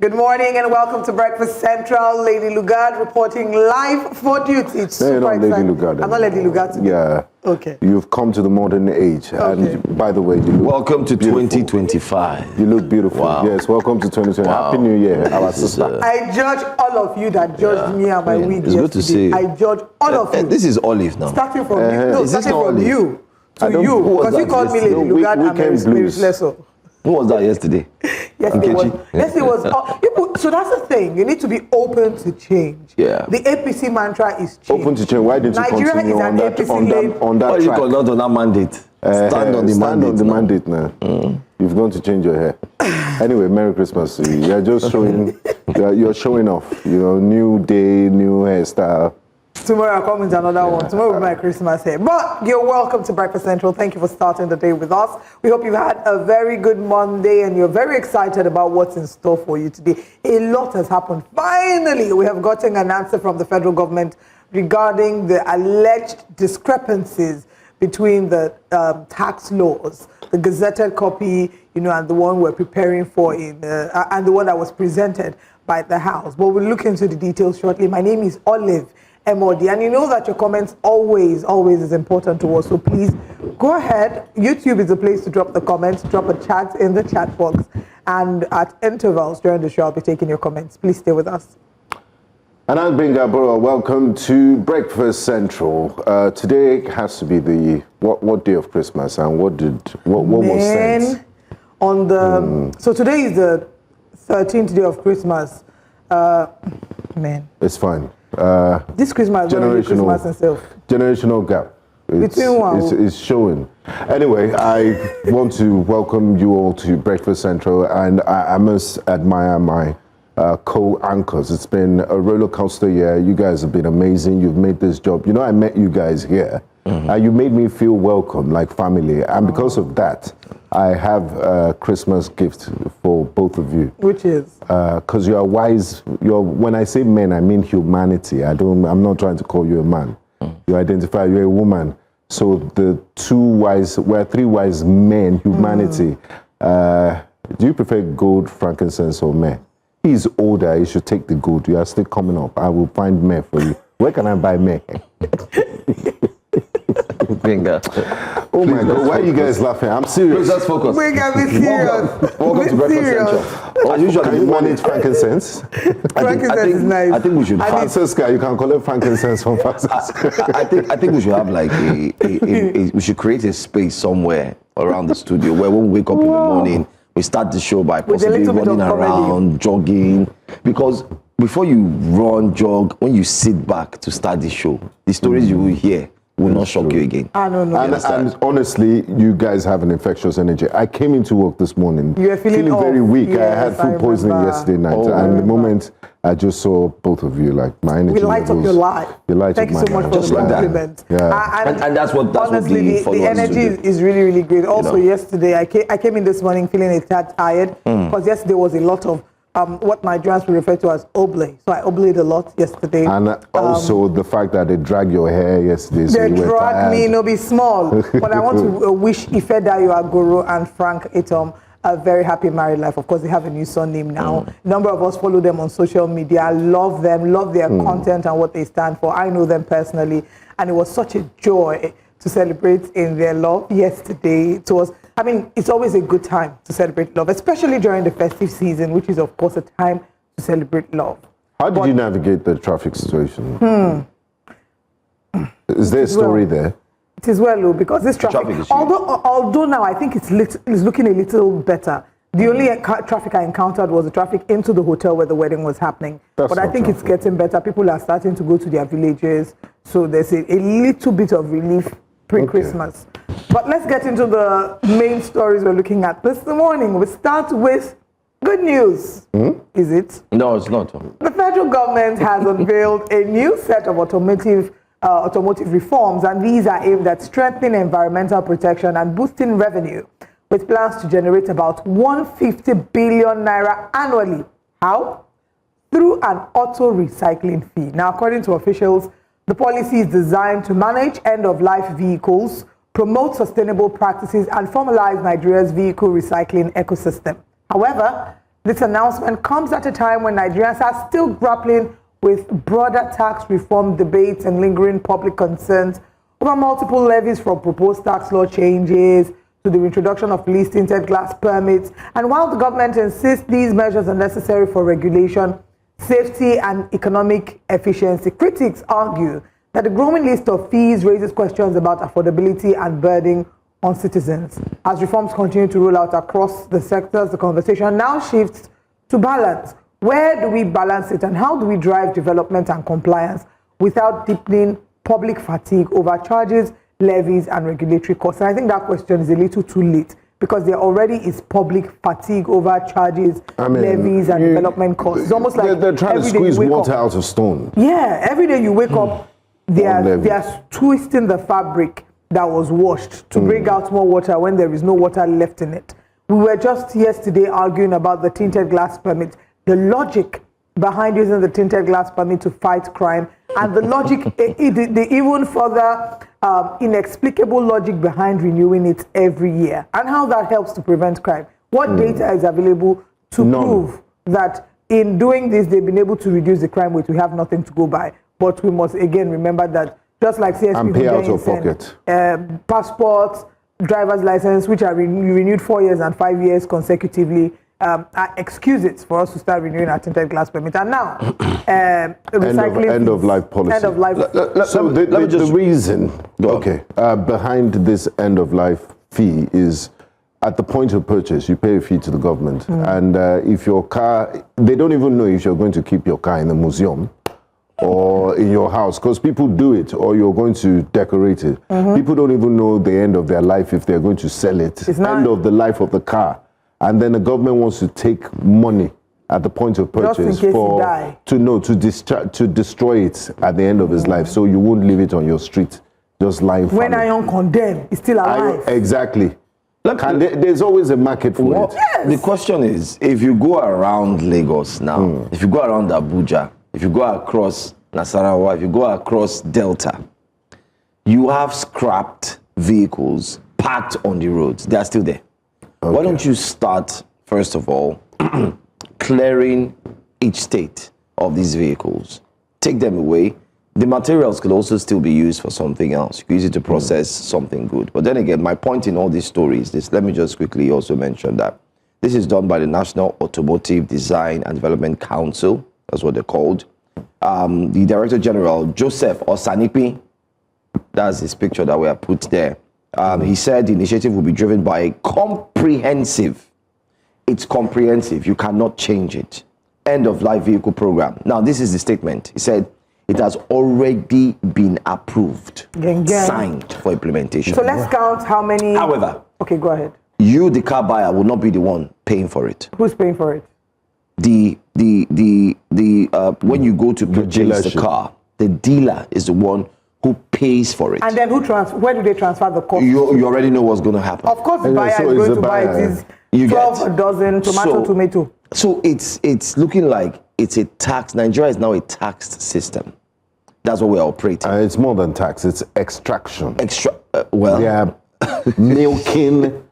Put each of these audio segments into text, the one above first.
Good morning and welcome to Breakfast Central. Lady Lugard reporting live for duty. It's you're not Lady Lugard. I'm not Lady Lugard today. Yeah. Okay. You've come to the modern age. Okay. And by the way, you look welcome to beautiful. 2025. You look beautiful. Wow. Yes, welcome to 2020. Wow. Happy New Year, our sister. I judge all of you that judged me and my wig It's good to yesterday. see. I judge all of you. This is Olive now. Starting from you. No, Is this starting not from Olive? you I to don't- you. who was Because you that called me yesterday? Lady No, Lugard and Weekend Mary Spirit Blues. Lesso. Who was that yesterday? Yesterday Nkechi? was people. So that's the thing. You need to be open to change. Yeah. The APC mantra is change. Open to change. Why didn't you Nigeria continue is on an that, APC on that, lane. on that Why you track? call not on that mandate? Stand on the Stand mandate. on the now. mandate now. You've gone to change your hair. Anyway, Merry Christmas to you. You're just showing, you're showing off. You know, new day, new hairstyle. Tomorrow I'll come with another one. Tomorrow will be my Christmas hair. But you're welcome to Breakfast Central. Thank you for starting the day with us. We hope you've had a very good Monday and you're very excited about what's in store for you today. A lot has happened. Finally, we have gotten an answer from the federal government regarding the alleged discrepancies between the tax laws, the gazetted copy, and the one we're preparing for and the one that was presented by the House. But we'll look into the details shortly. My name is Olive MOD, and you know that your comments always is important to us, so please go ahead. YouTube is the place to drop the comments, drop a chat in the chat box, and at intervals during the show I'll be taking your comments. Please stay with us. And I'm Ben Gaboro. Welcome to Breakfast Central. Today has to be the what day of Christmas, and what was sent? On the so today is the 13th day of Christmas. It's fine. This Christmas is already Christmas itself. Generational gap. It's showing. Anyway, I want to welcome you all to Breakfast Central, and I must admire my co-anchors. It's been a roller coaster year. You guys have been amazing. You've made this job. You know, I met you guys here. You made me feel welcome, like family, and because of that, I have a Christmas gift for both of you. Which is? Because you are wise. When I say men, I mean humanity. I'm not trying to call you a man. You identify, you're a woman. So we're three wise men, humanity. Do you prefer gold, frankincense, or myrrh? He's older, he should take the gold. You are still coming up. I will find myrrh for you. Where can I buy myrrh? Finger. Oh my God, why are you guys laughing? I'm serious. Let's focus. We can be serious. Welcome to Breakfast Central. As usual, Can you manage frankincense? Frankincense is nice. I think we should. Francisca, you can collect frankincense from Francisca. I think we should have like we should create a space somewhere around the studio where when we wake up in the morning, we start the show by possibly running around, jogging. Because before you run, jog, when you sit back to start the show, the stories you will hear will not shock you again. I don't know. And honestly, you guys have an infectious energy. I came into work this morning you were feeling very weak. Yes, I had food poisoning yesterday night. And the moment I just saw both of you, like my energy we light up your life. Thank you so much for the compliment. Yeah. And that's what honestly, the energy is really great. Also, yesterday I came in this morning feeling a tad tired because yesterday was a lot of what Nigerians will refer to as oblate. So I oblayed a lot yesterday. And also the fact that they dragged your hair yesterday. So they dragged me, no be small. But I want to wish Ifedayo Agoro and Frank Etom a very happy married life. Of course, they have a new son named now. A number of us follow them on social media. I love them, love their content and what they stand for. I know them personally. And it was such a joy to celebrate in their love yesterday. It's always a good time to celebrate love, especially during the festive season, which is, of course, a time to celebrate love. How did you navigate the traffic situation? Is there a story there? It is well, because this traffic although now I think it's looking a little better. The only traffic I encountered was the traffic into the hotel where the wedding was happening. But I think it's getting better. People are starting to go to their villages. So there's a little bit of relief pre-Christmas. But let's get into the main stories we're looking at this morning. We start with good news. Is it? No, it's not. The federal government has unveiled a new set of automotive reforms, and these are aimed at strengthening environmental protection and boosting revenue, with plans to generate about 150 billion naira annually. How? Through an auto recycling fee. Now, according to officials, the policy is designed to manage end-of-life vehicles, promote sustainable practices, and formalize Nigeria's vehicle recycling ecosystem. However, This announcement comes at a time when Nigerians are still grappling with broader tax reform debates and lingering public concerns over multiple levies from proposed tax law changes to the introduction of police tinted glass permits. And while the government insists these measures are necessary for regulation, safety, and economic efficiency, critics argue that the growing list of fees raises questions about affordability and burden on citizens. As reforms continue to roll out across the sectors, the conversation now shifts to balance. Where do we balance it, and how do we drive development and compliance without deepening public fatigue over charges, levies, and regulatory costs? And I think that question is a little too late, because there already is public fatigue over charges, levies, and development costs. It's almost like they're trying to squeeze water out of stone. Yeah, every day you wake up, they are twisting the fabric that was washed to bring out more water when there is no water left in it. We were just yesterday arguing about the tinted glass permit, the logic behind using the tinted glass permit to fight crime, and the logic, the even further inexplicable logic behind renewing it every year, and how that helps to prevent crime. What data is available to prove that in doing this, they've been able to reduce the crime rate? We have nothing to go by. But we must again remember that just like CSP and pay out of pocket, passports, driver's license, which are renewed 4 years and 5 years consecutively, are excuses for us to start renewing our tinted glass permit. And now, recycling end of life policy. End of life. So the reason, behind this end of life fee is at the point of purchase, you pay a fee to the government, and if your car, they don't even know if you're going to keep your car in the museum or in your house, because people do it, or you're going to decorate it. People don't even know the end of their life if they're going to sell it. It's end of the life of the car. And then the government wants to take money at the point of purchase to destroy it at the end of his life, so you won't leave it on your street, just lying. When Iron condemned, it's still alive. Exactly. There's always a market for it. Yes. The question is, if you go around Lagos now, if you go around Abuja, if you go across Nasarawa, if you go across Delta, you have scrapped vehicles parked on the roads. They are still there. Okay. Why don't you start, first of all, clearing each state of these vehicles? Take them away. The materials could also still be used for something else. You could use it to process something good. But then again, my point in all these stories is, let me just quickly also mention that this is done by the National Automotive Design and Development Council. That's what they're called. The Director General, Joseph Osanipi, that's his picture that we have put there. He said the initiative will be driven by a comprehensive, it's comprehensive, you cannot change it, end-of-life vehicle program. Now, this is the statement. He said it has already been approved, signed for implementation. So let's count how many. However, okay, go ahead. You, the car buyer, will not be the one paying for it. Who's paying for it? When you go to purchase the car, the dealer is the one who pays for it. And then where do they transfer the cost? You already know what's going to happen. Of course, the buyer is going to buy it. Is 12 a dozen tomato. So it's looking like it's a tax. Nigeria is now a taxed system. That's what we're operating. It's more than tax. It's extraction. Yeah, milking.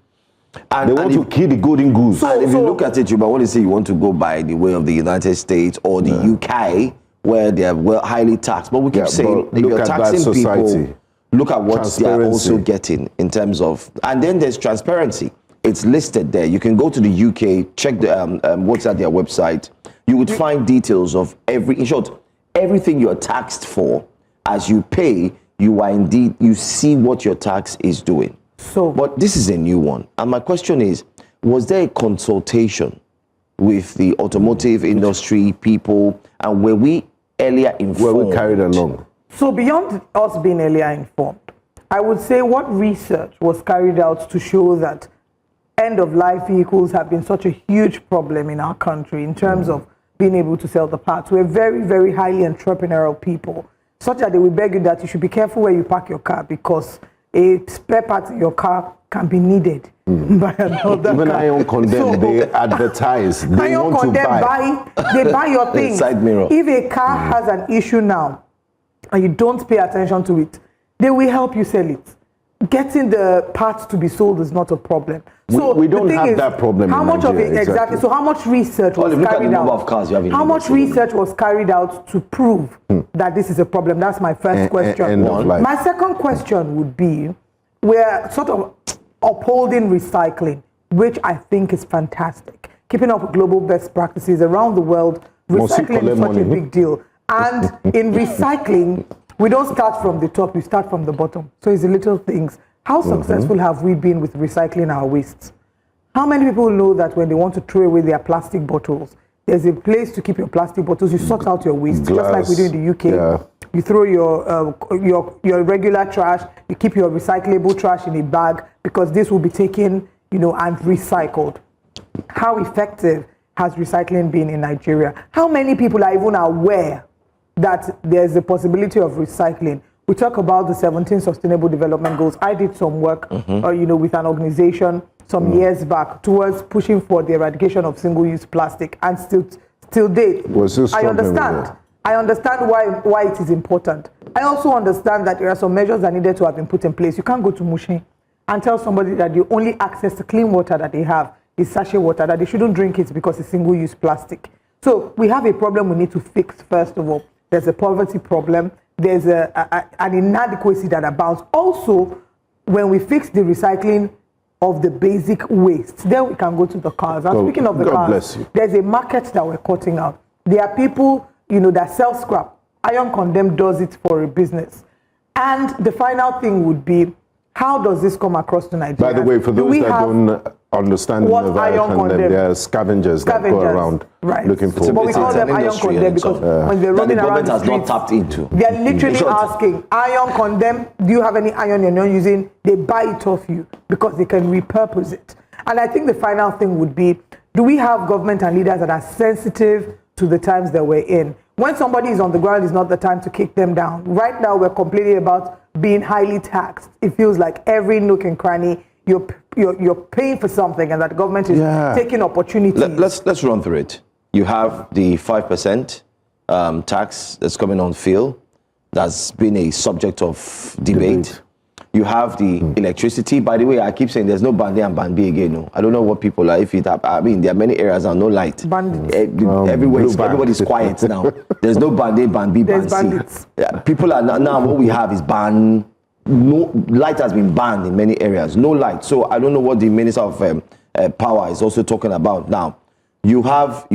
And they want to kill the golden goose. And if you look at it, you might want to say you want to go by the way of the United States or the UK, where they are highly taxed. But we keep saying, if you're taxing people, look at what they are also getting in terms of, and then there's transparency. It's listed there. You can go to the UK, check the what's at their website. You would find details of in short, everything you're taxed for. As you pay, you see what your tax is doing. But this is a new one. And my question is, was there a consultation with the automotive industry people, and were we earlier informed? Were we carried along? So beyond us being earlier informed, I would say what research was carried out to show that end-of-life vehicles have been such a huge problem in our country in terms of being able to sell the parts. We're very, very highly entrepreneurial people, such that they will beg you that you should be careful where you park your car, because a spare part in your car can be needed by another Even car. Iron Condemn, they advertise. They Iron want Condemn, to buy. they buy your things. Side mirror. If a car has an issue now and you don't pay attention to it, they will help you sell it. getting the parts to be sold is not a problem. So we don't have that problem How in much Nigeria, of it exactly? So how much research was look at the carried number out? of cars you have in How Lagos much research was carried out to prove that this is a problem? That's my first question. End of life. My second question would be, we're sort of upholding recycling, which I think is fantastic. Keeping up with global best practices around the world, recycling is such a big deal. And in recycling, we don't start from the top, we start from the bottom. So it's the little things. How successful have we been with recycling our wastes? How many people know that when they want to throw away their plastic bottles, there's a place to keep your plastic bottles, you sort out your waste, just like we do in the UK. Yeah. You throw your regular trash, you keep your recyclable trash in a bag, because this will be taken, and recycled. How effective has recycling been in Nigeria? How many people are even aware that there's a possibility of recycling? We talk about the 17 Sustainable Development Goals. I did some work, with an organization some years back towards pushing for the eradication of single-use plastic, and still date. I understand why it is important. I also understand that there are some measures that needed to have been put in place. You can't go to Mushin and tell somebody that the only access to clean water that they have is sachet water, that they shouldn't drink it because it's single-use plastic. So we have a problem we need to fix, first of all. There's a poverty problem. There's an inadequacy that abounds. Also, when we fix the recycling of the basic waste, then we can go to the cars. And speaking of the cars, there's a market that we're cutting out. There are people, that sell scrap. Iron Condemn does it for a business. And the final thing would be, how does this come across to Nigeria? By the way, for those that don't understand what Iron Condemn, there are scavengers that go around looking for. But we call them Iron Condemn because when they're running around the streets, has not tapped into. They're literally asking, Iron Condemn, do you have any iron you're not using? They buy it off you because they can repurpose it. And I think the final thing would be, do we have government and leaders that are sensitive to the times that we're in? When somebody is on the ground, it's not the time to kick them down. Right now, we're complaining about being highly taxed. It feels like every nook and cranny, you're paying for something, and that government is taking opportunities. Let's run through it. You have the 5% tax that's coming on fuel. That's been a subject of debate. You have the electricity. By the way, I keep saying there's no band A and band B again. No, I don't know what people are. If it, there are many areas and no light. Everywhere, everybody's quiet now. There's no band A, band B, band C. People are now. What we have is band. No light has been banned in many areas. No light. So I don't know what the Minister of Power is also talking about now. You have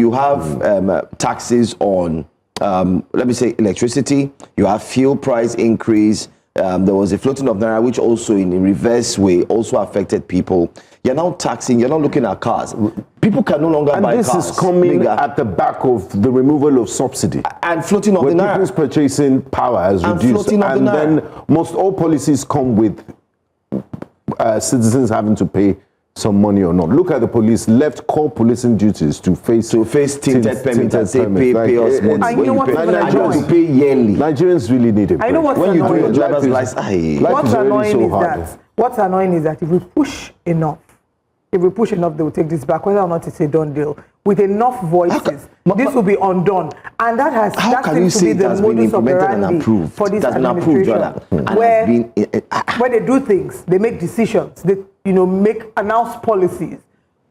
taxes on let me say electricity. You have fuel price increase. There was a floating of Naira, which also in a reverse way also affected people. You're now taxing, you're not looking at cars. People can no longer buy cars. And this is coming at the back of the removal of subsidy. And floating of the Naira. People's purchasing power has reduced. And then most all policies come with citizens having to pay some money or not. Look at the police left core policing duties to face tinted permits and say pay us money. I know what Nigerians to pay yearly. Nigerians really need it. I know what's when you do annoying. your driver's license. What's annoying is that if we push enough, they will take this back, whether or not it's a done deal. With enough voices, this will be undone. And that seems to be the modus operandi for this administration. Where they do things, they make decisions, they announce policies.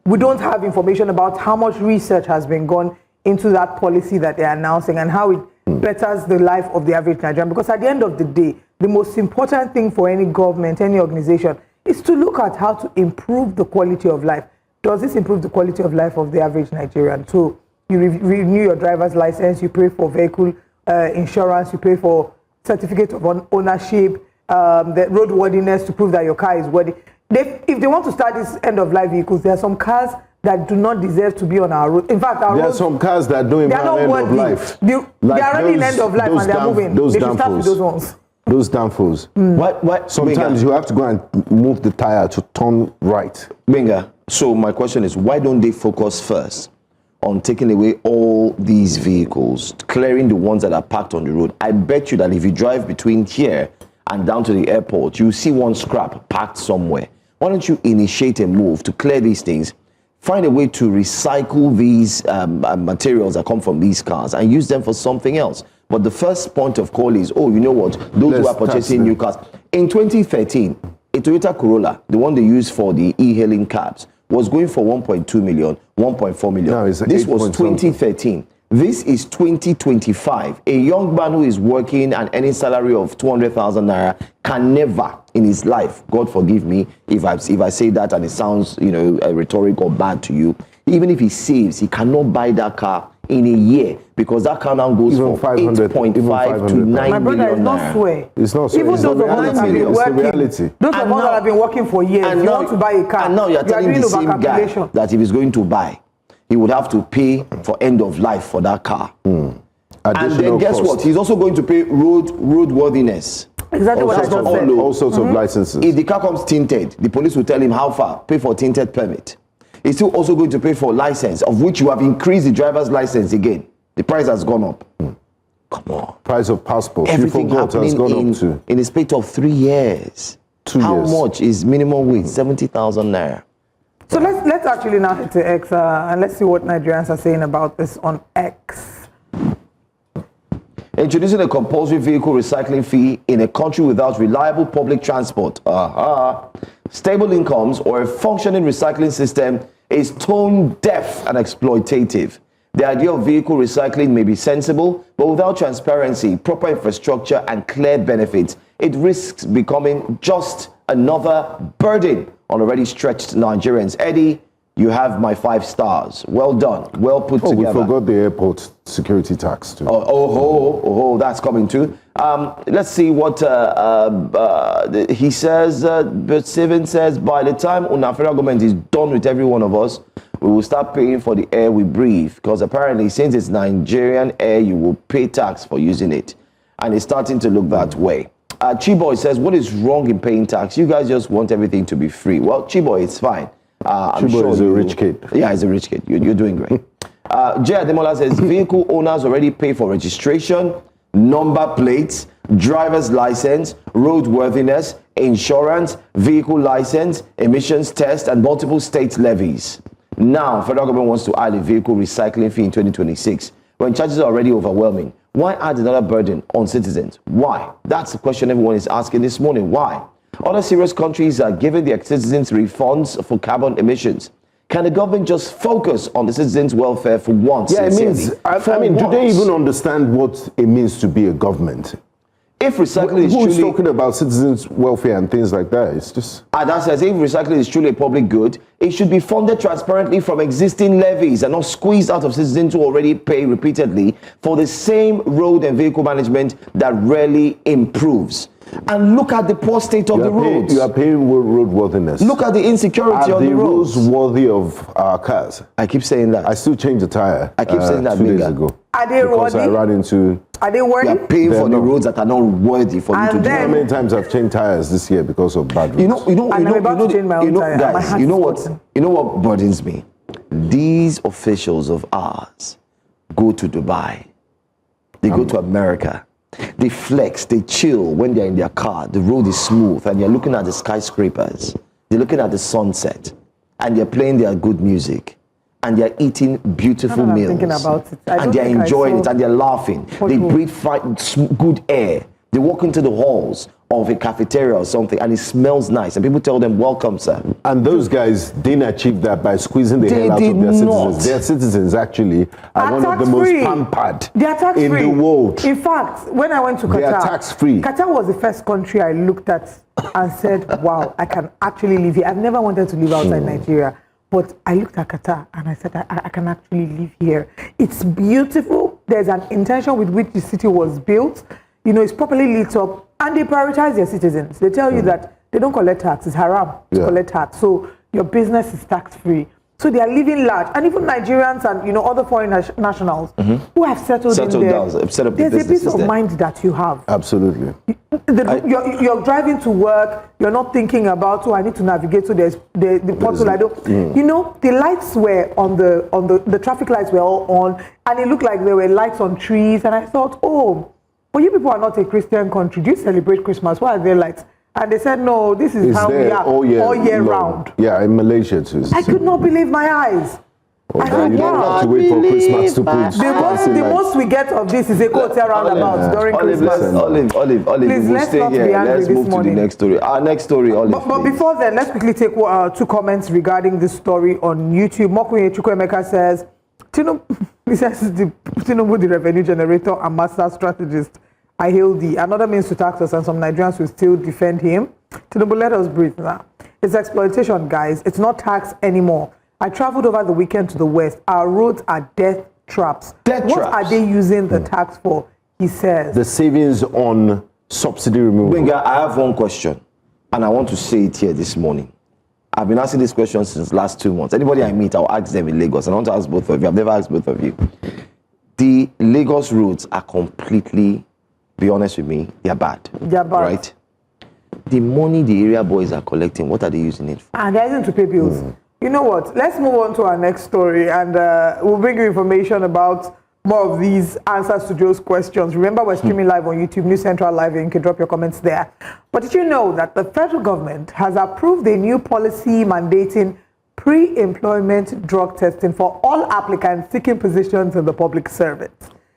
We don't have information about how much research has been gone into that policy that they're announcing and how it betters the life of the average Nigerian. Because at the end of the day, the most important thing for any government, any organization, is to look at how to improve the quality of life. Does this improve the quality of life of the average Nigerian? So you renew your driver's license, you pay for vehicle insurance, you pay for certificate of ownership, the roadworthiness to prove that your car is worthy. If they want to start these end-of-life vehicles, there are some cars that do not deserve to be on our road. In fact, there are some cars that don't even have end of life. They are running end of life and they're moving. They should start with those ones. Those downfalls. Sometimes you have to go and move the tire to turn right. Benga, so my question is, why don't they focus first on taking away all these vehicles, clearing the ones that are parked on the road? I bet you that if you drive between here and down to the airport, you see one scrap parked somewhere. Why don't you initiate a move to clear these things, find a way to recycle these materials that come from these cars and use them for something else? But the first point of call is, oh, you know what? Those who are purchasing new cars. In 2013, A Toyota Corolla, the one they use for the e-hailing cabs, was going for 1.2 million, 1.4 million. No, it's this was 2013. This is 2025. A young man who is working and earning salary of 200,000 naira can never in his life, God forgive me if I say that and it sounds, rhetoric or bad to you, even if he saves, he cannot buy that car in a year because that car now goes even from 8.5 to 9 My brother, million it's not naira. swear. It's not Even those of us that have been working, reality. those of us that have been working for years, you want to buy a car, and now you're telling doing the same guy that if he's going to buy, he would have to pay for end of life for that car. And then guess what? He's also going to pay roadworthiness. Exactly what I just said. All sorts of licenses. If the car comes tinted, the police will tell him how far, pay for tinted permit. He's still also going to pay for license, of which you have increased the driver's license again. The price has gone up. Come on. Price of passports. Everything happening has gone up too. In a space of 3 years. 2 How years. much is minimum wage? 70,000 naira. So let's actually now head to X and let's see what Nigerians are saying about this on X. Introducing a compulsory vehicle recycling fee in a country without reliable public transport, stable incomes, or a functioning recycling system is tone deaf and exploitative. The idea of vehicle recycling may be sensible, but without transparency, proper infrastructure, and clear benefits, it risks becoming just another burden on already stretched Nigerians. Eddie, you have my 5 stars. Well done. Well put together. We forgot the airport security tax too. That's coming too. Let's see what he says. But Steven says, by the time Federal government is done with every one of us, we will start paying for the air we breathe. Because apparently, since it's Nigerian air, you will pay tax for using it. And it's starting to look that way. Chiboy says, what is wrong in paying tax? You guys just want everything to be free. Well, Chiboy, it's fine. I'm sure is a rich kid. Yeah, he's a rich kid. You're doing great. Jay Ademola says, vehicle owners already pay for registration, number plates, driver's license, roadworthiness, insurance, vehicle license, emissions test, and multiple state levies. Now, federal government wants to add a vehicle recycling fee in 2026 when charges are already overwhelming. Why add another burden on citizens? Why? That's the question everyone is asking this morning. Why? Other serious countries are giving their citizens refunds for carbon emissions. Can the government just focus on the citizens' welfare for once? Yeah, it means, do they even understand what it means to be a government? If recycling is Who's truly... talking about citizens' welfare and things like that? It's just... That says, if recycling is truly a public good, it should be funded transparently from existing levies and not squeezed out of citizens who already pay repeatedly for the same road and vehicle management that rarely improves. And look at the poor state of the roads. You are paying roadworthiness. Look at the insecurity on the roads. Are the roads worthy of our cars? I keep saying that. I still changed the tire. I keep saying that 2 days ago. Are they because worthy? I ran into... Are they worthy? You are paying for the roads that are not worthy for you to do. How many times I've changed tires this year because of bad roads? I'm about to change my own tire. Guys, you know what burdens me? These officials of ours go to Dubai. They go to America. They flex, they chill when they're in their car. The road is smooth and you're looking at the skyscrapers. They're looking at the sunset and they're playing their good music and they're eating beautiful meals. Thinking about it. And they're enjoying it and they're laughing. They breathe good air. They walk into the halls of a cafeteria or something and it smells nice and people tell them, welcome, sir. And those guys didn't achieve that by squeezing the hell out of their citizens. Their citizens actually are one of the most pampered in the world. In fact, when I went to Qatar, they are tax-free. Qatar was the first country I looked at and said, wow, I can actually live here. I've never wanted to live outside Nigeria. But I looked at Qatar and I said, I can actually live here. It's beautiful. There's an intention with which the city was built. You know, it's properly lit up and they prioritize their citizens. They tell you that they don't collect tax. It's haram to collect tax. So your business is tax-free. So they are living large. And even Nigerians and, other foreign nationals who have settled in there, there's a peace of mind that you have. Absolutely. You're driving to work. You're not thinking about, I need to navigate to the pothole. I don't. The lights were on the traffic lights were all on, and it looked like there were lights on trees. And I thought, well, you people are not a Christian country. Do you celebrate Christmas? Why are there lights? And they said, no, this is how we are all year round. Yeah, in Malaysia too. I could not believe my eyes. You don't have to wait for Christmas to put the most we get of this is a hotel roundabout during Christmas. Olive, Please, we'll let's stay not be here. angry Let's this move to morning. the next story. Our next story, Olive. But before then, let's quickly take 2 comments regarding this story on YouTube. Mokunye Chukwemeka says, he says Tinubu, the revenue generator and master strategist. I hail thee. Another means to tax us, and some Nigerians will still defend him. Tinubu, let us breathe now. It's exploitation, guys. It's not tax anymore. I traveled over the weekend to the West. Our roads are death traps. What are they using the tax for? He says. The savings on subsidy removal. Benga, I have one question, and I want to say it here this morning. I've been asking this question since last 2 months. Anybody I meet, I'll ask them in Lagos. And I want to ask both of you. I've never asked both of you. The Lagos roads are completely, be honest with me, they're bad. They're bad. Right? The money the area boys are collecting, what are they using it for? And they're using to pay bills. You know what? Let's move on to our next story, and we'll bring you information about more of these answers to Joe's questions. Remember, we're streaming live on YouTube, News Central Live, and you can drop your comments there. But did you know that the federal government has approved a new policy mandating pre-employment drug testing for all applicants seeking positions in the public service?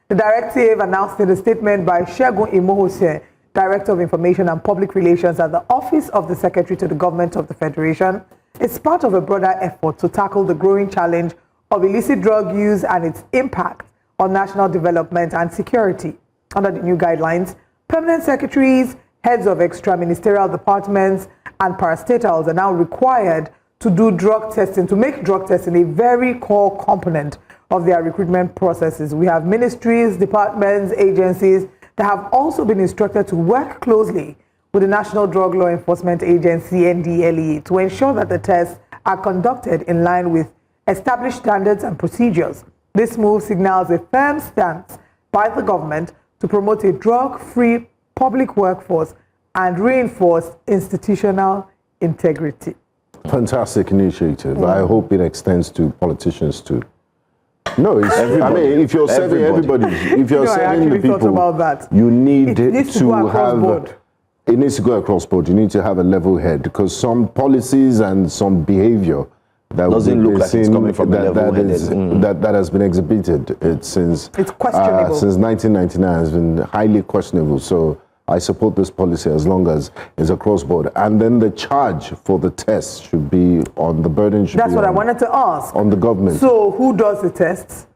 The directive, announced in a statement by Segun Imohose, Director of Information and Public Relations at the Office of the Secretary to the Government of the Federation, is part of a broader effort to tackle the growing challenge of illicit drug use and its impact on national development and security. Under the new guidelines, permanent secretaries, heads of extra-ministerial departments, and parastatals are now required to do drug testing, to make drug testing a very core component of their recruitment processes. We have ministries, departments, agencies that have also been instructed to work closely with the National Drug Law Enforcement Agency, NDLEA, to ensure that the tests are conducted in line with established standards and procedures. This move signals a firm stance by the government to promote a drug-free public workforce and reinforce institutional integrity. Fantastic initiative. I hope it extends to politicians too. No, it's everybody. I mean, if you're serving everybody, if you're serving the people, about that. You need to have. Board. It needs to go across board. You need to have a level head, because some policies and some behavior that doesn't look like it's coming from that has been exhibited. It's questionable. Since 1999 has been highly questionable. So I support this policy as long as it's across board. And then the charge for the test should be on the burden. That's what I wanted to ask. On the government. So who does the tests?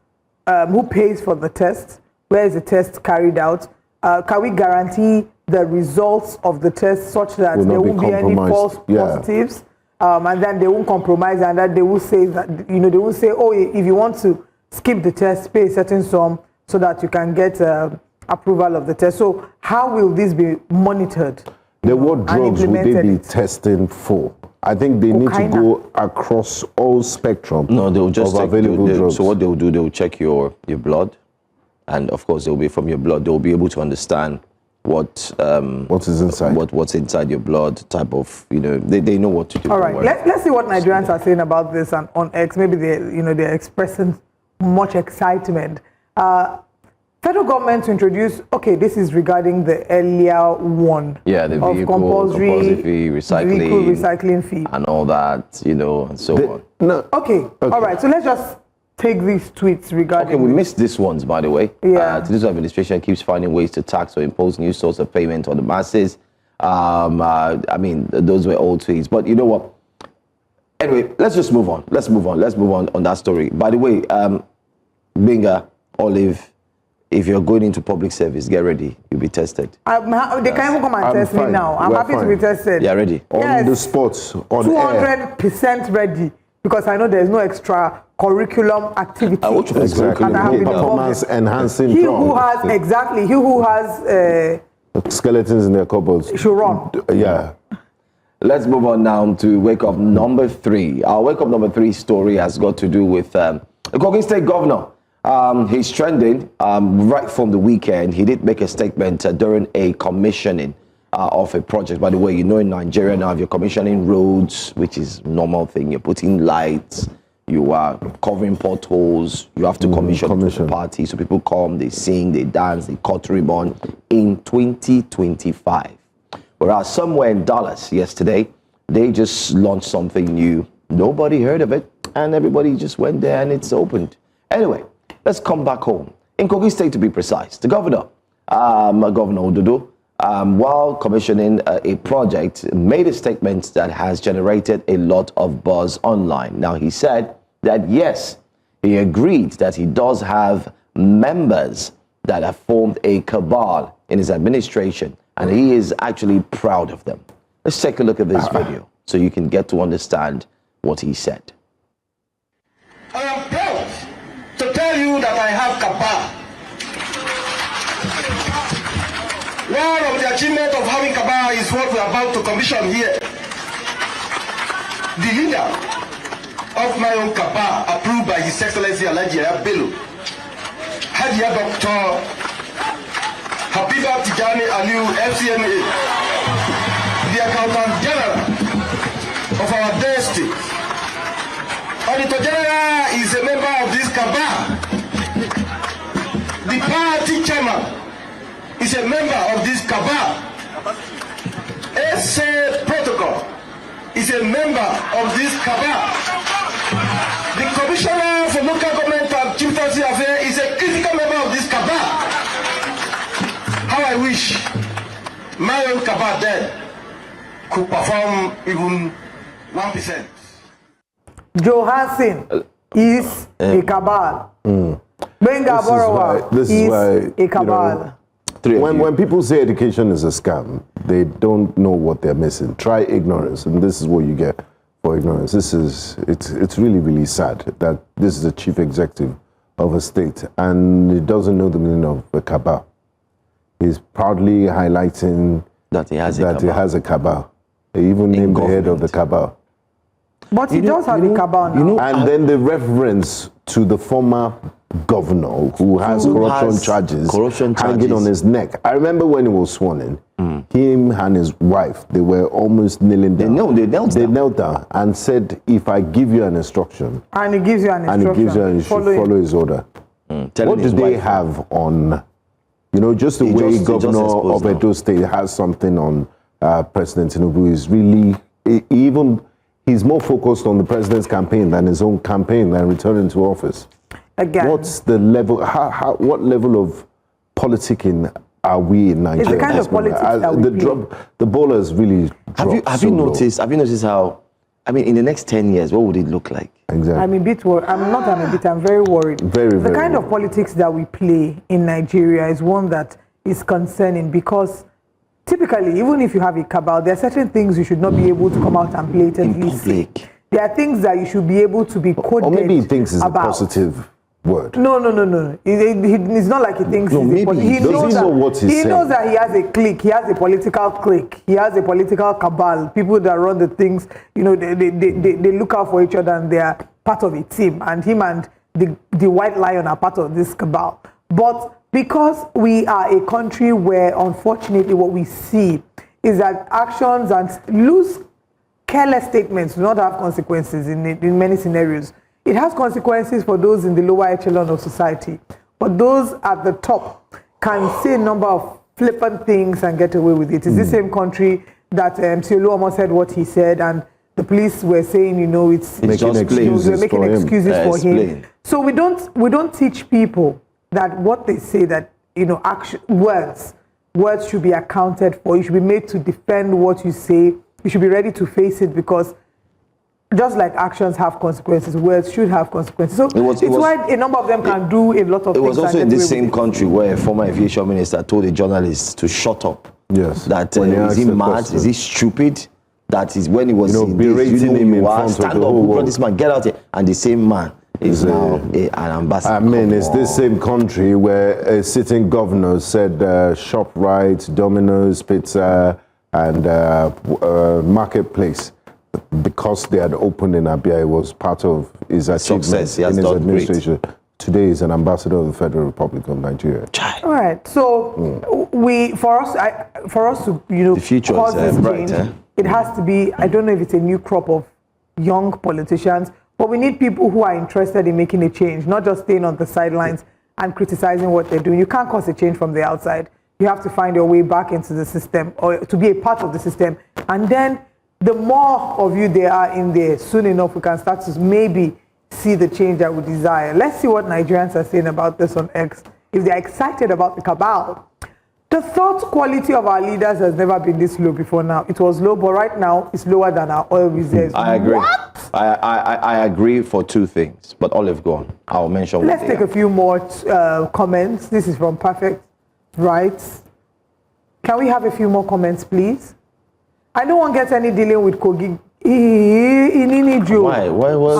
Who pays for the test? Where is the test carried out? Can we guarantee the results of the test such that there won't be any false positives? And then they won't compromise, and that they will say that, they will say, oh, if you want to skip the test, pay a certain sum so that you can get approval of the test. So how will this be monitored? What drugs would they be testing for? I think they need to go across all spectrum. No, they'll just of available drugs. So what they'll do, they'll check your blood, and of course they'll be from your blood. They'll be able to understand what is inside, what's inside your blood, type of, they know what to do. All right, let's see what Nigerians are saying about this and on X. Maybe they're expressing much excitement. Federal government to introduce, this is regarding the earlier one. Yeah, the of vehicle compulsory fee, recycling fee. And all that, and so on. No. Okay, all right, so let's just take these tweets regarding... Okay, we missed these ones, by the way. Yeah. Today's administration keeps finding ways to tax or impose new source of payment on the masses. I mean, those were old tweets. But you know what? Anyway, let's just move on. Let's move on that story. By the way, Binga, Olive, if you're going into public service, get ready. You'll be tested. They can't even come and test me now. I'm happy to be tested. Yeah, ready. On the spot, on 200% ready. Because I know there's no extra curriculum activity. Exactly. Performance enhancing. He who has skeletons in their cupboards should run. Yeah. Let's move on now to wake up number 3. Our wake up number 3 story has got to do with the Nigerian State Governor. He's trending right from the weekend. He did make a statement during a commissioning of a project. By the way, in Nigeria now, if you're commissioning roads, which is a normal thing, you're putting lights, you are covering potholes, you have to commission the party. So people come, they sing, they dance, they cut ribbon in 2025. Whereas somewhere in Dallas yesterday, they just launched something new. Nobody heard of it. and everybody just went there and it's opened. Anyway, let's come back home. In Kogi State, to be precise, the governor, Governor Ododo, while commissioning a project, made a statement that has generated a lot of buzz online. Now, he said that, yes, he agreed that he does have members that have formed a cabal in his administration, and he is actually proud of them. Let's take a look at this video so you can get to understand what he said. I am proud to tell you that I have cabal. One of the achievements of having cabal is what we are about to commission here. The leader of my own cabal, approved by His Excellency Alhaji Bello, Hajiya Dr. Habiba Tijani Aliu, FCMA, the Accountant General of our dear state. Auditor General is a member of this cabal. The party chairman is a member of this cabal. SA Protocol is a member of this cabal. The Commissioner for Local Government and Chieftaincy Affairs is a critical member of this cabal. How I wish my own cabal then could perform even 1%. Johansson is a cabal. Benga Borowa is a cabal. When people say education is a scam, they don't know what they're missing. Try ignorance, and this is what you get for ignorance. It's really, really sad that this is the chief executive of a state and he doesn't know the meaning of a cabal. He's proudly highlighting That he has a cabal. He even named the head of the cabal. But he does have a cabal now. And then the reference to the former governor who has corruption charges hanging on his neck. I remember when he was sworn in, him and his wife, they were almost kneeling down. They knelt down and said, if I give you an instruction, and he gives you an instruction, you should follow his order. What do they have on, just the way governor of Edo State has something on President Tinubu is really, he's more focused on the president's campaign than his own campaign and returning to office. Again, what's the level? What level of politicking are we in Nigeria? It's the kind of politics that we play. The ball has really dropped. Have you noticed how? I mean, in the next 10 years, what would it look like? Exactly. I'm a bit worried. I'm very worried. The kind of politics that we play in Nigeria is one that is concerning because typically, even if you have a cabal, there are certain things you should not be able to come out and blatantly say. There are things that you should be able to be quoted about. Or maybe he thinks it's a positive word. No. It's not like he thinks he knows that he has a clique, he has a political clique, he has a political cabal, people that run the things, they look out for each other and they are part of a team, and him and the white lion are part of this cabal. But because we are a country where unfortunately what we see is that actions and loose, careless statements do not have consequences in many scenarios. It has consequences for those in the lower echelon of society, but those at the top can say a number of flippant things and get away with it. It's the same country that Siolu almost said what he said, and the police were saying, it's making excuses for him. So we don't teach people that what they say, that words should be accounted for. You should be made to defend what you say. You should be ready to face it, because just like actions have consequences, words should have consequences. So it's why a number of them can do a lot of things. It was also in this same country where a former aviation minister told a journalist to shut up. Yes. That is he mad? Is he stupid? That is when he was berating him in front of the whole world. This man, get out here. And the same man is now an ambassador. I mean, it's this same country where a sitting governor said ShopRite, Domino's Pizza, and Marketplace, because they had opened in Abia, it was part of his achievements in his administration. Great. Today he's an ambassador of the Federal Republic of Nigeria. All right. So for us to the future cause is this bright, change, it has to be, I don't know if it's a new crop of young politicians, but we need people who are interested in making a change, not just staying on the sidelines and criticizing what they're doing. You can't cause a change from the outside. You have to find your way back into the system, or to be a part of the system. And then the more of you there are in there, soon enough we can start to maybe see the change that we desire. Let's see what Nigerians are saying about this on X. If they're excited about the cabal. The thought quality of our leaders has never been this low before now. It was low, but right now it's lower than our oil reserves. I agree. What? I agree for two things, but Olive, go on. I'll mention. Let's take a few more comments. This is from Perfect Rights. Can we have a few more comments, please? I don't want to get any dealing with Kogi. Why? Why was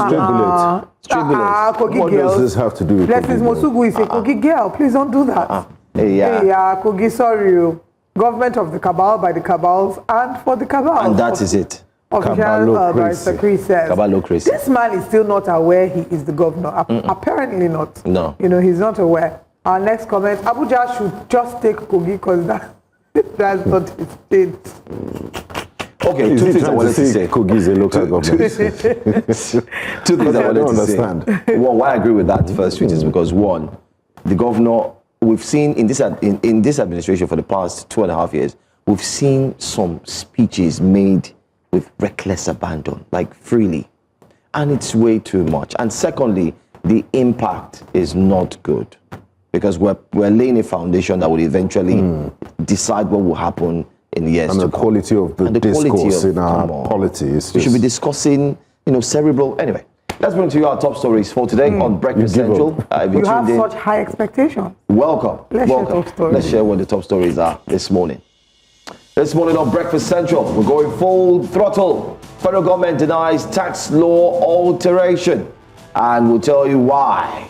Street bullet? Kogi What girls. does this have to do with Blessings Kogi Mosugu is a Kogi girl. Please don't do that. Hey, yeah. Kogi, sorry. Government of the cabal, by the cabals, and for the cabal. And that is it. Official Barrister Chris says. Cabalocracy. This man is still not aware he is the governor. Apparently not. No. You know, he's not aware. Our next comment, Abuja should just take Kogi because that's not his state. Okay, two things I wanted to say. Kogi is a local government. Two things I wanted to say. understand. Well, why I agree with that first, which is because one, the governor, we've seen in this administration for the past 2.5 years, we've seen some speeches made with reckless abandon, like freely, and it's way too much. And secondly, the impact is not good because we're laying a foundation that will eventually decide what will happen in the years and to the come. quality of the discourse in our polity is We should be discussing, cerebral. Anyway, let's bring to you our top stories for today on Breakfast Central. You have such high expectations. Welcome. Let's share what the top stories are this morning. This morning on Breakfast Central, we're going full throttle. Federal government denies tax law alteration, and we'll tell you why.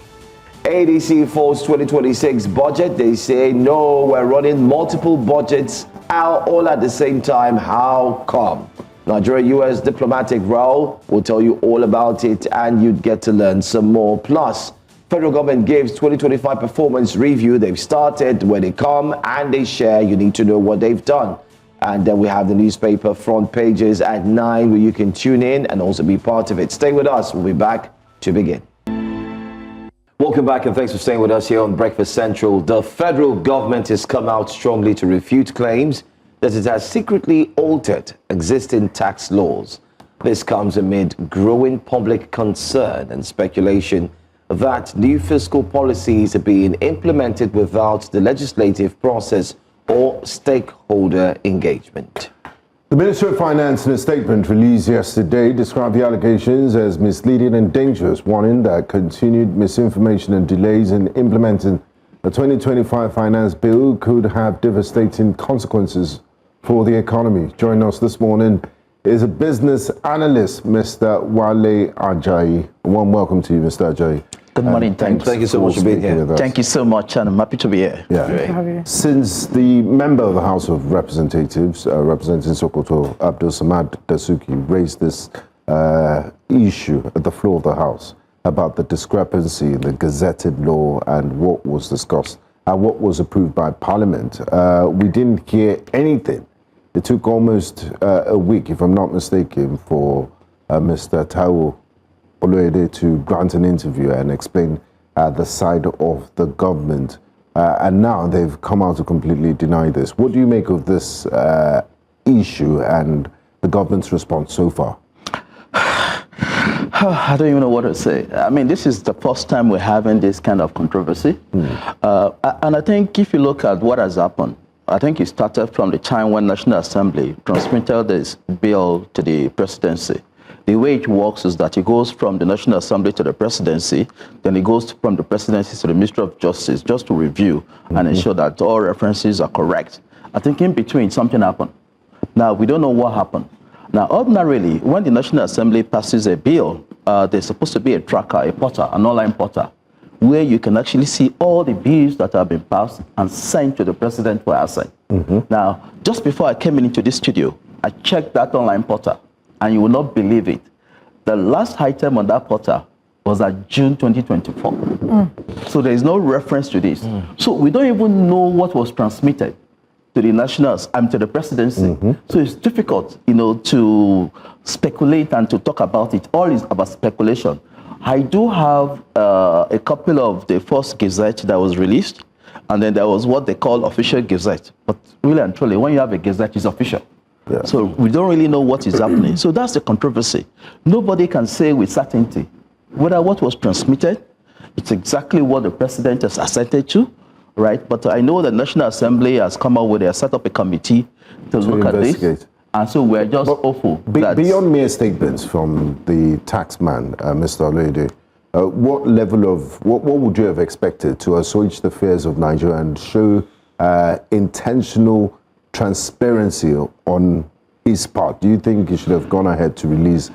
ADC falls 2026 budget. They say, no, we're running multiple budgets all at the same time. How come? Nigeria-U.S. diplomatic row. We'll tell you all about it, and you'd get to learn some more. Plus, federal government gives 2025 performance review. They've started, where they come and they share. You need to know what they've done. And then we have the newspaper front pages at 9 where you can tune in and also be part of it. Stay with us. We'll be back to begin. Welcome back and thanks for staying with us here on Breakfast Central. The federal government has come out strongly to refute claims that it has secretly altered existing tax laws. This comes amid growing public concern and speculation that new fiscal policies are being implemented without the legislative process or stakeholder engagement. The Ministry of Finance, in a statement released yesterday, described the allegations as misleading and dangerous, warning that continued misinformation and delays in implementing the 2025 finance bill could have devastating consequences for the economy. Joining us this morning is a business analyst, Mr. Wale Ajayi. A warm welcome to you, Mr. Ajayi. Good morning. Thank you so much for being here. Thank you so much, and I'm happy to be here. Yeah. Since the member of the House of Representatives, representing Sokoto, Abdul Samad Dasuki, raised this issue at the floor of the House about the discrepancy in the gazetted law and what was discussed and what was approved by Parliament, we didn't hear anything. It took almost a week, if I'm not mistaken, for Mr. Taiwo Oloyede to grant an interview and explain the side of the government. And now they've come out to completely deny this. What do you make of this issue and the government's response so far? I don't even know what to say. I mean, this is the first time we're having this kind of controversy. And I think if you look at what has happened, I think it started from the time when National Assembly transmitted this bill to the presidency. The way it works is that it goes from the National Assembly to the presidency, then it goes from the presidency to the Ministry of Justice just to review and ensure that all references are correct. I think in between something happened. Now, we don't know what happened. Now, ordinarily, when the National Assembly passes a bill, there's supposed to be a tracker, a portal, an online portal, where you can actually see all the bills that have been passed and sent to the president for assent. Now, just before I came into this studio, I checked that online portal, and you will not believe it. The last item on that portal was at June 2024. So there is no reference to this. So we don't even know what was transmitted to the nationals and to the presidency. So it's difficult, to speculate and to talk about it. All is about speculation. I do have a copy of the first gazette that was released, and then there was what they call official gazette. But really and truly, when you have a gazette, it's official. Yeah. So we don't really know what is happening. So that's the controversy. Nobody can say with certainty whether what was transmitted, it's exactly what the president has assented to, right? But I know the National Assembly has come up with set up a committee to look at this. And so we're just hopeful. Beyond mere statements from the taxman, Mr. Olede, what level of, what would you have expected to assuage the fears of Nigeria and show intentional transparency on his part? Do you think he should have gone ahead to release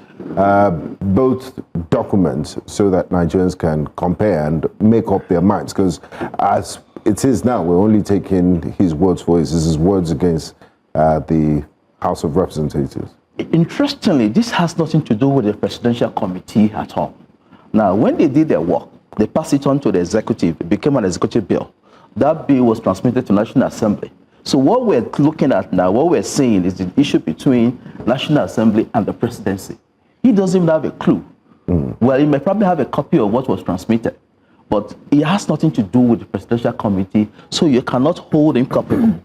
both documents so that Nigerians can compare and make up their minds? Because as it is now, we're only taking his words for his words against the House of Representatives. Interestingly, this has nothing to do with the Presidential Committee at all. Now, when they did their work, they passed it on to the executive. It became an executive bill. That bill was transmitted to National Assembly. So what we're looking at now, what we're seeing is the issue between National Assembly and the presidency. He doesn't even have a clue. Well, he may probably have a copy of what was transmitted, but it has nothing to do with the Presidential Committee, so you cannot hold him culpable,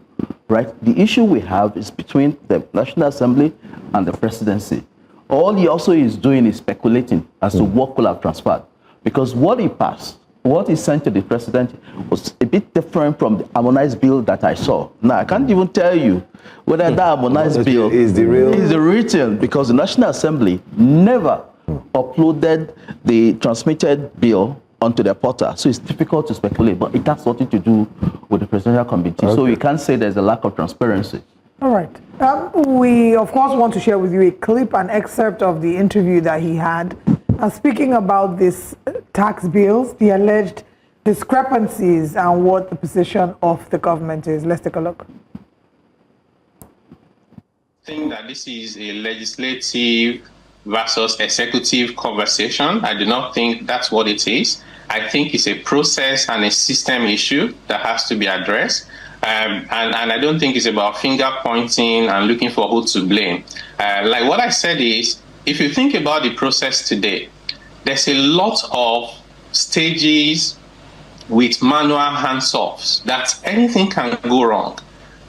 right? The issue we have is between the National Assembly and the presidency. All he also is doing is speculating as to what could have transferred, because what he passed, what he sent to the president was a bit different from the harmonized bill that I saw. Now, I can't even tell you whether that harmonized bill is the real thing, because the National Assembly never uploaded the transmitted bill onto their portal. So it's difficult to speculate, but it has nothing to do with the Presidential Committee. Okay. So you can't say there's a lack of transparency. All right. We, of course, want to share with you a clip, an excerpt of the interview that he had, speaking about these tax bills, the alleged discrepancies, and what the position of the government is. Let's take a look. I think that this is a legislative versus executive conversation. I do not think that's what it is. I think it's a process and a system issue that has to be addressed. And I don't think it's about finger pointing and looking for who to blame. Like what I said is, if you think about the process today, there's a lot of stages with manual hands-offs that anything can go wrong.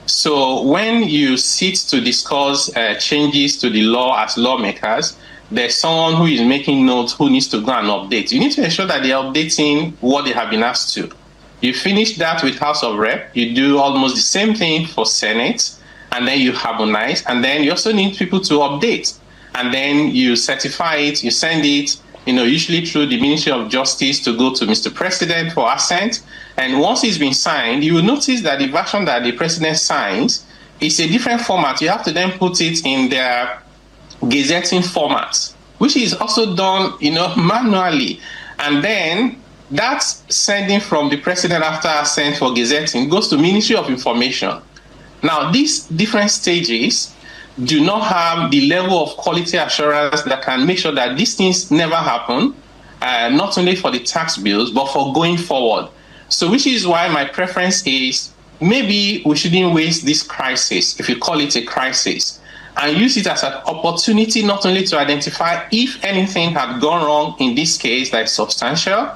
So when you sit to discuss changes to the law as lawmakers, there's someone who is making notes who needs to go and update. You need to ensure that they're updating what they have been asked to. You finish that with House of Rep, you do almost the same thing for Senate, and then you harmonize, and then you also need people to update. And then you certify it, you send it, usually through the Ministry of Justice to go to Mr. President for assent. And once it's been signed, you will notice that the version that the President signs is a different format. You have to then put it in their gazetting format, which is also done, manually. And then that's sending from the President after assent for gazetting goes to Ministry of Information. Now, these different stages do not have the level of quality assurance that can make sure that these things never happen, not only for the tax bills, but for going forward. So which is why my preference is maybe we shouldn't waste this crisis, if you call it a crisis, and use it as an opportunity not only to identify if anything had gone wrong in this case that is substantial,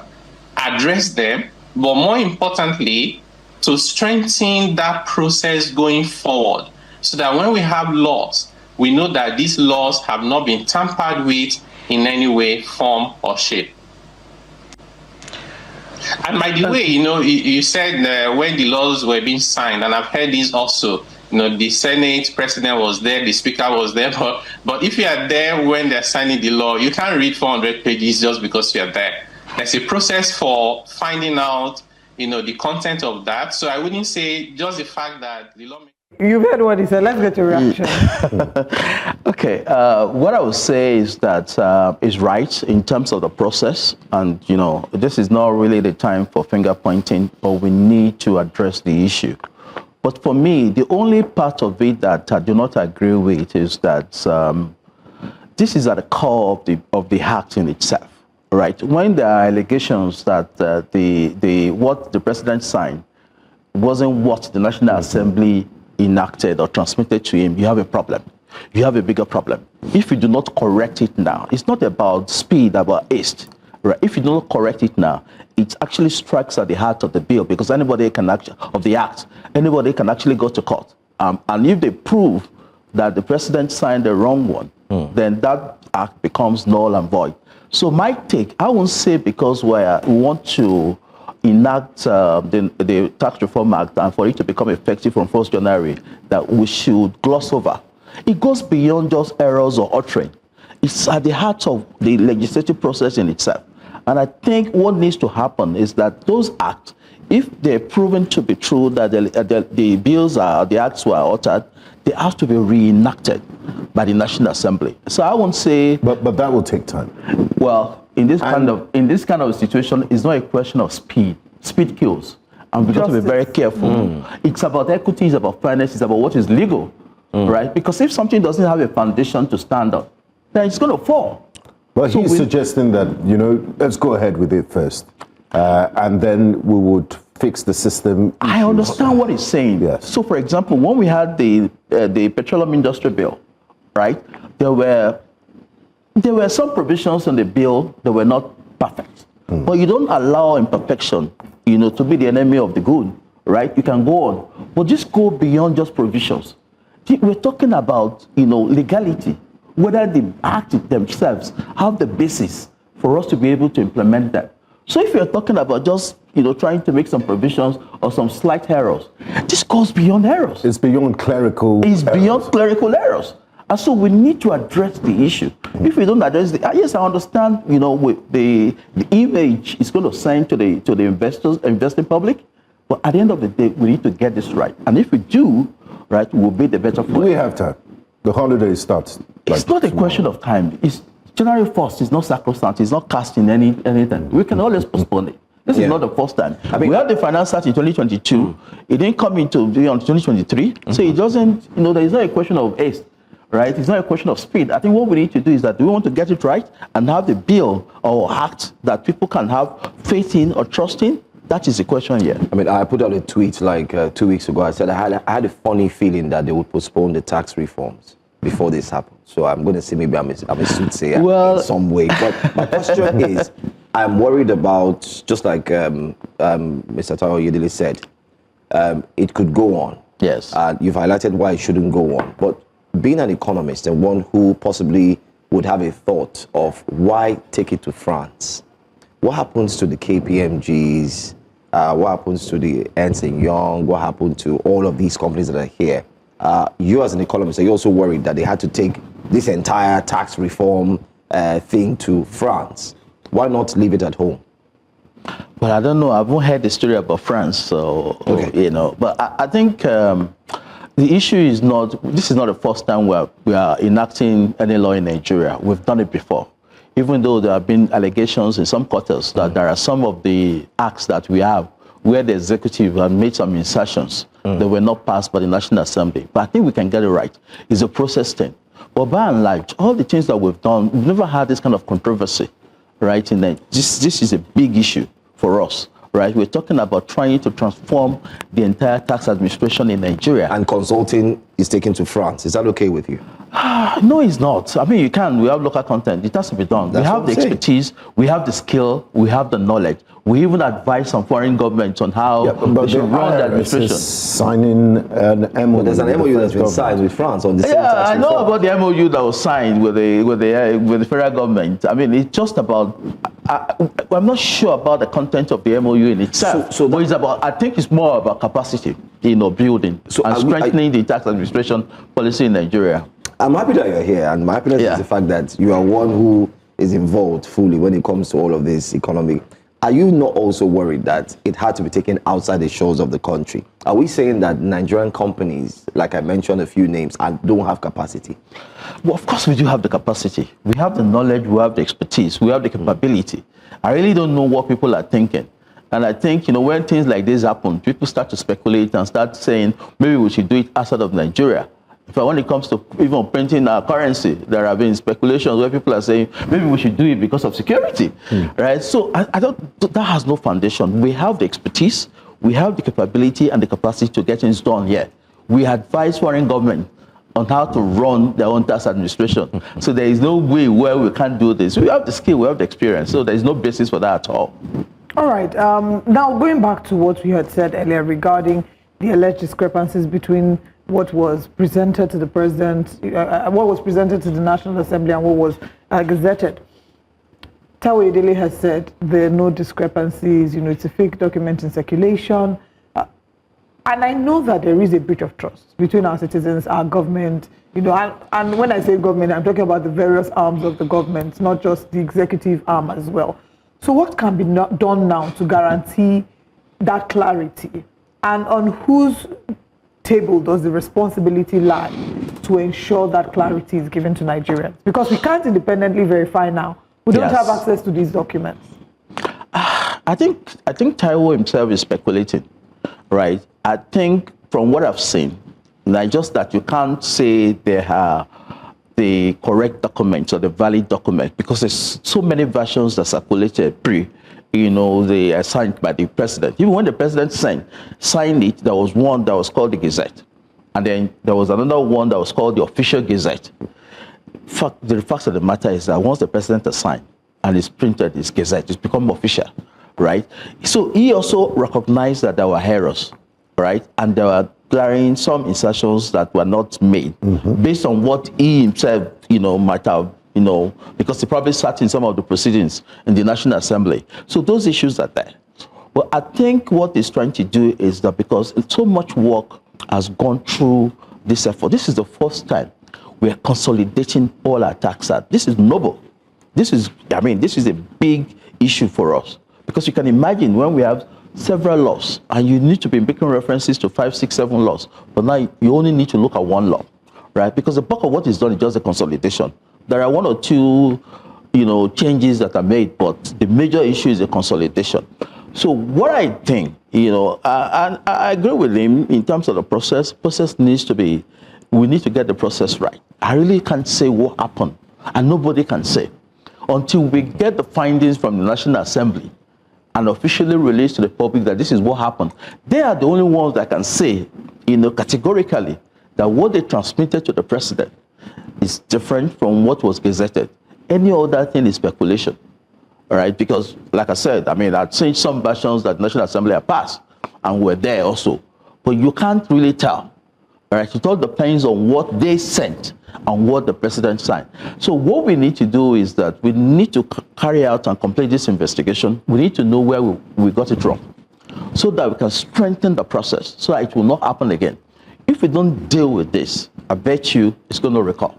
address them, but more importantly, to strengthen that process going forward, so that when we have laws, we know that these laws have not been tampered with in any way, form, or shape. And by the way, you said when the laws were being signed, and I've heard this also, the Senate president was there, the speaker was there, but if you are there when they're signing the law, you can't read 400 pages just because you are there. There's a process for finding out, the content of that. So I wouldn't say just the fact that the law. You've heard what he said. Let's get your reaction. Okay. What I would say is that is right in terms of the process. And, this is not really the time for finger pointing, but we need to address the issue. But for me, the only part of it that I do not agree with is that this is at the core of the act in itself. Right. When there are allegations that what the president signed wasn't what the National Assembly enacted or transmitted to him, you have a problem. You have a bigger problem. If you do not correct it now, it's not about speed, about haste. Right? If you do not correct it now, it actually strikes at the heart of the bill, because anybody can anybody can actually go to court. And if they prove that the president signed the wrong one, then that act becomes null and void. So my take, I won't say because we want to enact the Tax Reform Act and for it to become effective from 1st January, that we should gloss over. It goes beyond just errors or uttering. It's at the heart of the legislative process in itself. And I think what needs to happen is that those acts, if they're proven to be true, that the bills the acts were altered, they have to be reenacted by the National Assembly. So I won't say... But that will take time. Well, in this kind of situation, it's not a question of speed. Speed kills. And we've got to be very careful. It's about equity, it's about fairness, it's about what is legal, right? Because if something doesn't have a foundation to stand on, then it's going to fall. Well, he's suggesting that, let's go ahead with it first. And then we would fix the system. I understand what he's saying. Yes. So, for example, when we had the petroleum industry bill, right, there were some provisions in the bill that were not perfect. But you don't allow imperfection, to be the enemy of the good, right? You can go on. But just go beyond just provisions. We're talking about, legality, whether the act themselves have the basis for us to be able to implement them. So if you're talking about just, trying to make some provisions or some slight errors, this goes beyond errors. It's beyond clerical errors. Beyond clerical errors. And so we need to address the issue. If we don't address yes, I understand, with the image it's going to send to the investors, investing public, but at the end of the day, we need to get this right. And if we do, right, we'll be the better for it. We have time. The holiday starts. It's not a question of time. It's January 1st. It's not sacrosanct. It's not casting anything. We can always postpone it. This is not the first time. We had the Finance Act in 2022. It didn't come into on 2023. So it doesn't, there is not a question of haste, right? It's not a question of speed. I think what we need to do is that we want to get it right and have the bill or act that people can have faith in or trust in. That is the question here. I put out a tweet like 2 weeks ago. I said I had a funny feeling that they would postpone the tax reforms before this happened. So I'm going to say maybe I'm a soothsayer in some way. But my question is, I'm worried about, just like Mr. Tayo Yedele said, it could go on. Yes. You've highlighted why it shouldn't go on. But being an economist and one who possibly would have a thought of why take it to France, what happens to the KPMGs? What happens to the Ernst & Young? What happened to all of these companies that are here? You as an economist, are you also worried that they had to take this entire tax reform thing to France? Why not leave it at home? Well, I don't know. I haven't heard the story about France, so, But I think the issue is this is not the first time we are enacting any law in Nigeria. We've done it before. Even though there have been allegations in some quarters that there are some of the acts that we have where the executive have made some insertions that were not passed by the National Assembly. But I think we can get it right. It's a process thing. But by and large, all the things that we've done, we've never had this kind of controversy, right? This is a big issue for us, right? We're talking about trying to transform the entire tax administration in Nigeria. And consulting is taken to France. Is that okay with you? No, it's not. We have local content. It has to be done. We have the expertise, we have the skill, we have the knowledge. We even advise some foreign governments on how they should run the administration. Signing an MOU. There's an MOU that's been signed with France on the same tax reform. I know about the MOU that was signed with the federal government. It's just about. I'm not sure about the content of the MOU in itself. But it's about. I think it's more about capacity, building and strengthening the tax administration policy in Nigeria. I'm happy that you're here, and my happiness is the fact that you are one who is involved fully when it comes to all of this economy. Are you not also worried that it had to be taken outside the shores of the country? Are we saying that Nigerian companies, like I mentioned a few names, don't have capacity? Well, of course we do have the capacity. We have the knowledge, we have the expertise, we have the capability. I really don't know what people are thinking. And I think, when things like this happen, people start to speculate and start saying, maybe we should do it outside of Nigeria. When it comes to even printing our currency, there have been speculations where people are saying maybe we should do it because of security, right? So I don't. That has no foundation. We have the expertise, we have the capability and the capacity to get things done here. We advise foreign government on how to run their own tax administration. So there is no way where we can't do this. We have the skill, we have the experience. So there is no basis for that at all. All right. Now going back to what we had said earlier regarding the alleged discrepancies between what was presented to the president, what was presented to the National Assembly and what was gazetted. Tawe Dele has said there are no discrepancies, it's a fake document in circulation. And I know that there is a breach of trust between our citizens, our government, and when I say government, I'm talking about the various arms of the government, not just the executive arm as well. So what can be done now to guarantee that clarity? And on whose table does the responsibility lie to ensure that clarity is given to Nigerians? Because we can't independently verify now. We don't have access to these documents. I think Taiwo himself is speculating, right? I think from what I've seen, just that you can't say they are the correct documents or the valid document because there's so many versions that circulated they are signed by the president. Even when the president signed it, there was one that was called the Gazette. And then there was another one that was called the Official Gazette. The fact of the matter is that once the president has signed and it's printed, it's Gazette, it's become official, right? So he also recognized that there were errors, right? And there were glaring some insertions that were not made based on what he himself, might have, because he probably sat in some of the proceedings in the National Assembly. So those issues are there. But I think what he's trying to do is that because so much work has gone through this effort, this is the first time we are consolidating all our tax act. This is noble. This is a big issue for us. Because you can imagine when we have several laws and you need to be making references to 5, 6, 7 laws, but now you only need to look at one law, right? Because the bulk of what is done is just a consolidation. There are 1 or 2, changes that are made, but the major issue is a consolidation. So what I think, and I agree with him in terms of the process. We need to get the process right. I really can't say what happened, and nobody can say until we get the findings from the National Assembly and officially release to the public that this is what happened. They are the only ones that can say, categorically that what they transmitted to the president is different from what was gazetted. Any other thing is speculation, all right? Because, like I said, I've seen some versions that the National Assembly have passed, and we're there also. But you can't really tell, all right? It all depends on what they sent and what the president signed. So what we need to do is that we need to carry out and complete this investigation. We need to know where we got it wrong so that we can strengthen the process so that it will not happen again. If we don't deal with this, I bet you it's going to recur.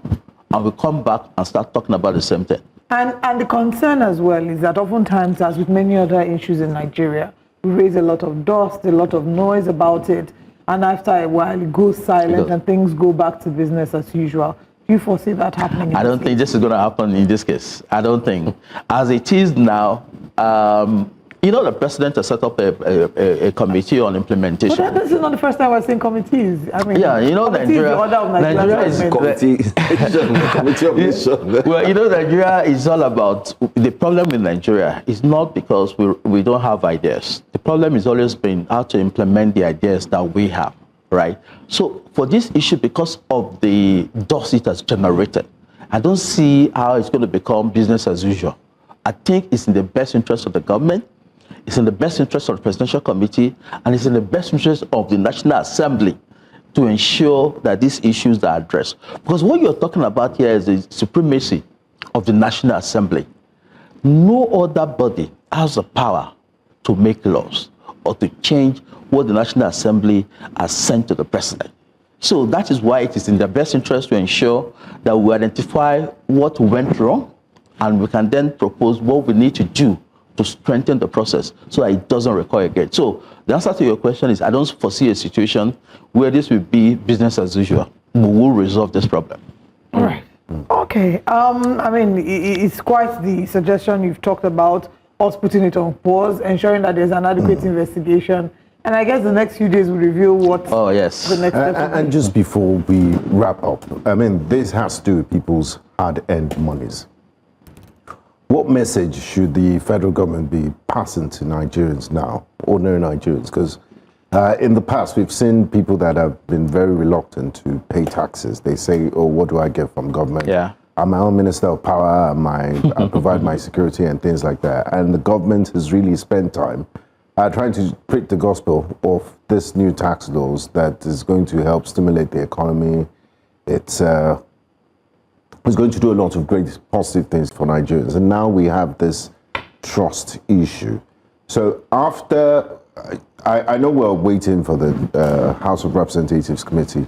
And we'll come back and start talking about the same thing. And the concern as well is that oftentimes, as with many other issues in Nigeria, we raise a lot of dust, a lot of noise about it, and after a while it goes silent and things go back to business as usual. Do you foresee that happening? I don't think this is going to happen in this case. I don't think. As it is now, the president has set up a committee on implementation. But this is not the first time we're seeing committees. Nigeria is committee of nation. Well, Nigeria is all about, the problem with Nigeria is not because we don't have ideas. The problem has always been how to implement the ideas that we have, right? So for this issue, because of the dust it has generated, I don't see how it's going to become business as usual. I think it's in the best interest of the government, it's in the best interest of the Presidential Committee, and it's in the best interest of the National Assembly to ensure that these issues are addressed. Because what you're talking about here is the supremacy of the National Assembly. No other body has the power to make laws or to change what the National Assembly has sent to the President. So that is why it is in their best interest to ensure that we identify what went wrong, and we can then propose what we need to do to strengthen the process so that it doesn't recur again. So the answer to your question is I don't foresee a situation where this will be business as usual. We will resolve this problem. All right. Okay. It's quite the suggestion you've talked about, us putting it on pause, ensuring that there's an adequate investigation. And I guess the next few days will reveal what the next step will be. And just before we wrap up, this has to do with people's hard-earned monies. What message should the federal government be passing to Nigerians now, ordinary Nigerians? Because in the past, we've seen people that have been very reluctant to pay taxes. They say, oh, what do I get from government? Yeah. I'm my own minister of power, I provide my security and things like that. And the government has really spent time trying to preach the gospel of this new tax laws that is going to help stimulate the economy. It's is going to do a lot of great positive things for Nigerians. And now we have this trust issue. So after, I know we're waiting for the House of Representatives Committee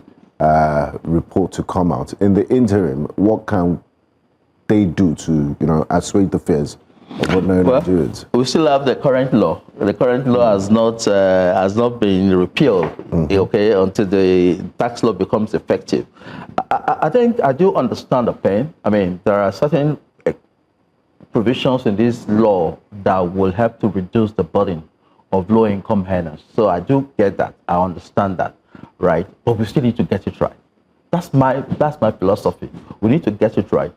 report to come out. In the interim, what can they do to, assuage the fears of ordinary Nigerians? We still have the current law. The current law has not been repealed, okay, until the tax law becomes effective. I think I do understand the pain. I mean, there are certain provisions in this law that will help to reduce the burden of low-income earners. So I do get that. I understand that, right? But we still need to get it right. That's my philosophy. We need to get it right.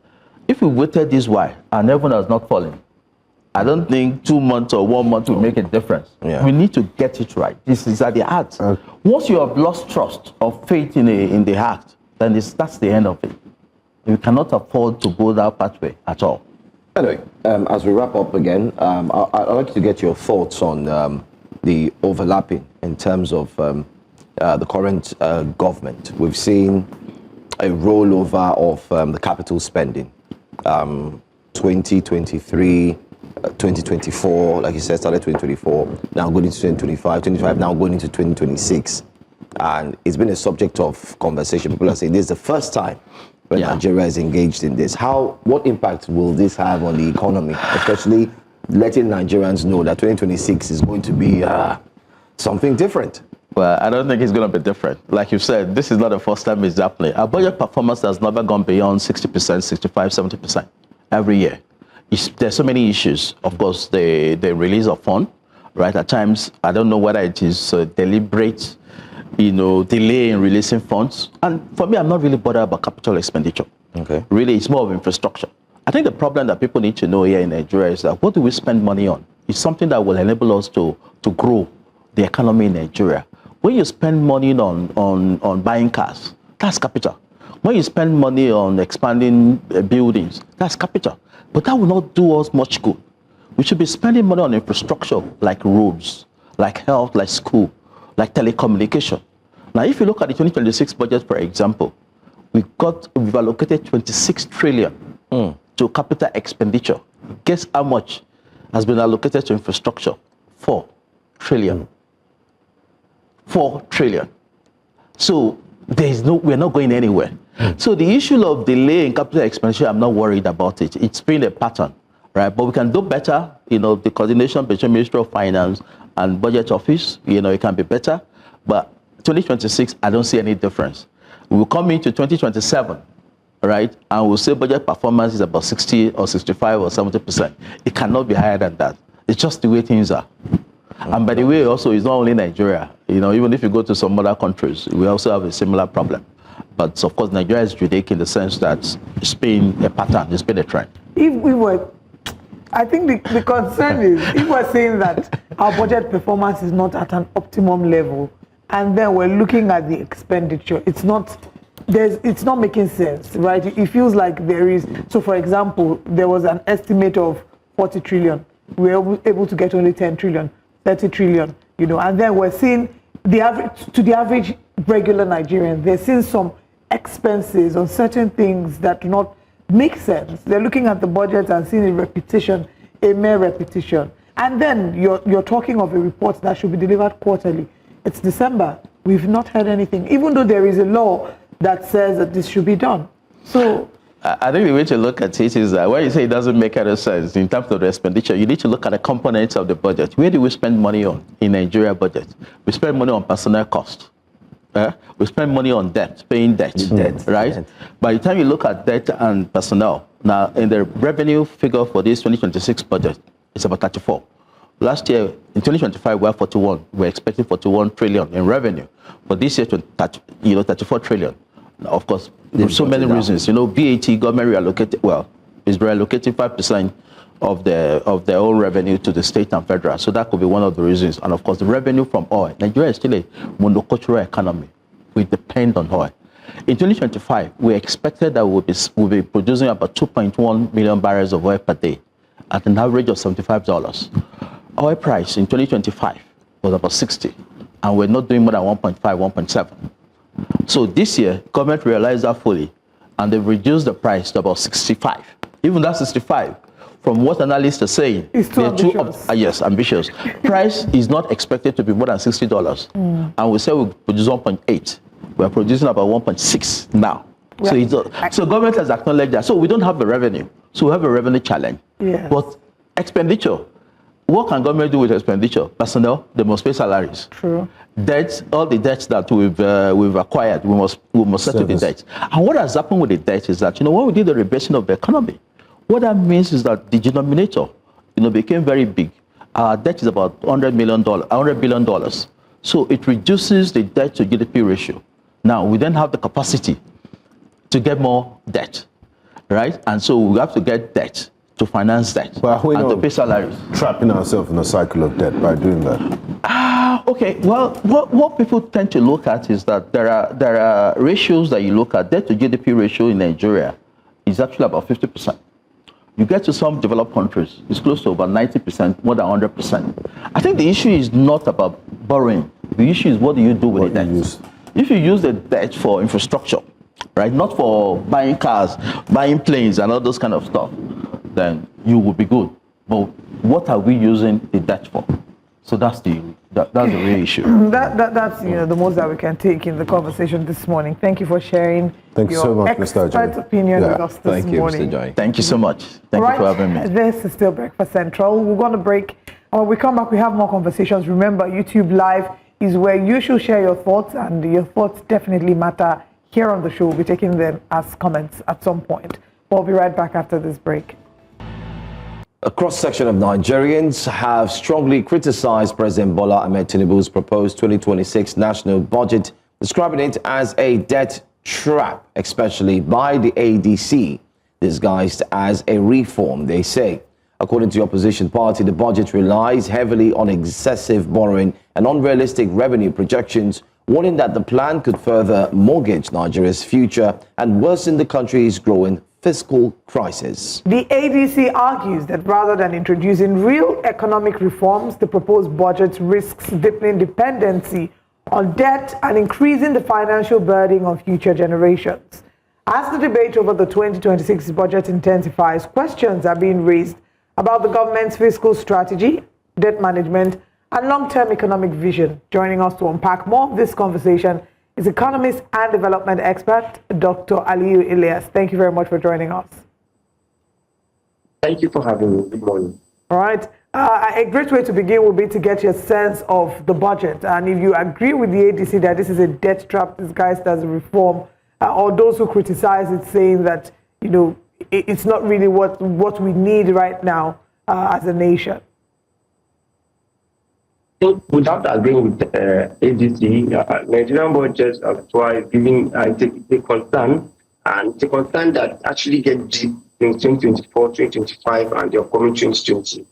If we waited this while and everyone has not fallen, I don't think 2 months or 1 month will make a difference. Yeah. We need to get it right. This is at the heart. Once you have lost trust or faith in the act, then that's the end of it. You cannot afford to go that pathway at all. Anyway, as we wrap up again, I'd like to get your thoughts on the overlapping in terms of the current government. We've seen a rollover of the capital spending. 2023, 2024, like you said, started 2024, now going into 2025, 2025 now going into 2026. And it's been a subject of conversation. People are saying this is the first time when Nigeria is engaged in this. What impact will this have on the economy, especially letting Nigerians know that 2026 is going to be something different? Well, I don't think it's going to be different. Like you said, this is not the first time it's happening. Our budget performance has never gone beyond 60%, 65, 70% every year. There's so many issues. Of course, the release of funds, right? At times, I don't know whether it is deliberate, delay in releasing funds. And for me, I'm not really bothered about capital expenditure. Okay. Really, it's more of infrastructure. I think the problem that people need to know here in Nigeria is that what do we spend money on? It's something that will enable us to grow the economy in Nigeria. When you spend money on buying cars, that's capital. When you spend money on expanding buildings, that's capital. But that will not do us much good. We should be spending money on infrastructure like roads, like health, like school, like telecommunication. Now, if you look at the 2026 budget, for example, we've allocated 26 trillion to capital expenditure. Guess how much has been allocated to infrastructure? 4 trillion. 4 trillion. So we're not going anywhere. So the issue of delay in capital expenditure, I'm not worried about it. It's been a pattern, right? But we can do better. The coordination between Ministry of Finance and Budget Office, it can be better. But 2026, I don't see any difference. We'll come into 2027, right? And we'll say budget performance is about 60 or 65 or 70%. It cannot be higher than that. It's just the way things are. And by the way, also, it's not only Nigeria. Even if you go to some other countries, we also have a similar problem. But of course, Nigeria is unique in the sense that it's been a pattern, it's been a trend. I think the concern is, if we're saying that our budget performance is not at an optimum level, and then we're looking at the expenditure, it's not making sense, right? It feels like there is. So, for example, there was an estimate of 40 trillion. We were able to get only 10 trillion. 30 trillion, and then we're seeing the average regular Nigerian, they're seeing some expenses on certain things that do not make sense. They're looking at the budget and seeing a mere repetition. And then you're talking of a report that should be delivered quarterly. It's December. We've not heard anything, even though there is a law that says that this should be done. So I think the way to look at it is that when you say it doesn't make any sense in terms of the expenditure, you need to look at the components of the budget. Where do we spend money on in Nigeria budget? We spend money on personnel cost. We spend money on debt, paying debt, right? Debt. By the time you look at debt and personnel, now in the revenue figure for this 2026 budget, it's about 34. Last year, in 2025, we had 41. We're expecting 41 trillion in revenue. But this year, 34 trillion. Of course, there's so many reasons. VAT government reallocated, is reallocating 5% of their own revenue to the state and federal. So that could be one of the reasons. And of course, the revenue from oil. Nigeria is still a monocultural economy. We depend on oil. In 2025, we expected that we'll be producing about 2.1 million barrels of oil per day at an average of $75. Oil price in 2025 was about 60, and we're not doing more than 1.5, 1.7. So this year, government realized that fully, and they've reduced the price to about 65. Even that 65, from what analysts are saying, it's too ambitious. Yes, ambitious. Price is not expected to be more than $60. And we say we produce 1.8. We're producing about 1.6 now. Yeah. So government has acknowledged that. So we don't have the revenue. So we have a revenue challenge. Yes. But expenditure, what can government do with expenditure? Personnel, they must pay salaries. True. Debts, all the debts that we've acquired, we must settle the debts. And what has happened with the debt is that, when we did the rebasing of the economy, what that means is that the denominator, became very big. Our debt is about $100 billion. So it reduces the debt to GDP ratio. Now, we then have the capacity to get more debt, right? And so we have to get debt to finance debt and to pay salaries. Trapping ourselves in a cycle of debt by doing that? Okay. Well, what people tend to look at is that there are ratios that you look at. Debt to GDP ratio in Nigeria is actually about 50%. You get to some developed countries, it's close to about 90%, more than 100%. I think the issue is not about borrowing. The issue is what do you do with the debt? If you use the debt for infrastructure, right, not for buying cars, buying planes and all those kind of stuff, then you will be good. But what are we using the debt for? So that's the real issue. That's the most that we can take in the conversation this morning. Thank you for sharing your so much, Mr. expert opinion with us this morning. Mr. Joy. Thank you so much. Thank you for having me. This is still Breakfast Central. We're going to break. And when we come back, we have more conversations. Remember, YouTube Live is where you should share your thoughts, and your thoughts definitely matter. Here on the show, we'll be taking them as comments at some point. We'll be right back after this break. A cross-section of Nigerians have strongly criticized President Bola Ahmed Tinubu's proposed 2026 national budget, describing it as a debt trap, especially by the ADC, disguised as a reform, they say. According to the opposition party, the budget relies heavily on excessive borrowing and unrealistic revenue projections, warning that the plan could further mortgage Nigeria's future and worsen the country's growing fiscal crisis. The ADC argues that rather than introducing real economic reforms, the proposed budget risks deepening dependency on debt and increasing the financial burden on future generations. As the debate over the 2026 budget intensifies, questions are being raised about the government's fiscal strategy, debt management, and long-term economic vision. Joining us to unpack more of this conversation is economist and development expert, Dr. Aliyu Ilyas. Thank you very much for joining us. Thank you for having me. Good morning. All right. A great way to begin would be to get your sense of the budget. And if you agree with the ADC that this is a debt trap disguised as a reform, or those who criticize it saying that, it's not really what we need right now as a nation. Without agreeing with ADC, Nigerian budget is giving a concern, and it's a concern that actually get deep in 2024, 2025, and the upcoming 2020.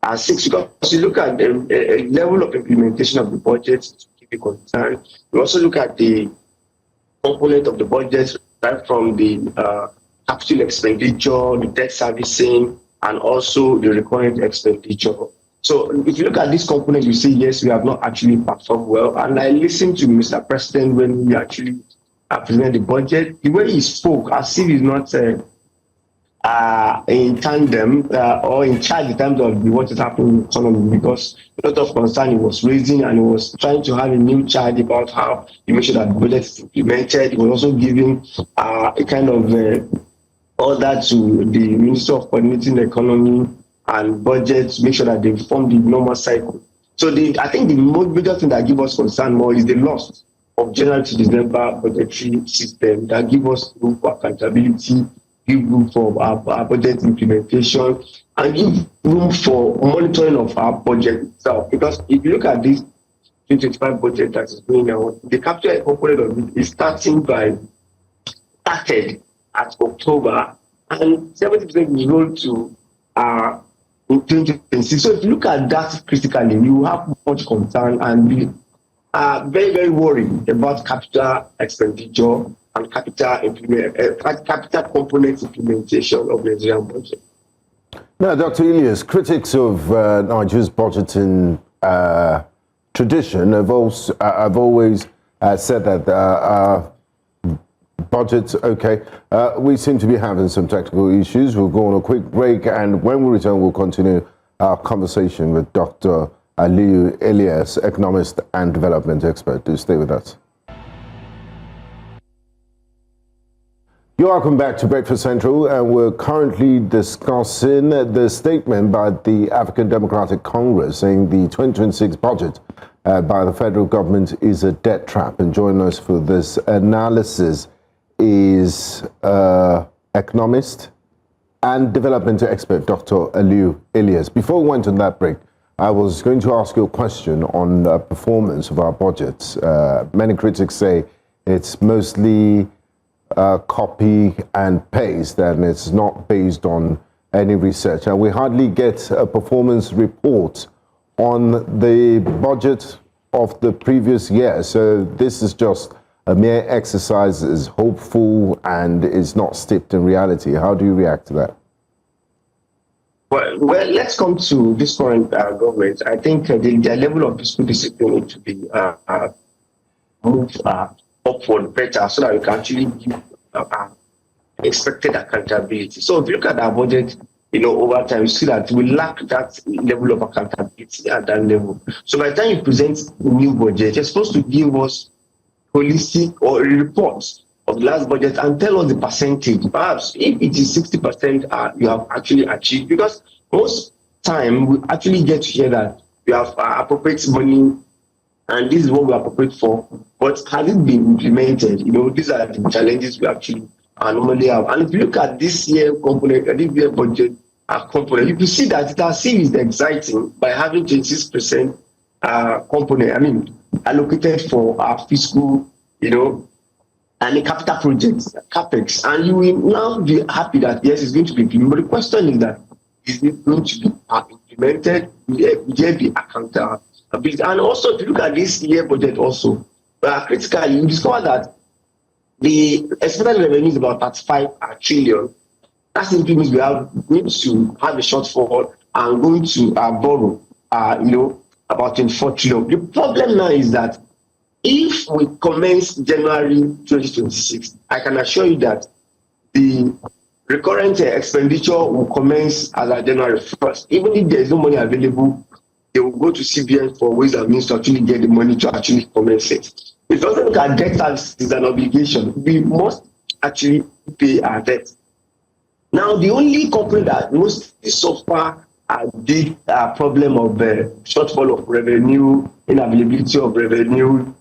Because you look at the level of implementation of the budget, to keep a concern. We also look at the component of the budget, right from the capital expenditure, the debt servicing, and also the recurrent expenditure. So if you look at this component, you see, yes, we have not actually performed well. And I listened to Mr. President when he actually presented the budget. The way he spoke, as if he's not in tandem or in charge in terms of what is happening in the economy, because a lot of concern he was raising, and he was trying to have a new charge about how he made sure that the budget is implemented. He was also giving a kind of order to the Minister of Coordinating the Economy and Budget, make sure that they form the normal cycle. So I think the major thing that gives us concern more is the loss of January to December budgetary system that gives us room for accountability, give room for our budget implementation, and give room for monitoring of our budget itself. Because if you look at this 2025 budget that is going on, the capital component of it is started at October, and 70% is rolled to in 2026. So if you look at that critically, you have much concern and be very, very worried about capital expenditure and capital component implementation of the Nigerian budget. Now, Dr. Ilyas, critics of Nigeria's budgeting tradition have always said that budget. Okay, we seem to be having some technical issues. We'll go on a quick break, and when we return, we'll continue our conversation with Dr. Aliyu-Elias, economist and development expert. Do stay with us. You're welcome back to Breakfast Central, and we're currently discussing the statement by the African Democratic Congress saying the 2026 budget by the federal government is a debt trap. And joining us for this analysis is economist and development expert Dr. Aliyu-Elias. Before we went on that break, I was going to ask you a question on the performance of our budgets. Many critics say it's mostly copy and paste, and it's not based on any research. And we hardly get a performance report on the budget of the previous year. So this is just a mere exercise, is hopeful and is not steeped in reality. How do you react to that? Well, let's come to this current government. I think the level of fiscal discipline needs to be moved upward better so that we can actually give expected accountability. So if you look at our budget, over time, you see that we lack that level of accountability at that level. So by the time you present a new budget, you're supposed to give us holistic or a report of the last budget and tell us the percentage. Perhaps if it is 60%, you have actually achieved, because most time we actually get to hear that we have appropriate money and this is what we appropriate for, but has it been implemented? These are the challenges we actually normally have. And if you look at this year component, this year budget component, you can see that it has seemed exciting by having 26% component, allocated for our fiscal, and the capital projects, capex. And you will now be happy that yes, it's going to be implemented. But the question is that, is it going to be implemented? Will there be accountability? And also, if you look at this year budget also, critically, you discover that the expected revenue is about 35 trillion. That simply means we are going to have a shortfall and going to borrow, about 24 trillion. The problem now is that if we commence January 2026, I can assure you that the recurrent expenditure will commence as of January 1st. Even if there is no money available, they will go to CBN for ways and means to actually get the money to actually commence it. If you also look at debt service is an obligation, we must actually pay our debt. Now, the only company that mostly suffer a big problem of shortfall of revenue, inavailability of revenue,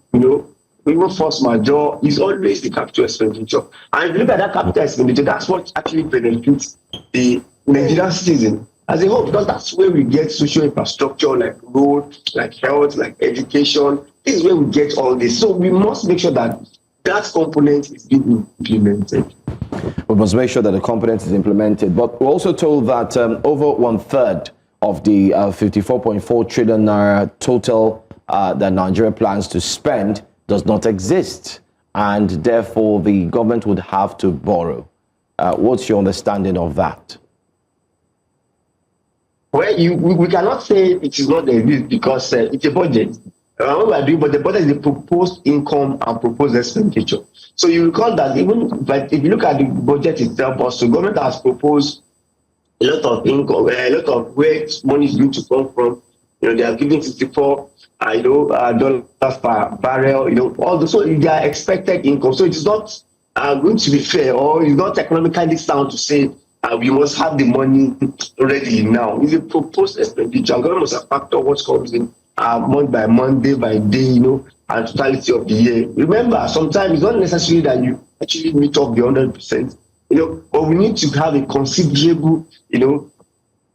even force majeure, is always the capital expenditure. And if you look at that capital expenditure, that's what actually benefits the Nigerian citizen as a whole, because that's where we get social infrastructure like road, like health, like education. This is where we get all this. So we must make sure that that component is being implemented. We must make sure that the component is implemented. But we're also told that over 1/3 of the 54.4 trillion naira total that Nigeria plans to spend does not exist, and therefore the government would have to borrow. What's your understanding of that? Well, we cannot say it is not there because it's a budget. What we are doing, but the budget is the proposed income and proposed expenditure. So you recall that but if you look at the budget itself, also government has proposed a lot of income, a lot of where money is going to come from. They are giving $64 dollars per barrel. All the, so they are expected income. So it's not going to be fair, or it's not economically sound to say we must have the money ready now. It's a proposed expenditure. Government must factor what comes in month by month, day by day, and totality of the year. Remember, sometimes it's not necessarily that you actually meet up the 100%, but we need to have a considerable,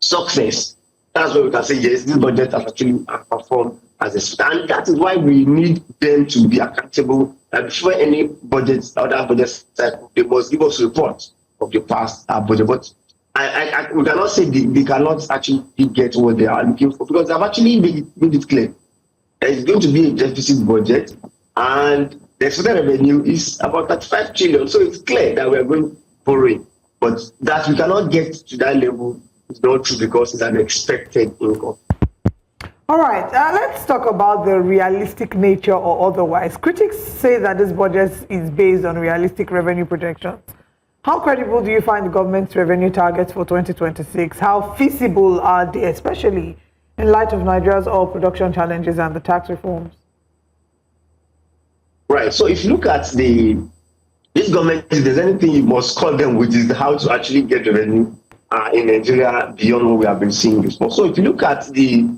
success. That's why we can say, yes, this budget has actually performed as expected. And that is why we need them to be accountable. And before any budget, other budget cycle, they must give us reports of the past budget. But we cannot say they cannot actually get what they are looking for, because they've actually made it clear. It's going to be a deficit budget, and the expected revenue is about 35 trillion. So it's clear that we are going borrowing. But that we cannot get to that level is not true, because it's an expected income. All right, let's talk about the realistic nature or otherwise. Critics say that this budget is based on realistic revenue projections. How credible do you find the government's revenue targets for 2026? How feasible are they, especially in light of Nigeria's oil production challenges and the tax reforms? Right. So if you look at this government, if there's anything you must call them, which is how to actually get revenue in Nigeria beyond what we have been seeing before. So if you look at the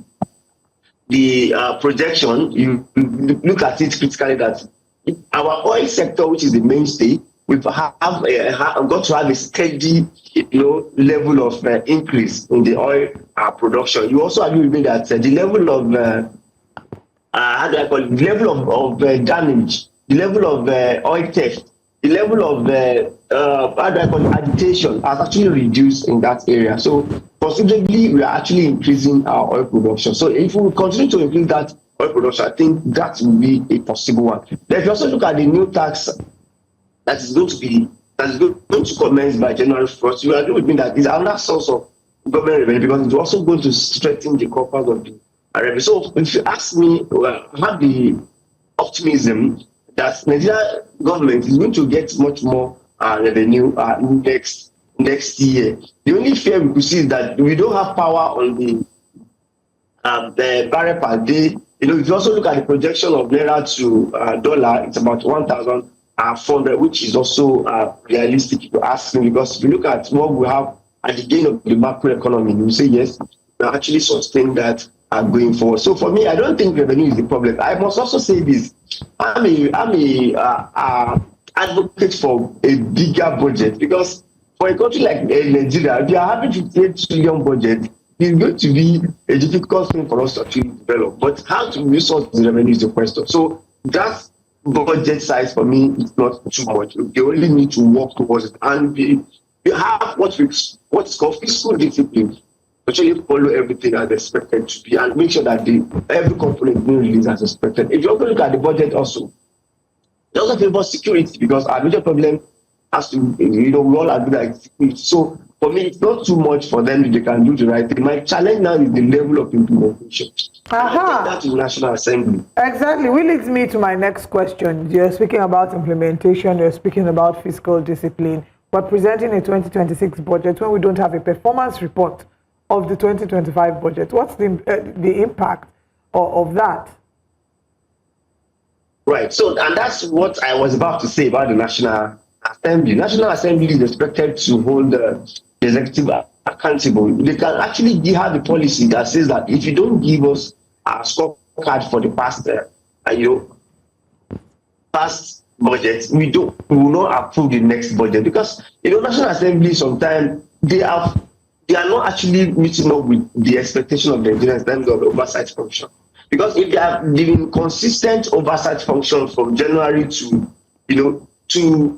projection, you look at it critically that our oil sector, which is the mainstay, we've got to have a steady, level of increase in the oil production. You also agree with me that the level of how do I call it? The level of damage, the level of oil theft, the level of how do I call it? Agitation has actually reduced in that area. So considerably, we are actually increasing our oil production. So if we continue to increase that oil production, I think that will be a possible one. Then if you also look at the new tax that is going to commence by January 1st, you agree with me that it's another source of government revenue because it's also going to strengthen the coffers of the revenue. So if you ask me, I have the optimism that Nigerian government is going to get much more revenue next year. The only fear we could see is that we don't have power on the barrel per day. If you also look at the projection of naira to dollar, it's about 1,400, which is also realistic if you ask me, because if you look at what we have at the gain of the macro economy, you say yes, we actually sustain that going forward. So for me, I don't think revenue is the problem. I must also say this: I'm a advocate for a bigger budget, because for a country like Nigeria, if you are having 58 trillion budget, it's going to be a difficult thing for us to actually develop. But how to resource the revenue is the question. So that budget size for me is not too much. They only need to work towards it, and we have what's called fiscal discipline. Actually follow everything as expected to be and make sure that every component being released as expected. If you also look at the budget also, they also favor security, because our major problem has to, we all agree that it's security. So for me, it's not too much for them if they can do the right thing. My challenge now is the level of implementation. That is National Assembly. Exactly. Which leads me to my next question. You're speaking about implementation, you're speaking about fiscal discipline, but presenting a 2026 budget when we don't have a performance report of the 2025 budget. What's the impact of that? Right. So, and that's what I was about to say about the National Assembly. National Assembly is expected to hold the executive accountable. They can actually have a policy that says that if you don't give us a scorecard for the past budget, we will not approve the next budget, because National Assembly sometimes they are not actually meeting up with the expectation of the Nigerians in terms of the oversight function. Because if they are giving consistent oversight function from January to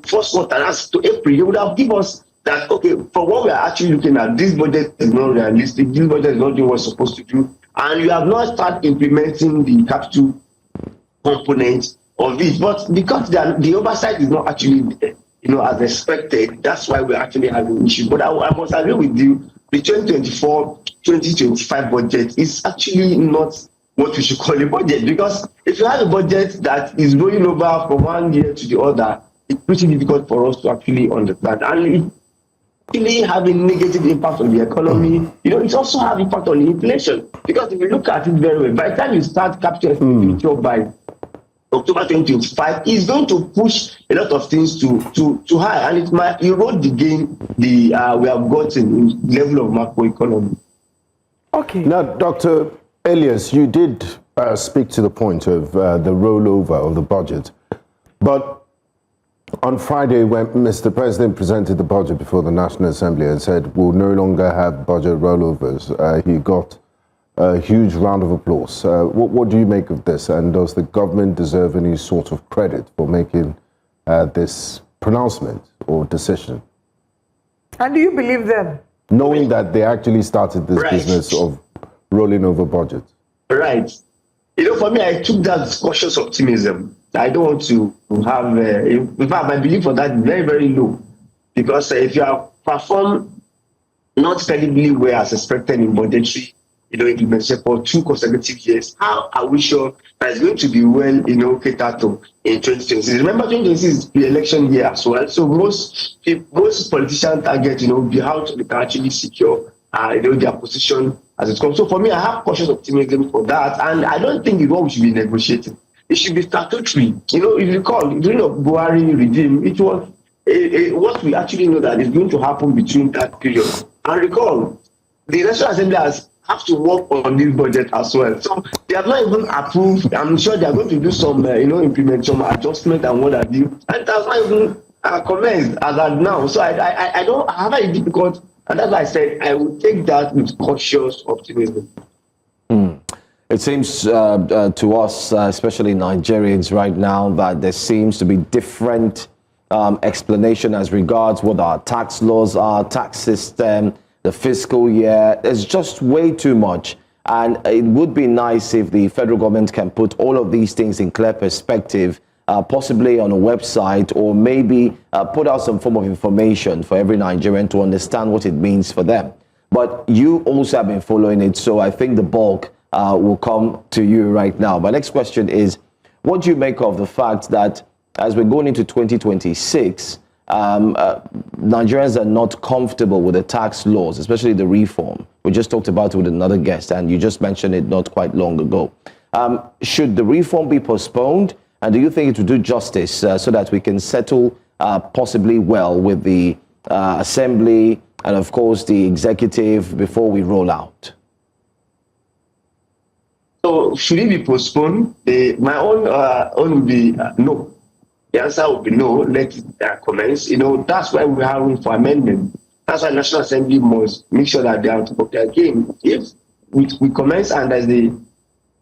first quarter, that's to April, they would have given us that, okay, for what we are actually looking at, this budget is not realistic, this budget is not doing what it's supposed to do, and you have not started implementing the capital component of it. But because the oversight is not actually as expected, that's why we're actually having issues. But I must agree with you, the 2024-2025 budget is actually not what we should call a budget, because if you have a budget that is rolling over from one year to the other, it's pretty difficult for us to actually understand. And it actually having negative impact on the economy. It also have impact on inflation, because if you look at it very well, by the time you start capital expenditure by October 2025, is going to push a lot of things to high, and it might erode the gain we have gotten in level of macroeconomy. Okay. Now, Dr. Elias, you did speak to the point of the rollover of the budget, but on Friday, when Mr. President presented the budget before the National Assembly and said we'll no longer have budget rollovers, he got a huge round of applause. What do you make of this, and does the government deserve any sort of credit for making this pronouncement or decision? And do you believe them? Knowing that they actually started this business of rolling over budgets. Right. For me, I took that cautious optimism. I don't want to have, in fact, my belief for that is very, very low. Because if you have performed not credibly well as expected in budgetary implementation for 2 consecutive years. How are we sure that it's going to be well, catered to in 2026? Remember, 2026 is the election year as well. So most politicians target, how they can actually secure, their position as it comes. So for me, I have cautious optimism for that, and I don't think it's what we should be negotiating. It should be statutory. If you recall, during the Buhari regime, it was what we actually know that is going to happen between that period. And recall, the National Assembly have to work on this budget as well. So they have not even approved. I'm sure they are going to do some, implement some adjustment and what have you. And that's not even commenced as at now. So I don't have a difficult, and that's why I said I will take that with cautious optimism. It seems to us, especially Nigerians right now, that there seems to be different explanation as regards what our tax laws are, tax system, the fiscal year. There's just way too much. And it would be nice if the federal government can put all of these things in clear perspective, possibly on a website, or maybe put out some form of information for every Nigerian to understand what it means for them. But you also have been following it, so I think the bulk will come to you right now. My next question is, what do you make of the fact that as we're going into 2026, Nigerians are not comfortable with the tax laws, especially the reform? We just talked about it with another guest, and you just mentioned it not quite long ago. Should the reform be postponed? And do you think it will do justice so that we can settle possibly well with the assembly and, of course, the executive before we roll out? So should it be postponed? My own would be no. The answer would be no. Let it commence. That's why we have room for amendment. That's why National Assembly must make sure that they are on top of their game. If we commence and there's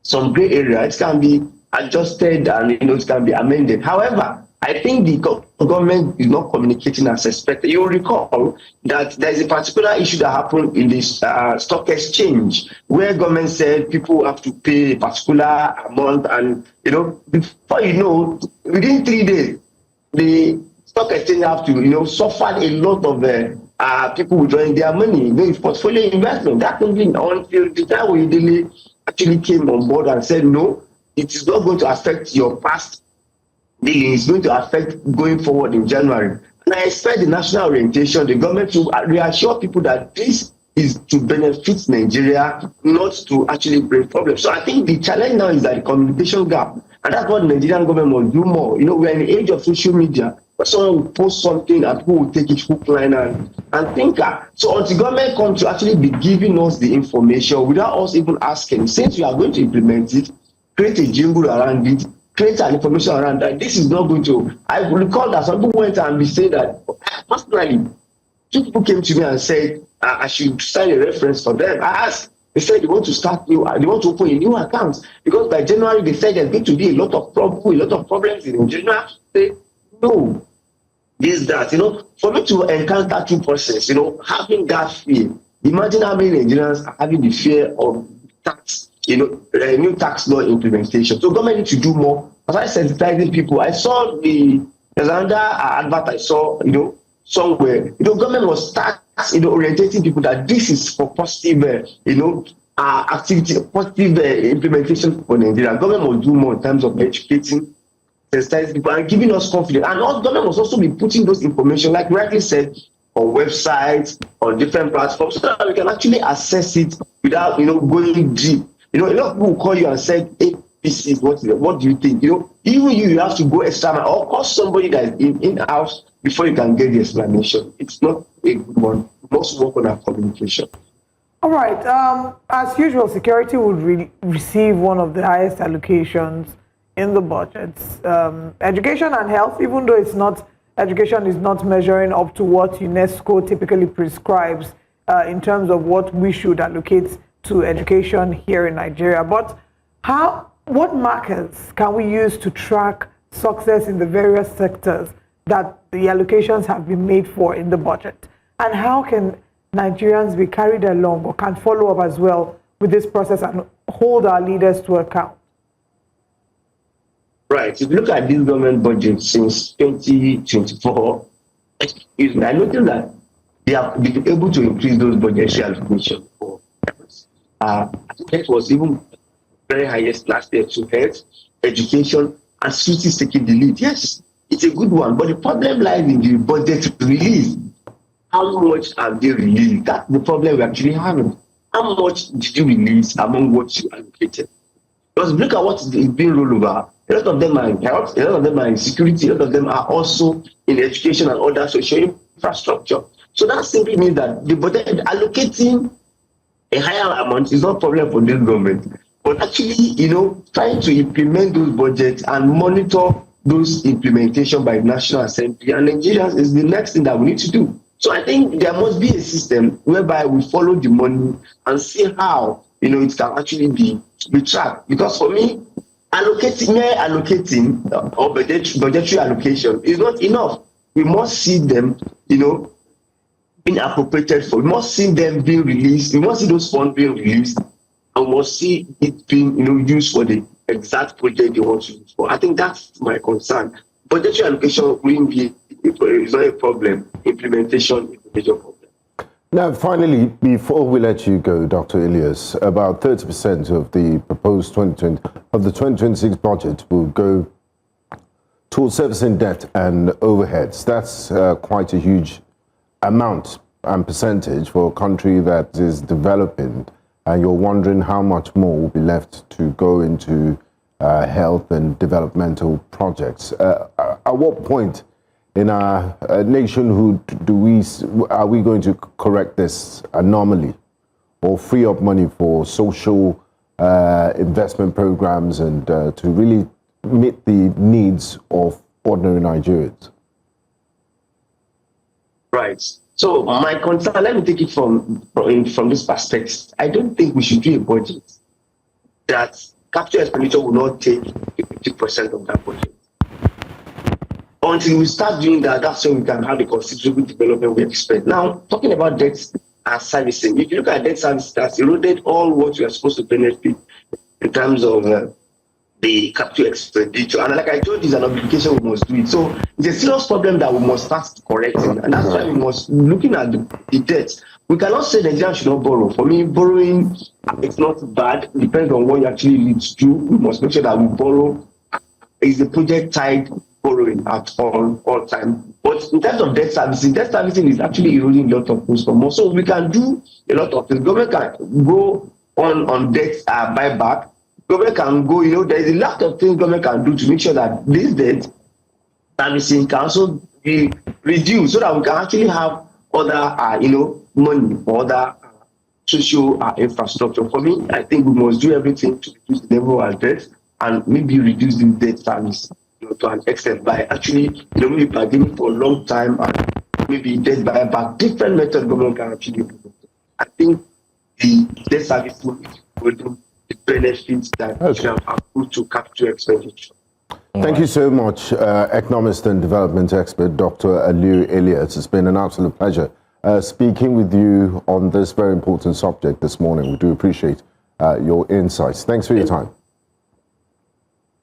some gray area, it can be adjusted and it can be amended. However, I think the government is not communicating as expected. You will recall that there is a particular issue that happened in this stock exchange where government said people have to pay a particular amount, and before within 3 days, the stock exchange have to suffer a lot of people withdrawing their money. It's portfolio investment. That was until the time we really actually came on board and said no, it is not going to affect your past dealing. It's going to affect going forward in January. And I expect the national orientation, the government to reassure people that this is to benefit Nigeria, not to actually bring problems. So I think the challenge now is that the communication gap. And that's what the Nigerian government must do more. We're in the age of social media. Someone will post something and people will take it hook, line, and thinker. So until government comes to actually be giving us the information without us even asking, since we are going to implement it, create a jingle around it, create an information around that. This is not going to. I recall that some people went and said that personally, 2 people came to me and said I should sign a reference for them. I asked. They said they want to open a new account because by January they said there's going to be a lot of problems in Nigeria. Say no, that. For me to encounter 2 persons, having that fear. Imagine how many Nigerians are having the fear of tax. New tax law implementation. So government needs to do more. As I sensitizing people, I saw there's another advert I saw, somewhere. Government was start, orientating people that this is for positive, activity, positive implementation for Nigeria. Government must do more in terms of educating, sensitizing people, and giving us confidence. And government must also be putting those information, like rightly said, on websites, on different platforms, so that we can actually assess it without, going deep. A lot of people will call you and say, hey, this is what do you think? Even you have to go extra mile or call somebody that is in-house before you can get the explanation. It's not a good one. We must work on our communication. All right. As usual, security would receive one of the highest allocations in the budgets. Education and health, even though education is not measuring up to what UNESCO typically prescribes in terms of what we should allocate to education here in Nigeria. But what markers can we use to track success in the various sectors that the allocations have been made for in the budget? And how can Nigerians be carried along or can follow up as well with this process and hold our leaders to account? Right. If you look at this government budget since 2024, I noticed that they have been able to increase those budgetary allocations for it was even very highest last year to health, education, and security taking the lead. Yes, it's a good one, but the problem lies in the budget release. How much have they released? That's the problem we're actually having. How much did you release among what you allocated? Because look at what is being rolled over. A lot of them are in health, a lot of them are in security, a lot of them are also in education and other social infrastructure. So that simply means that the budget allocating a higher amount is not a problem for this government. But actually, trying to implement those budgets and monitor those implementation by the National Assembly and Nigerians is the next thing that we need to do. So I think there must be a system whereby we follow the money and see how it can actually be tracked. Because for me, allocating or budgetary allocation is not enough. We must see them, being appropriated for. We must see them being released. We must see those funds being released, and we must see it being, used for the exact project they want to use for. I think that's my concern. Budgetary allocation is not a problem. Implementation is a major problem. Now, finally, before we let you go, Dr. Elias, about 30% of the proposed 2026 budget will go towards servicing debt and overheads. That's quite a huge amount and percentage for a country that is developing, and you're wondering how much more will be left to go into health and developmental projects. At what point in our nationhood are we going to correct this anomaly or free up money for social investment programs and to really meet the needs of ordinary Nigerians? Right. So my concern, let me take it from this perspective. I don't think we should do a budget that capital expenditure will not take 50% of that budget. Until we start doing that, that's when we can have the considerable development we expect. Now, talking about debt and servicing, if you look at debt service, that's eroded all what we are supposed to benefit in terms of the capital expenditure. And like I told you, it's an obligation, we must do it. So it's a serious problem that we must start correcting. And that's why we must, looking at the debt, we cannot say Nigeria should not borrow. For me, borrowing, it's not bad. It depends on what you actually need to do. We must make sure that we borrow. Is the project tied borrowing at all time? But in terms of debt servicing is actually eroding a lot of things from us. So we can do a lot of things. Government can go on debt buyback. Government can go, there's a lot of things government can do to make sure that this debt servicing can also be reduced so that we can actually have other, money for other social infrastructure. For me, I think we must do everything to reduce the level of debt and maybe reduce the debt service to an extent by actually, maybe bargaining for a long time and maybe debt buyback, different methods government can actually do. I think the debt service will do the benefits that we have accrued to capital expenditure. Thank you so much, economist and development expert, Dr. Aliu Elias. It's been an absolute pleasure speaking with you on this very important subject this morning. We do appreciate your insights. Thanks for your time.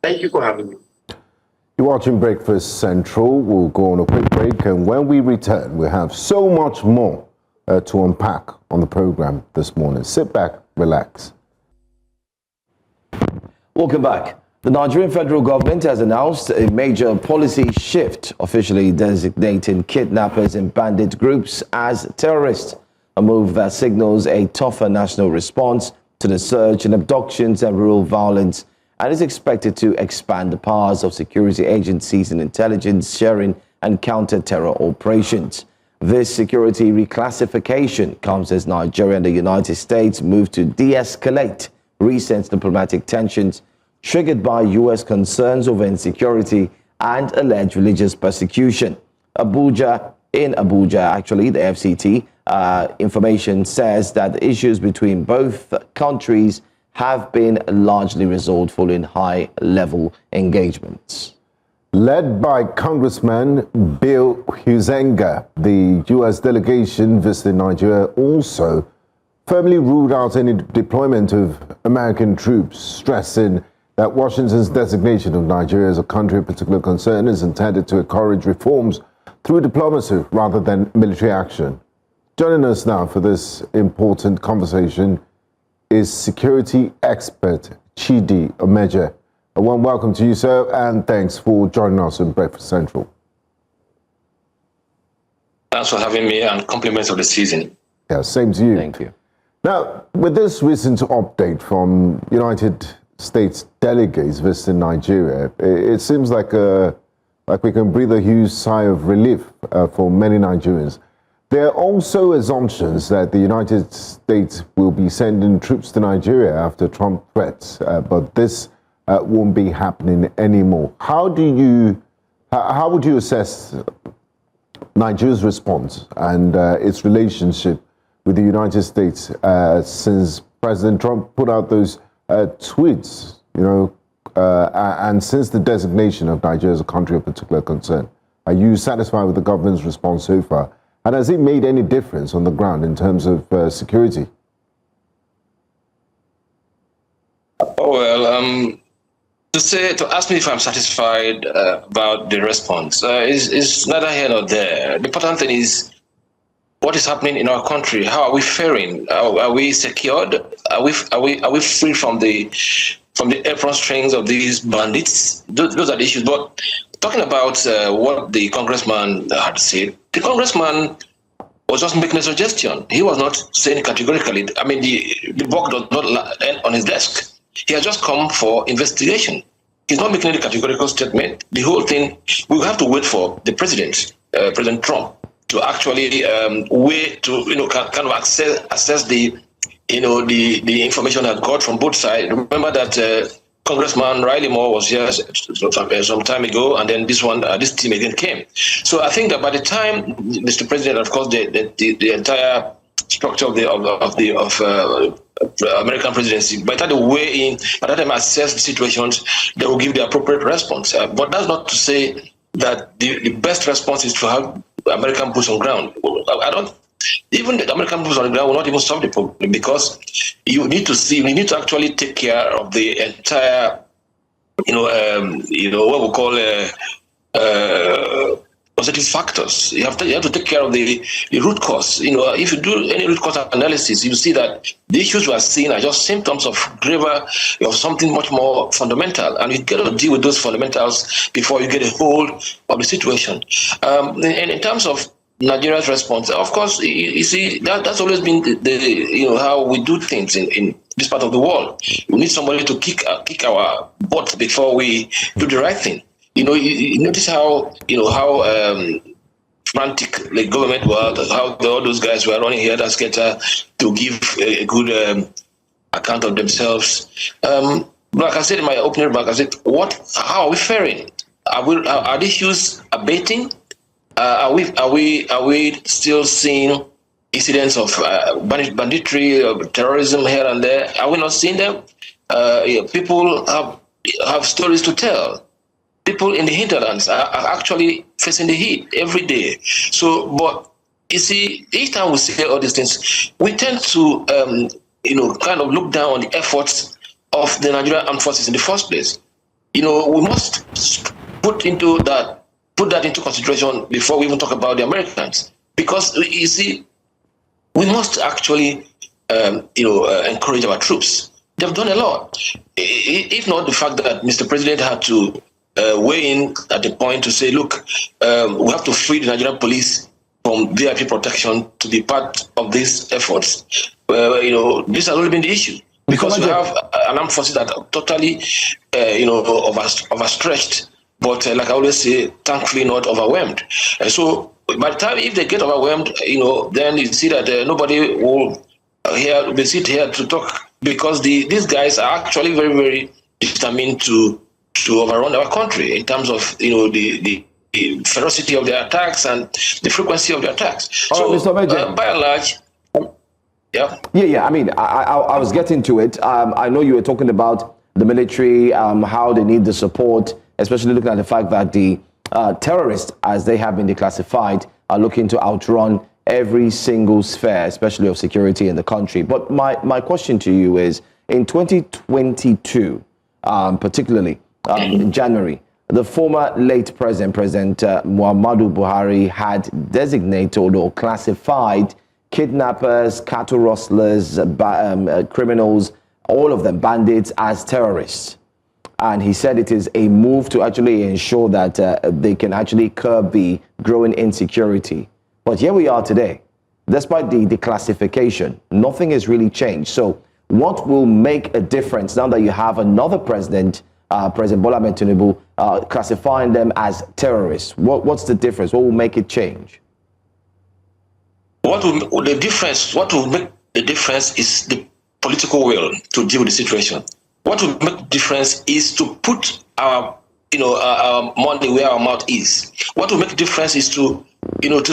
Thank you for having me. You're watching Breakfast Central. We'll go on a quick break, and when we return, we have so much more to unpack on the program this morning. Sit back, relax. Welcome back. The Nigerian federal government has announced a major policy shift, officially designating kidnappers and bandit groups as terrorists, a move that signals a tougher national response to the surge in abductions and rural violence, and is expected to expand the powers of security agencies in intelligence sharing and counter-terror operations. This security reclassification comes as Nigeria and the United States move to de-escalate recent diplomatic tensions triggered by U.S. concerns over insecurity and alleged religious persecution. In Abuja, actually, the FCT information says that the issues between both countries have been largely resolved following high-level engagements. Led by Congressman Bill Huizenga, the U.S. delegation visiting Nigeria also firmly ruled out any deployment of American troops, stressing that Washington's designation of Nigeria as a country of particular concern is intended to encourage reforms through diplomacy rather than military action. Joining us now for this important conversation is security expert Chidi Omeje. A warm welcome to you, sir, and thanks for joining us on Breakfast Central. Thanks for having me, and compliments of the season. Yeah, same to you. Thank you. Now, with this recent update from United States delegates visiting Nigeria, it seems like we can breathe a huge sigh of relief for many Nigerians. There are also assumptions that the United States will be sending troops to Nigeria after Trump threats, but this won't be happening anymore. How would you assess Nigeria's response and its relationship with the United States since President Trump put out those tweets, and since the designation of Nigeria as a country of particular concern? Are you satisfied with the government's response so far? And has it made any difference on the ground in terms of security? Oh, well, to ask me if I'm satisfied about the response is neither here nor there. The important thing is what is happening in our country. How are we faring? Are we secured? Are we free from the apron strings of these bandits? Those are the issues. But talking about what the congressman had said, the congressman was just making a suggestion. He was not saying categorically. I mean, the buck does not end on his desk. He has just come for investigation. He's not making any categorical statement. The whole thing, we have to wait for the president, President Trump, to actually kind of assess the information that got from both sides. Remember that Congressman Riley Moore was here some time ago, and then this team again came. So I think that by the time Mr. President, of course, the entire structure of the American presidency, by the time they weigh in, by the time they assess the situations, they will give the appropriate response. But that's not to say that the best response is to have American boots on ground. Even the American boots on the ground will not even solve the problem, because we need to actually take care of the entire, what we call positive factors. You have to take care of the root cause. If you do any root cause analysis, you see that the issues we are seeing are just symptoms of something much more fundamental, and you got to deal with those fundamentals before you get a hold of the situation. And in terms of Nigeria's response, of course, you see that's always been how we do things in this part of the world. We need somebody to kick our butt before we do the right thing. You notice how frantic the government was, how all those guys were running here to give a good account of themselves. Like I said in my opening remarks, I said, how are we faring? Are the issues abating? Are we still seeing incidents of banditry, terrorism here and there? Are we not seeing them? People have stories to tell. People in the hinterlands are actually facing the heat every day. So, but you see, each time we say all these things, we tend to, kind of look down on the efforts of the Nigerian armed forces in the first place. We must put that into consideration before we even talk about the Americans, because you see, we must actually, encourage our troops. They've done a lot. If not the fact that Mr. President had to weigh in at the point to say, look, we have to free the Nigerian police from VIP protection to be part of these efforts. This has only been the issue, because we have an armed forces that are totally, overstretched, but like I always say, thankfully not overwhelmed. And so by the time, if they get overwhelmed, then you see that nobody will sit here to talk, because these guys are actually very, very determined to overrun our country in terms of the ferocity of their attacks and the frequency of their attacks. All right, Mr. Omeje. By and large, yeah. I mean, I was getting to it. I know you were talking about the military, how they need the support, especially looking at the fact that the terrorists, as they have been declassified, are looking to outrun every single sphere, especially of security in the country. But my question to you is, in 2022, particularly in January, the former late President Muhammadu Buhari had designated or classified kidnappers, cattle rustlers, criminals, all of them, bandits, as terrorists. And he said it is a move to actually ensure that they can actually curb the growing insecurity. But here we are today. Despite the declassification, nothing has really changed. So what will make a difference now that you have another president, President Bola Ahmed Tinubu, classifying them as terrorists? What's the difference? What will make it change? What will make the difference is the political will to deal with the situation. What will make the difference is to put our money where our mouth is. What will make the difference is to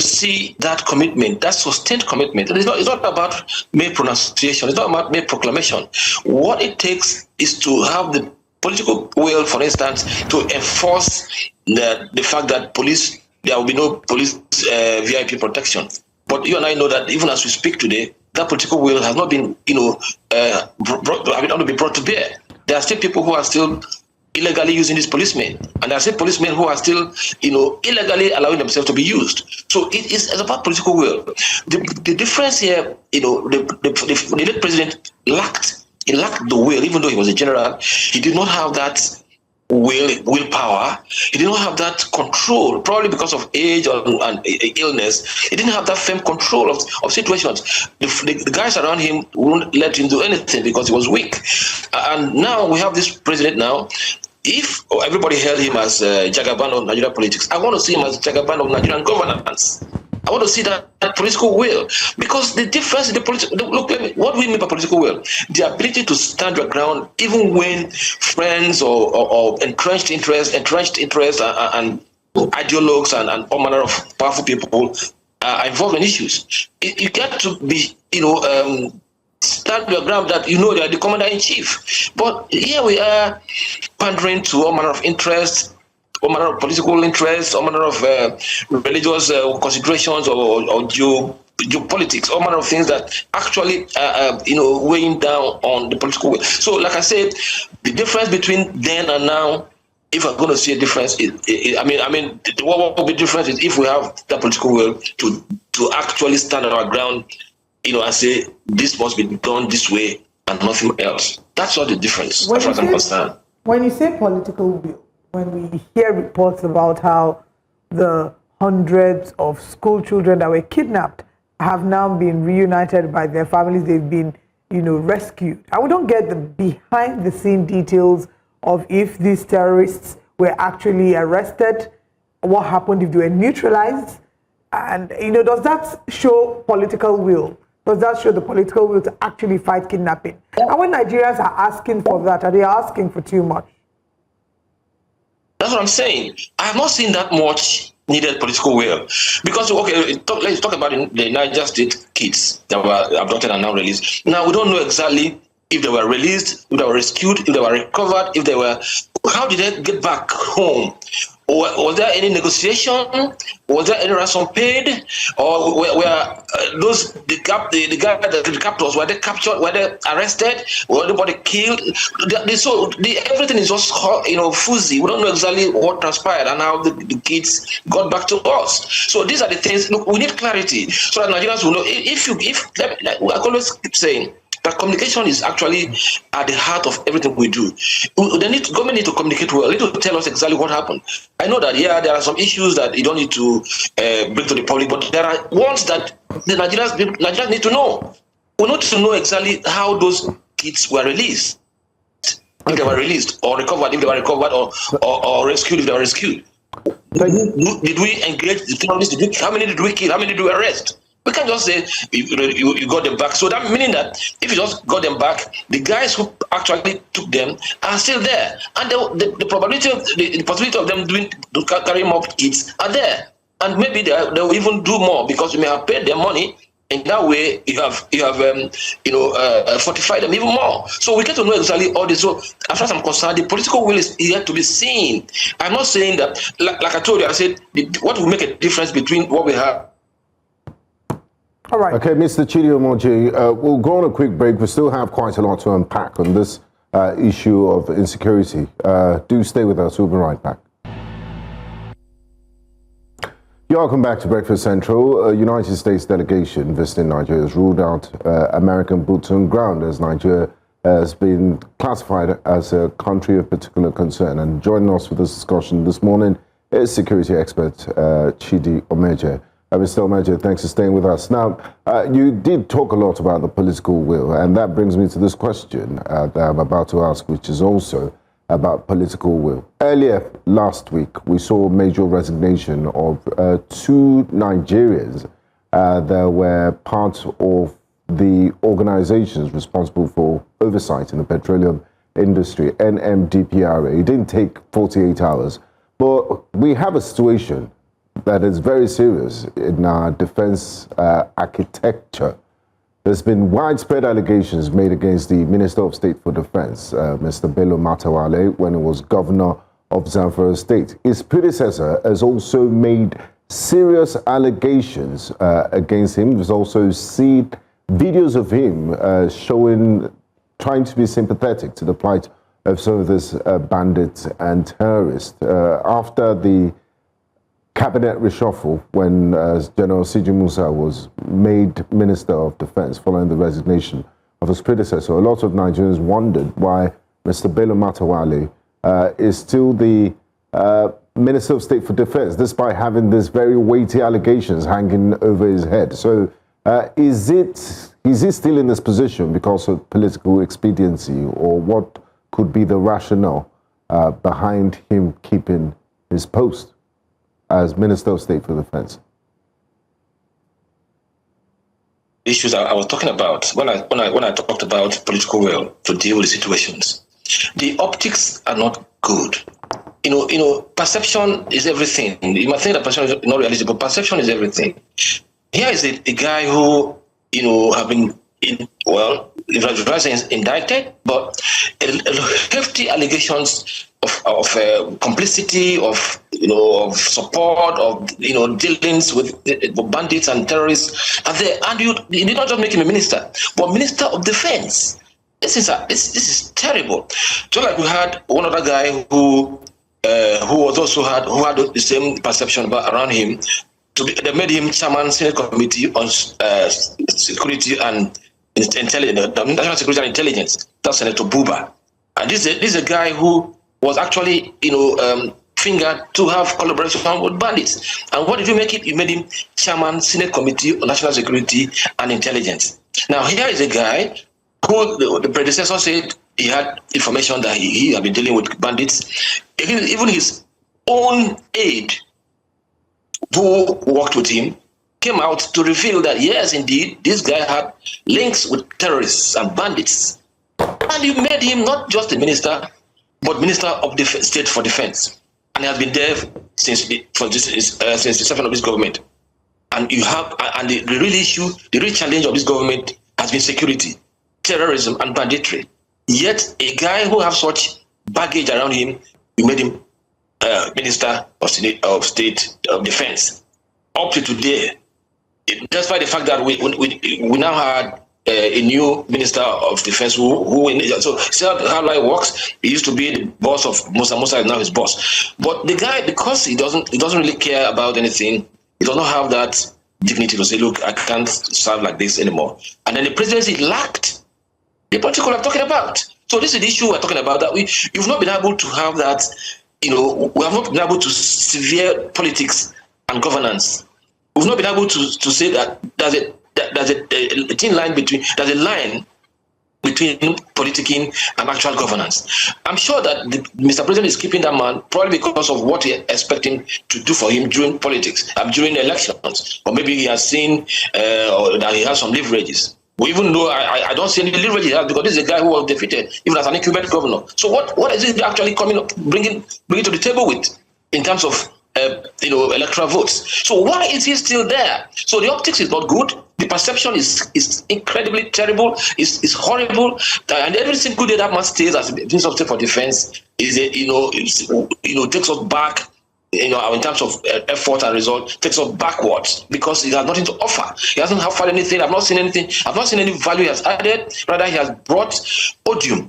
see that commitment, that sustained commitment. It's not about mere pronunciation. It's not about mere proclamation. What it takes is to have the political will, for instance, to enforce the fact that there will be no police VIP protection. But you and I know that even as we speak today, that political will has not been, brought to bear. There are still people who are still illegally using these policemen, and there are still policemen who are still, illegally allowing themselves to be used. So it's about political will. The difference here, the late president lacked the will, even though he was a general. He did not have that willpower. He did not have that control, probably because of age and illness. He didn't have that firm control of situations. The guys around him wouldn't let him do anything because he was weak. And now we have this president now. If everybody held him as Jagaban of Nigerian politics, I want to see him as Jagaban of Nigerian governance. I want to see that political will, because the difference in the political look. What we mean by political will, the ability to stand your ground even when friends or entrenched interests and ideologues and all manner of powerful people are involved in issues. You get to be, stand your ground that they are the commander-in-chief. But here we are pandering to all manner of interests, all manner of political interests, all manner of religious considerations or geopolitics, all manner of things that actually weighing down on the political will. So, like I said, the difference between then and now, if we're going to see a difference, what will be different is if we have that political will to actually stand on our ground, and say this must be done this way and nothing else. That's all the difference, as far as I'm concerned. When you say political will, when we hear reports about how the hundreds of school children that were kidnapped have now been reunited by their families, they've been, rescued. And we don't get the behind-the-scene details of if these terrorists were actually arrested, what happened if they were neutralized, and, does that show political will? Does that show the political will to actually fight kidnapping? And when Nigerians are asking for that, are they asking for too much? That's what I'm saying. I have not seen that much needed political will. Because, let's talk about the Niger State kids that were abducted and now released. Now, we don't know exactly if they were released, if they were rescued, if they were recovered, how did they get back home? Was there any negotiation? Was there any ransom paid? Or were the captors, were they captured? Were they arrested? Were anybody killed? Everything is just fuzzy. We don't know exactly what transpired and how the kids got back to us. So these are the things. Look, we need clarity so that Nigerians will know. I always keep saying that communication is actually at the heart of everything we do. Government need to communicate well. They need to tell us exactly what happened. I know that, there are some issues that you don't need to bring to the public, but there are ones that the Nigerians need to know. We need to know exactly how those kids were released. If they were released or recovered, if they were recovered, or rescued, if they were rescued. Did we engage the terrorists? How many did we kill? How many did we arrest? We can't just say you got them back. So that meaning that if you just got them back, the guys who actually took them are still there, and the possibility of them carrying more kids are there, and maybe they'll even do more because you may have paid their money. In that way, you have fortified them even more. So we get to know exactly all this. So as far as I'm concerned, the political will is yet to be seen. I'm not saying that, like I told you, I said what will make a difference between what we have. All right. Okay, Mr. Chidiomoji, we'll go on a quick break. We still have quite a lot to unpack on this issue of insecurity. Do stay with us. We'll be right back. You're welcome back to Breakfast Central. A United States delegation visiting Nigeria has ruled out American boots on ground as Nigeria has been classified as a country of particular concern. And joining us for this discussion this morning is security expert Chidi Omeje. Mr. Omeje, thanks for staying with us. Now, you did talk a lot about the political will, and that brings me to this question that I'm about to ask, which is also about political will. Earlier last week, we saw a major resignation of 2 Nigerians that were part of the organizations responsible for oversight in the petroleum industry, NMDPRA. It didn't take 48 hours, but we have a situation that is very serious in our defense architecture. There's been widespread allegations made against the Minister of State for Defense, Mr. Bello Matawalle, when he was governor of Zamfara State. His predecessor has also made serious allegations against him. We've also seen videos of him trying to be sympathetic to the plight of some of these bandits and terrorists. After the cabinet reshuffle, when General Sidi Musa was made Minister of Defense following the resignation of his predecessor, a lot of Nigerians wondered why Mr. Bello Matawalle is still the Minister of State for Defense, despite having these very weighty allegations hanging over his head. So is he still in this position because of political expediency, or what could be the rationale behind him keeping his post as Minister of State for Defense? Issues I was talking about when I talked about political will to deal with the situations. The optics are not good. You know, perception is everything. You might think that perception is not realistic, but perception is everything. Here is a guy who, have been indicted, but hefty allegations of complicity, of support, of dealings with bandits and terrorists, and you did not just make him a minister, but Minister of Defense. This is terrible. Just like we had one other guy who had the same perception around him. They made him chairman Senate Committee on Security and Intelligence, National Security and Intelligence. That's Senator Buba, and this is a guy who was actually fingered to have collaboration with bandits. And what did you make him? You made him chairman Senate Committee on National Security and Intelligence. Now here is a guy who the predecessor said he had information that he had been dealing with bandits. Even his own aide who worked with him came out to reveal that, yes, indeed, this guy had links with terrorists and bandits. And you made him not just a minister, but Minister of State for Defense. And he has been there since the inception of this government. And the real issue, the real challenge of this government has been security, terrorism, and banditry. Yet a guy who has such baggage around him, you made him Minister of State of Defense. Up to today, despite the fact that we now had a new Minister of Defense so see how life works. He used to be the boss of Musa. Musa is now his boss. But the guy, because he doesn't really care about anything, he does not have that dignity to say, look, I can't serve like this anymore. And then the presidency lacked the protocol I'm talking about. So this is the issue we're talking about, that you've not been able to have that. We have not been able to severe politics and governance. We've not been able to say that there's a line between politicking and actual governance. I'm sure that Mr. President is keeping that man probably because of what he expects him to do for him during politics, during elections, or maybe he has seen that he has some leverages. Even though I don't see any leverage he has, because this is a guy who was defeated even as an incumbent governor. So what is it actually bringing to the table with in terms of electoral votes? So why is he still there? So the optics is not good. The perception is incredibly terrible. Is horrible. And every single day that man stays as Minister of State for Defense takes us back. In terms of effort and result, takes us backwards because he has nothing to offer. He hasn't offered anything. I've not seen anything. I've not seen any value he has added. Rather, he has brought odium,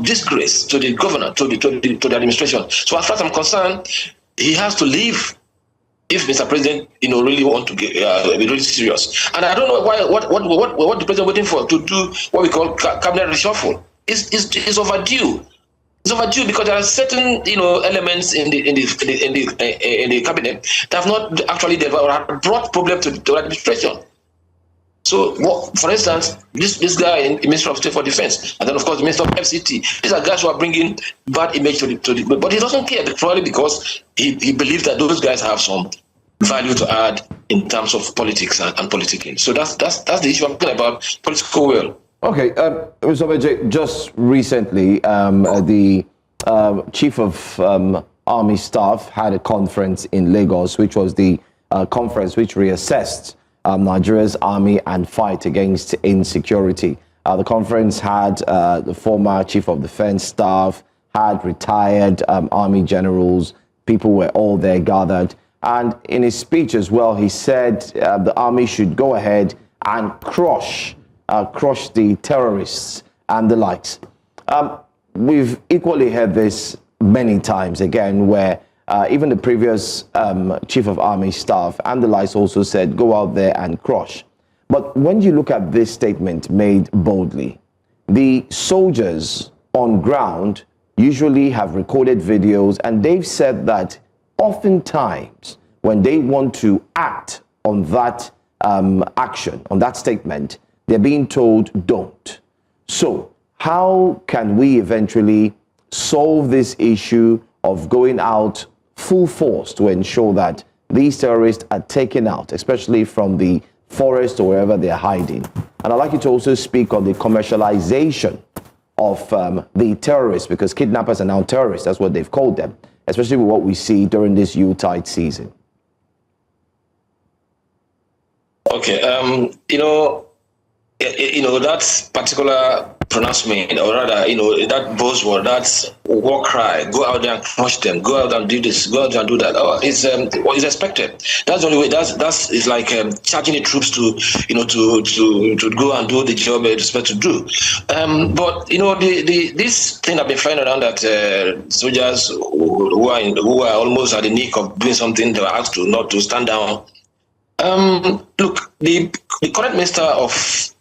disgrace to the governor, to the administration. So as far as I'm concerned, he has to leave if Mr. President, really want to be really serious. And I don't know what the president waiting for to do what we call cabinet reshuffle. It's overdue. It's overdue because there are certain elements in the cabinet that have not actually brought problem to the administration. So, for instance, this guy in the Minister of State for Defense, and then of course the Minister of FCT, these are guys who are bringing bad image to the but he doesn't care, probably because he believes that those guys have some value to add in terms of politics and politicking. So that's the issue I'm talking about, political will. Okay, Mr. Obeje, just recently, the Chief of Army Staff had a conference in Lagos, which was the conference which reassessed Nigeria's army and fight against insecurity. The conference had the former Chief of Defense Staff, had retired army generals, people were all there gathered. And in his speech as well, he said the army should go ahead and crush the terrorists and the likes. We've equally heard this many times again, where even the previous Chief of Army Staff and the likes also said, go out there and crush. But when you look at this statement made boldly, the soldiers on ground usually have recorded videos, and they've said that oftentimes when they want to act on that action, on that statement, they're being told don't. So how can we eventually solve this issue of going out full force to ensure that these terrorists are taken out, especially from the forest or wherever they're hiding? And I'd like you to also speak on the commercialization of the terrorists, because kidnappers are now terrorists, that's what they've called them, especially with what we see during this Yuletide season. Okay, that particular pronouncement, or rather, that buzzword, that war cry, go out there and crush them, go out and do this, go out and do that, is expected. That's the only way. That's it's like charging the troops to go and do the job they're supposed to do. But this thing I've been flying around that soldiers who are almost at the nick of doing something, they were asked to not to stand down. Look, the current Minister of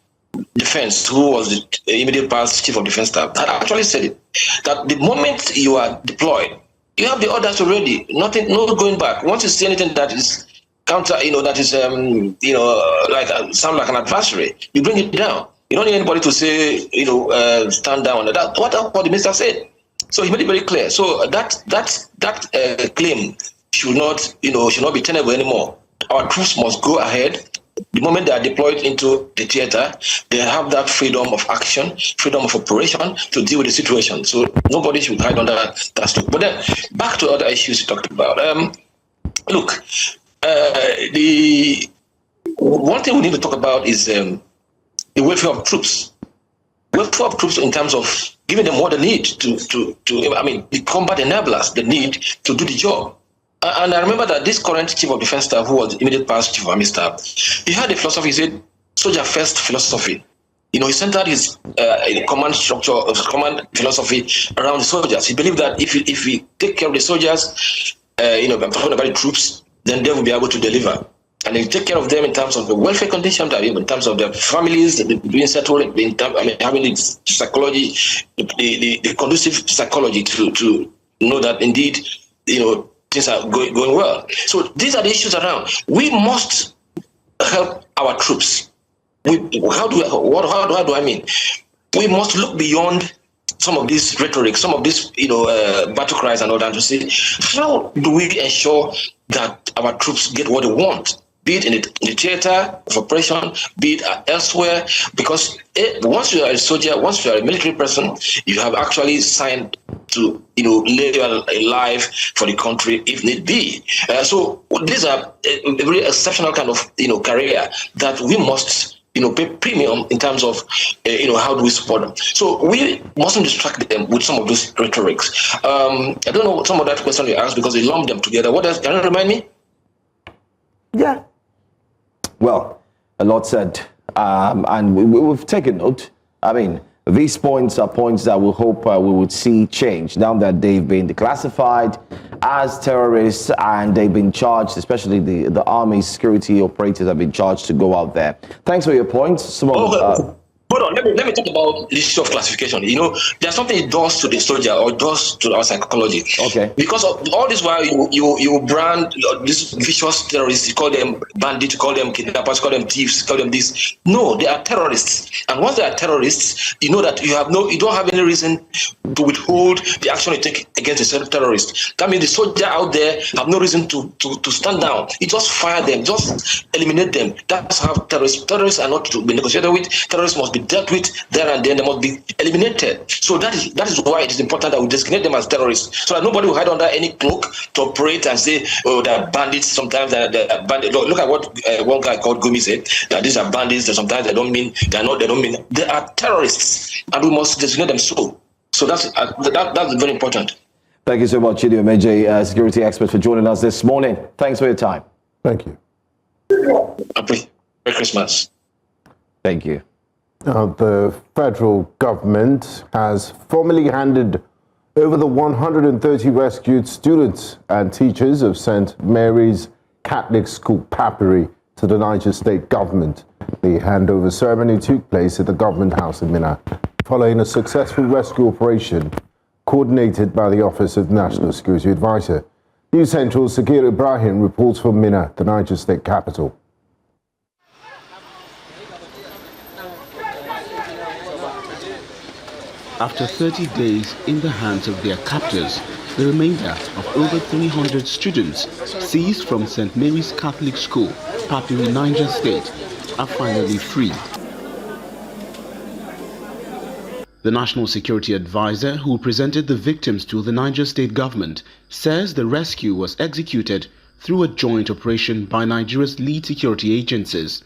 Defense, who was the immediate past Chief of Defense Staff, had actually said it, that the moment you are deployed, you have the orders already. Nothing, no going back. Once you see anything that is counter, that is, like sound like an adversary, you bring it down. You don't need anybody to say, stand down. That's what the minister said. So he made it very clear. So that claim should not be tenable anymore. Our troops must go ahead. The moment they are deployed into the theater, they have that freedom of action, freedom of operation to deal with the situation. So nobody should hide under that stuff. But then back to other issues you talked about. Look, the one thing we need to talk about is the welfare of troops. Welfare of troops in terms of giving them what they need the combat enablers they need to do the job. And I remember that this current Chief of Defense Staff, who was the immediate past Chief of Army Staff, he had a philosophy. He said, soldier first philosophy. He centered his command structure, command philosophy around the soldiers. He believed that if we take care of the soldiers, I'm talking about the troops, then they will be able to deliver. And they take care of them in terms of the welfare condition, in terms of their families being settled, having the psychology, the conducive psychology to know that indeed, things are going well. So these are the issues around. We must help our troops. How do I mean? We must look beyond some of this rhetoric, some of this, battle cries and all that, to say, how do we ensure that our troops get what they want? Be it in the theater of operation, be it elsewhere, because once you are a soldier, once you are a military person, you have actually signed to lay your life for the country if need be. So these are a very exceptional kind of career that we must pay premium in terms of how do we support them. So we mustn't distract them with some of those rhetorics. I don't know some of that question you asked because they lumped them together. What else? Can you remind me? Yeah. Well, a lot said, and we've taken note. I mean, These points are points that we hope we would see change now that they've been declassified as terrorists and they've been charged, especially the army security operators have been charged to go out there. Thanks for your points. Hold on, let me talk about the issue of classification. You know, there's something it does to the soldier or does to our psychology. Okay. Because of all this while you brand these vicious terrorists, you call them bandits, you call them kidnappers, you call them thieves, you call them this. No, they are terrorists. And once they are terrorists, you know that you don't have any reason to withhold the action you take against a terrorist. That means the soldier out there have no reason to stand down. You just fire them, just eliminate them. That's how terrorists are not to be negotiated with. Terrorists must be dealt with there and then. They must be eliminated. So that is why it is important that we designate them as terrorists, so that nobody will hide under any cloak to operate and say, oh, they're bandits. Sometimes they're bandits. Look at what one guy called Gumi said, that these are bandits. That sometimes they don't mean they are terrorists, and we must designate them so. So that's very important. Thank you so much, Chidi Omeje, security expert, for joining us this morning. Thanks for your time. Thank you. Merry Christmas. Thank you. The federal government has formally handed over the 130 rescued students and teachers of St. Mary's Catholic School, Papiri, to the Niger State Government. The handover ceremony took place at the Government House in Minna, following a successful rescue operation coordinated by the Office of National Security Advisor. News Central Sakir Ibrahim reports from Minna, the Niger State capital. After 30 days in the hands of their captors, the remainder of over 300 students seized from St. Mary's Catholic School, Papiri, Niger State, are finally free. The National Security Advisor, who presented the victims to the Niger State Government, says the rescue was executed through a joint operation by Nigeria's lead security agencies.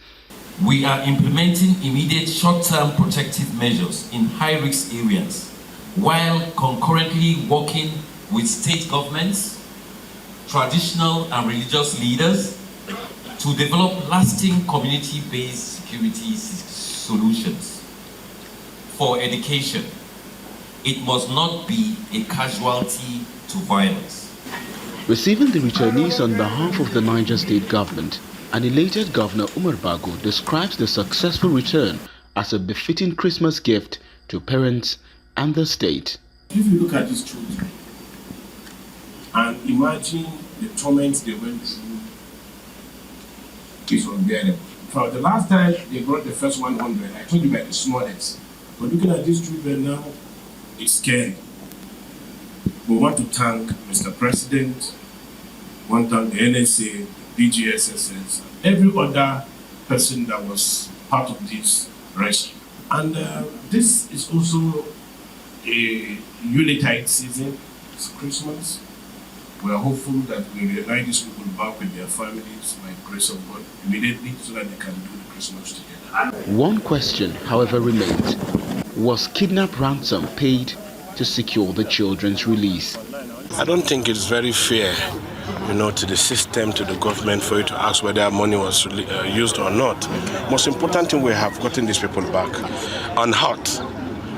We are implementing immediate short-term protective measures in high-risk areas, while concurrently working with state governments, traditional and religious leaders to develop lasting community-based security solutions. For education, it must not be a casualty to violence. Receiving the returnees on behalf of the Niger State Government, an elated Governor Umar Bago describes the successful return as a befitting Christmas gift to parents and the state. If you look at these children and imagine the torments they went through, it's unbearable. For the last time they brought the first 100, I told you about the smallest. But looking at these children now, it's scary. We want to thank Mr. President, we want to thank the NSA, DGSSS, every other person that was part of this rescue. And this is also a unitide season. It's Christmas. We are hopeful that we reunite these people back with their families by the grace of God immediately so that they can do the Christmas together. One question, however, remains. Was kidnap ransom paid to secure the children's release? I don't think it's very fair, to the system, to the government, for you to ask whether money was used or not. Most important thing, we have gotten these people back unhurt.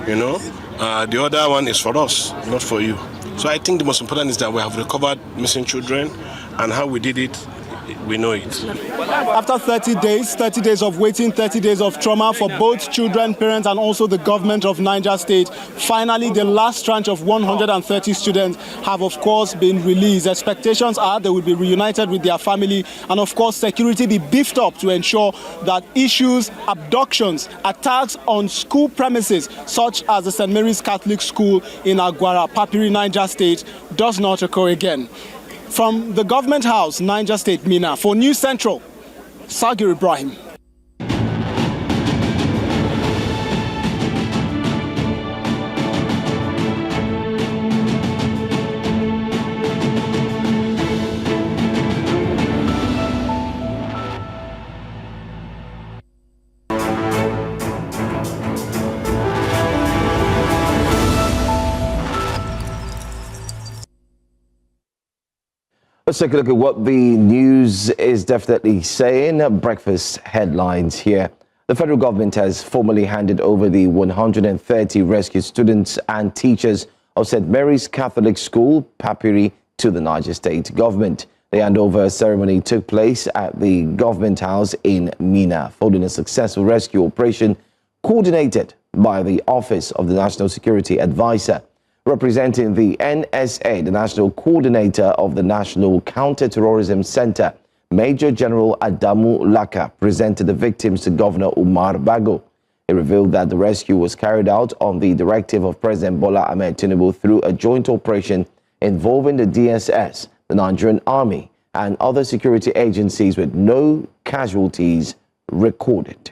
The other one is for us, not for you. So I think the most important is that we have recovered missing children, and how we did it, we know it. After 30 days of waiting, 30 days of trauma for both children, parents, and also the government of Niger State, finally the last tranche of 130 students have, of course, been released. Expectations are they will be reunited with their family, and of course security be beefed up to ensure that issues, abductions, attacks on school premises such as the St. Mary's Catholic School in Agwara, Papiri, Niger State, does not occur again. From the Government House, Niger State, Minna, for News Central, Sagir Ibrahim. Let's take a look at what the news is definitely saying. Breakfast headlines here The federal government has formally handed over the 130 rescued students and teachers of St. Mary's Catholic School, Papiri, to the Niger State Government. The handover ceremony took place at the Government House in Mina, following a successful rescue operation coordinated by the Office of the National Security Advisor. Representing the NSA, the National Coordinator of the National Counter-Terrorism Center, Major General Adamu Laka, presented the victims to Governor Umar Bago. He revealed that the rescue was carried out on the directive of President Bola Ahmed Tinubu through a joint operation involving the DSS, the Nigerian Army, and other security agencies, with no casualties recorded.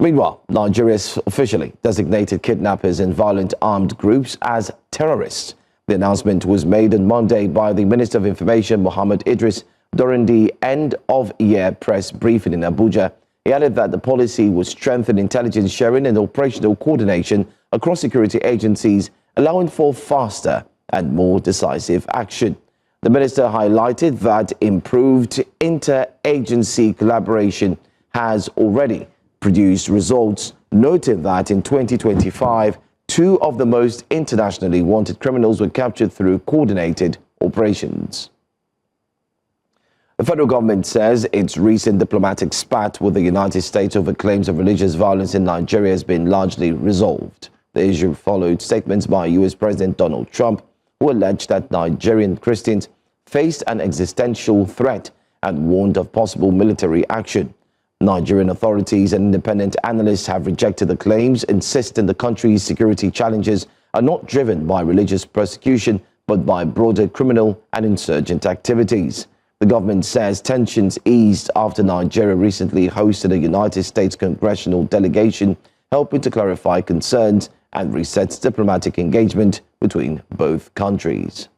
Meanwhile, Nigeria has officially designated kidnappers and violent armed groups as terrorists. The announcement was made on Monday by the Minister of Information, Mohammed Idris, during the end-of-year press briefing in Abuja. He added that the policy would strengthen intelligence sharing and operational coordination across security agencies, allowing for faster and more decisive action. The minister highlighted that improved inter-agency collaboration has already produced results, noting that in 2025, 2 of the most internationally wanted criminals were captured through coordinated operations. The federal government says its recent diplomatic spat with the United States over claims of religious violence in Nigeria has been largely resolved. The issue followed statements by U.S. President Donald Trump, who alleged that Nigerian Christians faced an existential threat and warned of possible military action. Nigerian authorities and independent analysts have rejected the claims, insisting the country's security challenges are not driven by religious persecution, but by broader criminal and insurgent activities. The government says tensions eased after Nigeria recently hosted a United States congressional delegation, helping to clarify concerns and reset diplomatic engagement between both countries.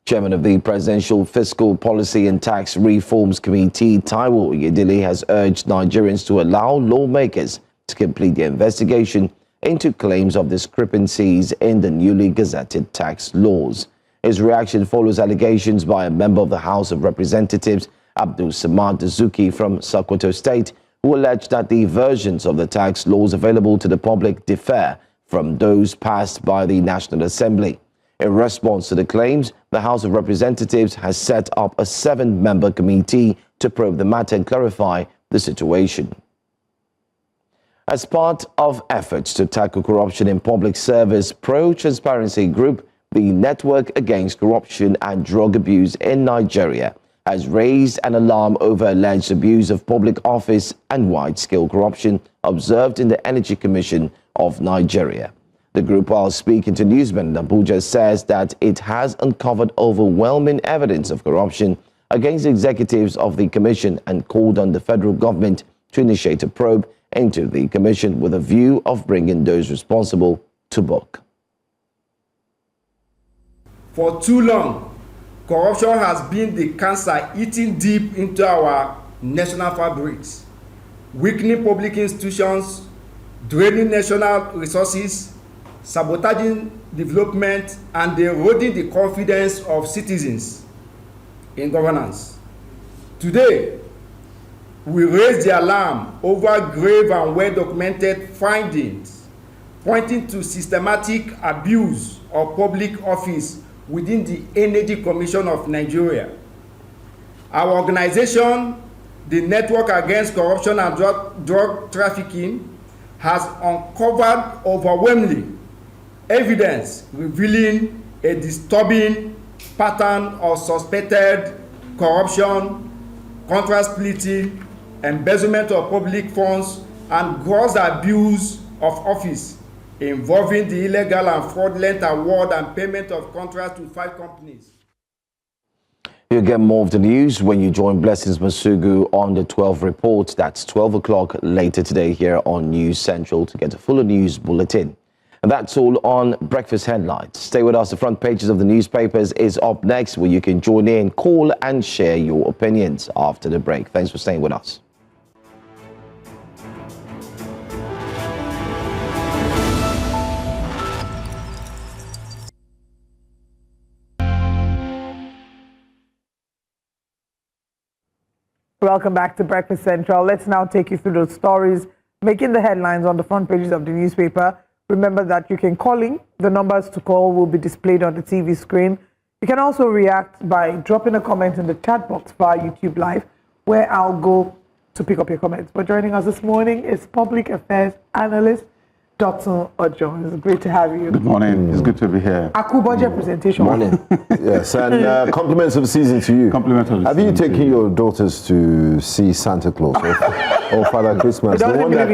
Chairman of the Presidential Fiscal Policy and Tax Reforms Committee, Taiwo Oyedele, has urged Nigerians to allow lawmakers to complete their investigation into claims of discrepancies in the newly gazetted tax laws. His reaction follows allegations by a member of the House of Representatives, Abdul Samad Dazuki from Sokoto State, who alleged that the versions of the tax laws available to the public differ from those passed by the National Assembly. In response to the claims, the House of Representatives has set up a 7-member committee to probe the matter and clarify the situation. As part of efforts to tackle corruption in public service, pro-transparency group, the Network Against Corruption and Drug Abuse in Nigeria, has raised an alarm over alleged abuse of public office and wide-scale corruption observed in the Energy Commission of Nigeria. The group, while speaking to newsmen in Abuja, says that it has uncovered overwhelming evidence of corruption against executives of the commission and called on the federal government to initiate a probe into the commission with a view of bringing those responsible to book. For too long, corruption has been the cancer eating deep into our national fabrics, weakening public institutions, draining national resources, sabotaging development, and eroding the confidence of citizens in governance. Today, we raise the alarm over grave and well-documented findings pointing to systematic abuse of public office within the Energy Commission of Nigeria. Our organization, the Network Against Corruption and Drug Trafficking, has uncovered overwhelmingly evidence revealing a disturbing pattern of suspected corruption, contract splitting, embezzlement of public funds, and gross abuse of office involving the illegal and fraudulent award and payment of contracts to 5 companies. You'll get more of the news when you join Blessings Masugu on the 12 report. That's 12 o'clock later today here on News Central to get a fuller news bulletin. And that's all on Breakfast Headlines. Stay with us. The front pages of the newspapers is up next, where you can join in, call and share your opinions after the break. Thanks for staying with us. Welcome back to Breakfast Central. Let's now take you through those stories making the headlines on the front pages of the newspaper. Remember that you can call in. The numbers to call will be displayed on the TV screen. You can also react by dropping a comment in the chat box via YouTube Live, where I'll go to pick up your comments. But joining us this morning is Public Affairs Analyst Dr. Ojo. It's great to have you. Good morning. It's good to be here. Aku budget presentation. Morning. Yes, and compliments of the season to you. Compliments of the Have you taken your daughters to see Santa Claus or Father Christmas? The one that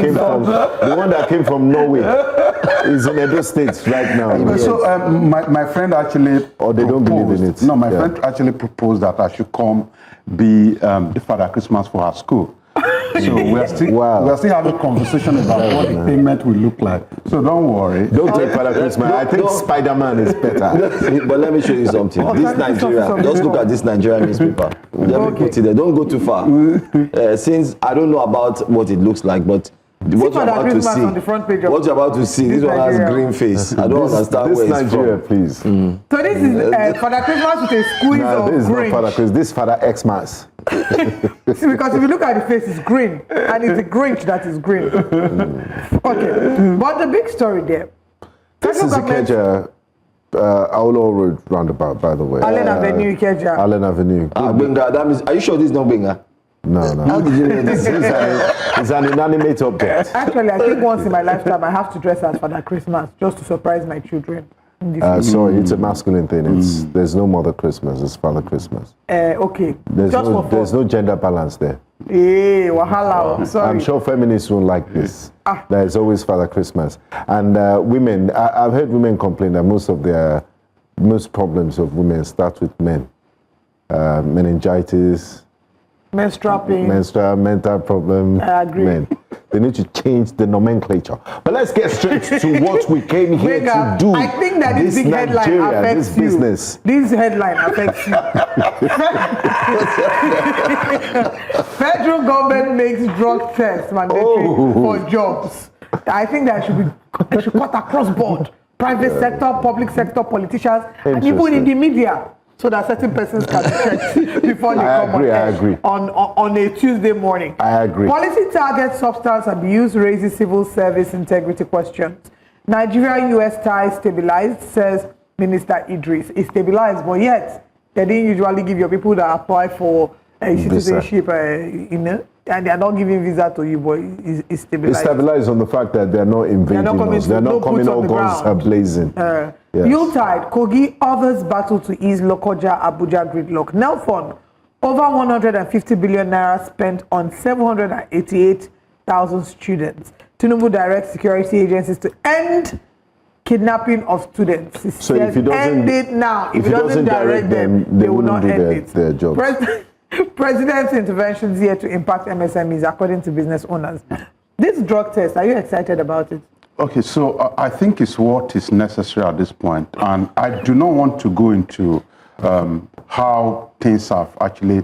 came from Norway is in Edo State right now. So my friend actually, or they don't believe in it. No, my friend actually proposed that I should come be the Father Christmas for her school. So we're still having a conversation about what the payment will look like. So don't worry. Don't take Father Christmas. I think Spider-Man is better. But let me show you something. This Nigeria, just look at this Nigerian newspaper. Let me put it there. Don't go too far. Since I don't know about what it looks like, but what you're about to see, this one has green face. I don't understand where it's Nigeria, from. Please. So this is Father Christmas with a squeeze of this is green. not Father Christmas. This is Father Xmas. See, because if you look at the face, it's green, and it's a Grinch that is green. Okay, but the big story there. This is Ikeja, Aolo Road roundabout, by the way. Allen Avenue, Ikeja. Allen Avenue. Benga, that means, are you sure this is not Benga? No. How did you know this? It's an inanimate object. Actually, I think once in my lifetime I have to dress as Father Christmas just to surprise my children. Sorry, it's a masculine thing. There's no Mother Christmas. It's Father Christmas. Okay. There's no gender balance there. Hey, wahala. Sorry. I'm sure feminists won't like this. There's always Father Christmas. And women, I've heard women complain that most problems of women start with men. Meningitis, menstrual pain, mental problem. I agree. Men. They need to change the nomenclature. But let's get straight to what we came here to do. I think that this big headline affects this business. This headline affects you. Federal government makes drug tests mandatory for jobs. I think that should cut across board. Private sector, public sector, politicians, and even in the media. So that certain persons can be checked before they come on a Tuesday morning. I agree. Policy targets substance abuse, raises civil service integrity questions. Nigerian-U.S. ties stabilized, says Minister Idris. It's stabilized, but yet they didn't usually give your people that apply for citizenship, and they are not giving visa to you, but it's stabilized. It's stabilized on the fact that they're not invading us. They're not coming all guns blazing. Yuletide, Kogi, others battle to ease Lokoja-Abuja gridlock. Nelfon, over 150 billion naira spent on 788,000 students. Tinubu directs security agencies to end kidnapping of students. So if he doesn't end it now, if he doesn't direct them, they will not end their jobs. President's interventions here to impact MSMEs, according to business owners. This drug test, are you excited about it? Okay, so I think it's what is necessary at this point, and I do not want to go into how things have actually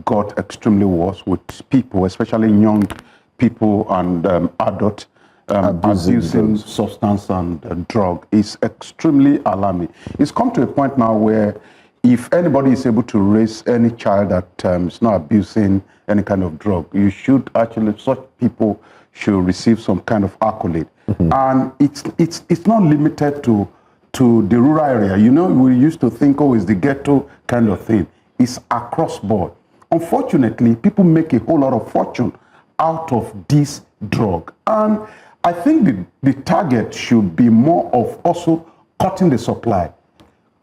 got extremely worse with people, especially young people and adults abusing substance and drug. It's extremely alarming. It's come to a point now where if anybody is able to raise any child that is not abusing any kind of drug, you should actually, such people should receive some kind of accolade. And it's not limited to the rural area. You know, we used to think, it's the ghetto kind of thing. It's across board. Unfortunately, people make a whole lot of fortune out of this drug. And I think the target should be more of also cutting the supply.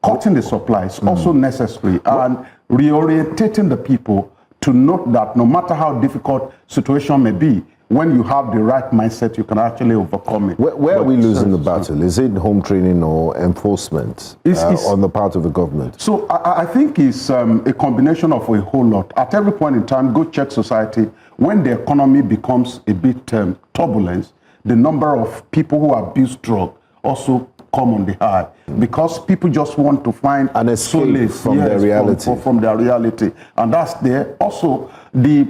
Cutting the supply is also necessary, and reorientating the people to note that no matter how difficult situation may be, when you have the right mindset, you can actually overcome it. Where are we losing the battle? Is it home training or enforcement on the part of the government? So I think it's a combination of a whole lot. At every point in time, go check society. When the economy becomes a bit turbulent, the number of people who abuse drugs also come on the high, because people just want to find an escape from their reality. From their reality. And that's there. Also, the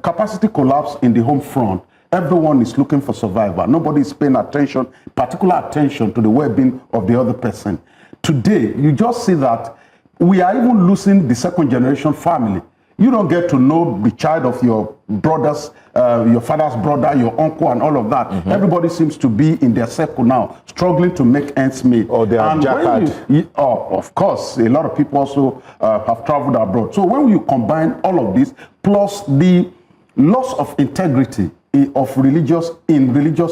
capacity collapse in the home front. Everyone is looking for survival. Nobody is paying particular attention to the well-being of the other person. Today, you just see that we are even losing the second generation family. You don't get to know the child of your brother's, your father's brother, your uncle, and all of that. Mm-hmm. Everybody seems to be in their circle now, struggling to make ends meet. Or they are jacked. Of course, a lot of people also have traveled abroad. So when you combine all of this, plus the loss of integrity of religious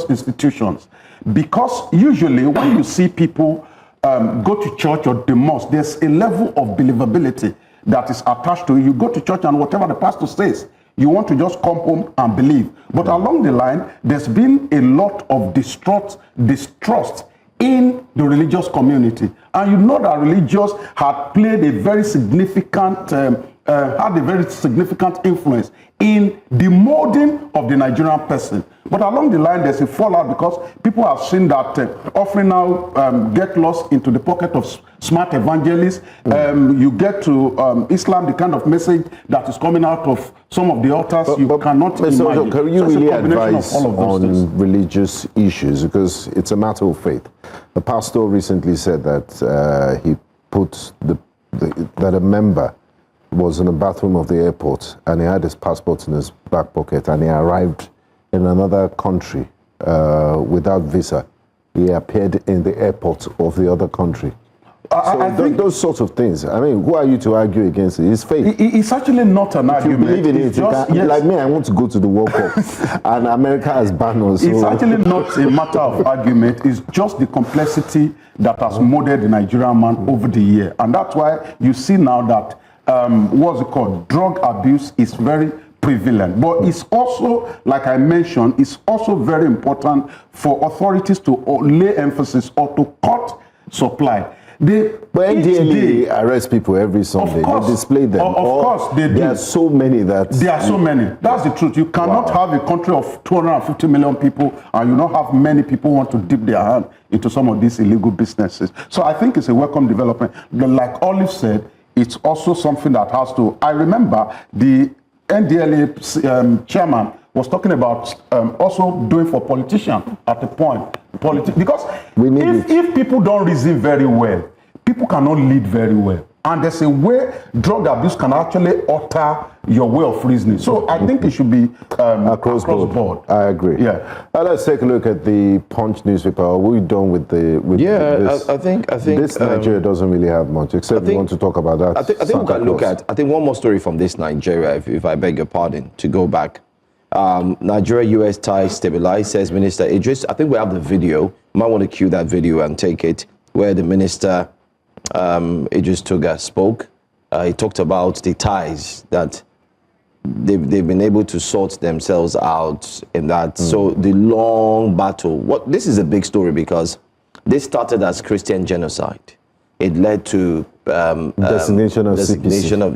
institutions, because usually when you see people go to church or the mosque, there's a level of believability that is attached to it. You go to church and whatever the pastor says, you want to just come home and believe. But along the line, there's been a lot of distrust in the religious community. And you know that religious had played a very significant, had a very significant influence in the molding of the Nigerian person. But along the line, there's a fallout because people have seen that offering now get lost into the pocket of smart evangelists. You get to Islam, the kind of message that is coming out of some of the altars, you cannot imagine. Can you really advise on religious issues? Because it's a matter of faith. The pastor recently said that he put that a member was in the bathroom of the airport and he had his passport in his back pocket and he arrived in another country without visa. He appeared in the airport of the other country. I think those sorts of things. I mean, who are you to argue against it? It's faith. It's actually not an argument. If you believe in it, yes. Like me, I want to go to the World Cup, and America has banned us. So. It's actually not a matter of argument. It's just the complexity that has molded the Nigerian man over the year, and that's why you see now that what's it called? Drug abuse is very prevalent. But it's also, like I mentioned, it's also very important for authorities to lay emphasis or to cut supply. But NDLE arrest people every Sunday. They display them. Of course, they do. There are so many that... There are so many. That's the truth. You cannot have a country of 250 million people and you not have many people who want to dip their hand into some of these illegal businesses. So I think it's a welcome development. But like Olive said, it's also something that has to... I remember the NDLE chairman was talking about also doing for politicians at the point. Because if people don't reason very well, people cannot lead very well. And there's a way drug abuse can actually alter your way of reasoning. So I think it should be across board. I agree. Yeah. Let's take a look at the Punch newspaper. Are we done with this? I think this Nigeria doesn't really have much, except we want to talk about that. I think we can look at, one more story from this Nigeria, if I beg your pardon, to go back. Nigeria-U.S. ties stabilized, says Minister Idris. I think we have the video. You might want to cue that video and take it, where the minister Idris Tuga spoke. He talked about the ties that they've been able to sort themselves out in that. So the long battle. This is a big story because this started as Christian genocide. It led to designation of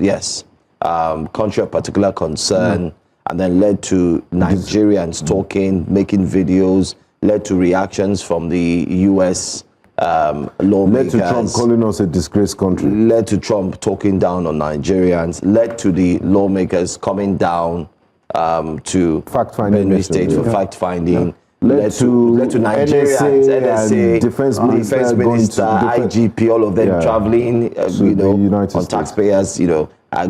country of particular concern. And then led to Nigerians talking, making videos, led to reactions from the U.S. lawmakers. Led to Trump calling us a disgraced country. Led to Trump talking down on Nigerians. Led to the lawmakers coming down to fact-finding State for fact-finding. Yeah. Led to Nigerians, NSA, Defense Minister, IGP, all of them traveling, on taxpayers,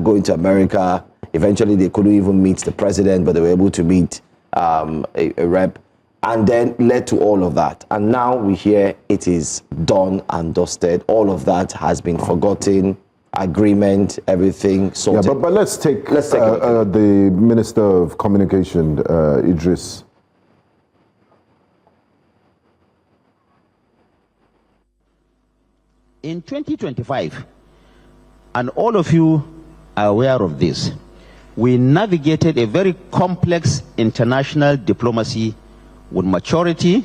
going to America. Eventually, they couldn't even meet the president, but they were able to meet a rep, and then led to all of that. And now we hear it is done and dusted. All of that has been forgotten. Agreement, everything sorted. Yeah, but let's take the Minister of Communication, Idris. In 2025, and all of you are aware of this, we navigated a very complex international diplomacy with maturity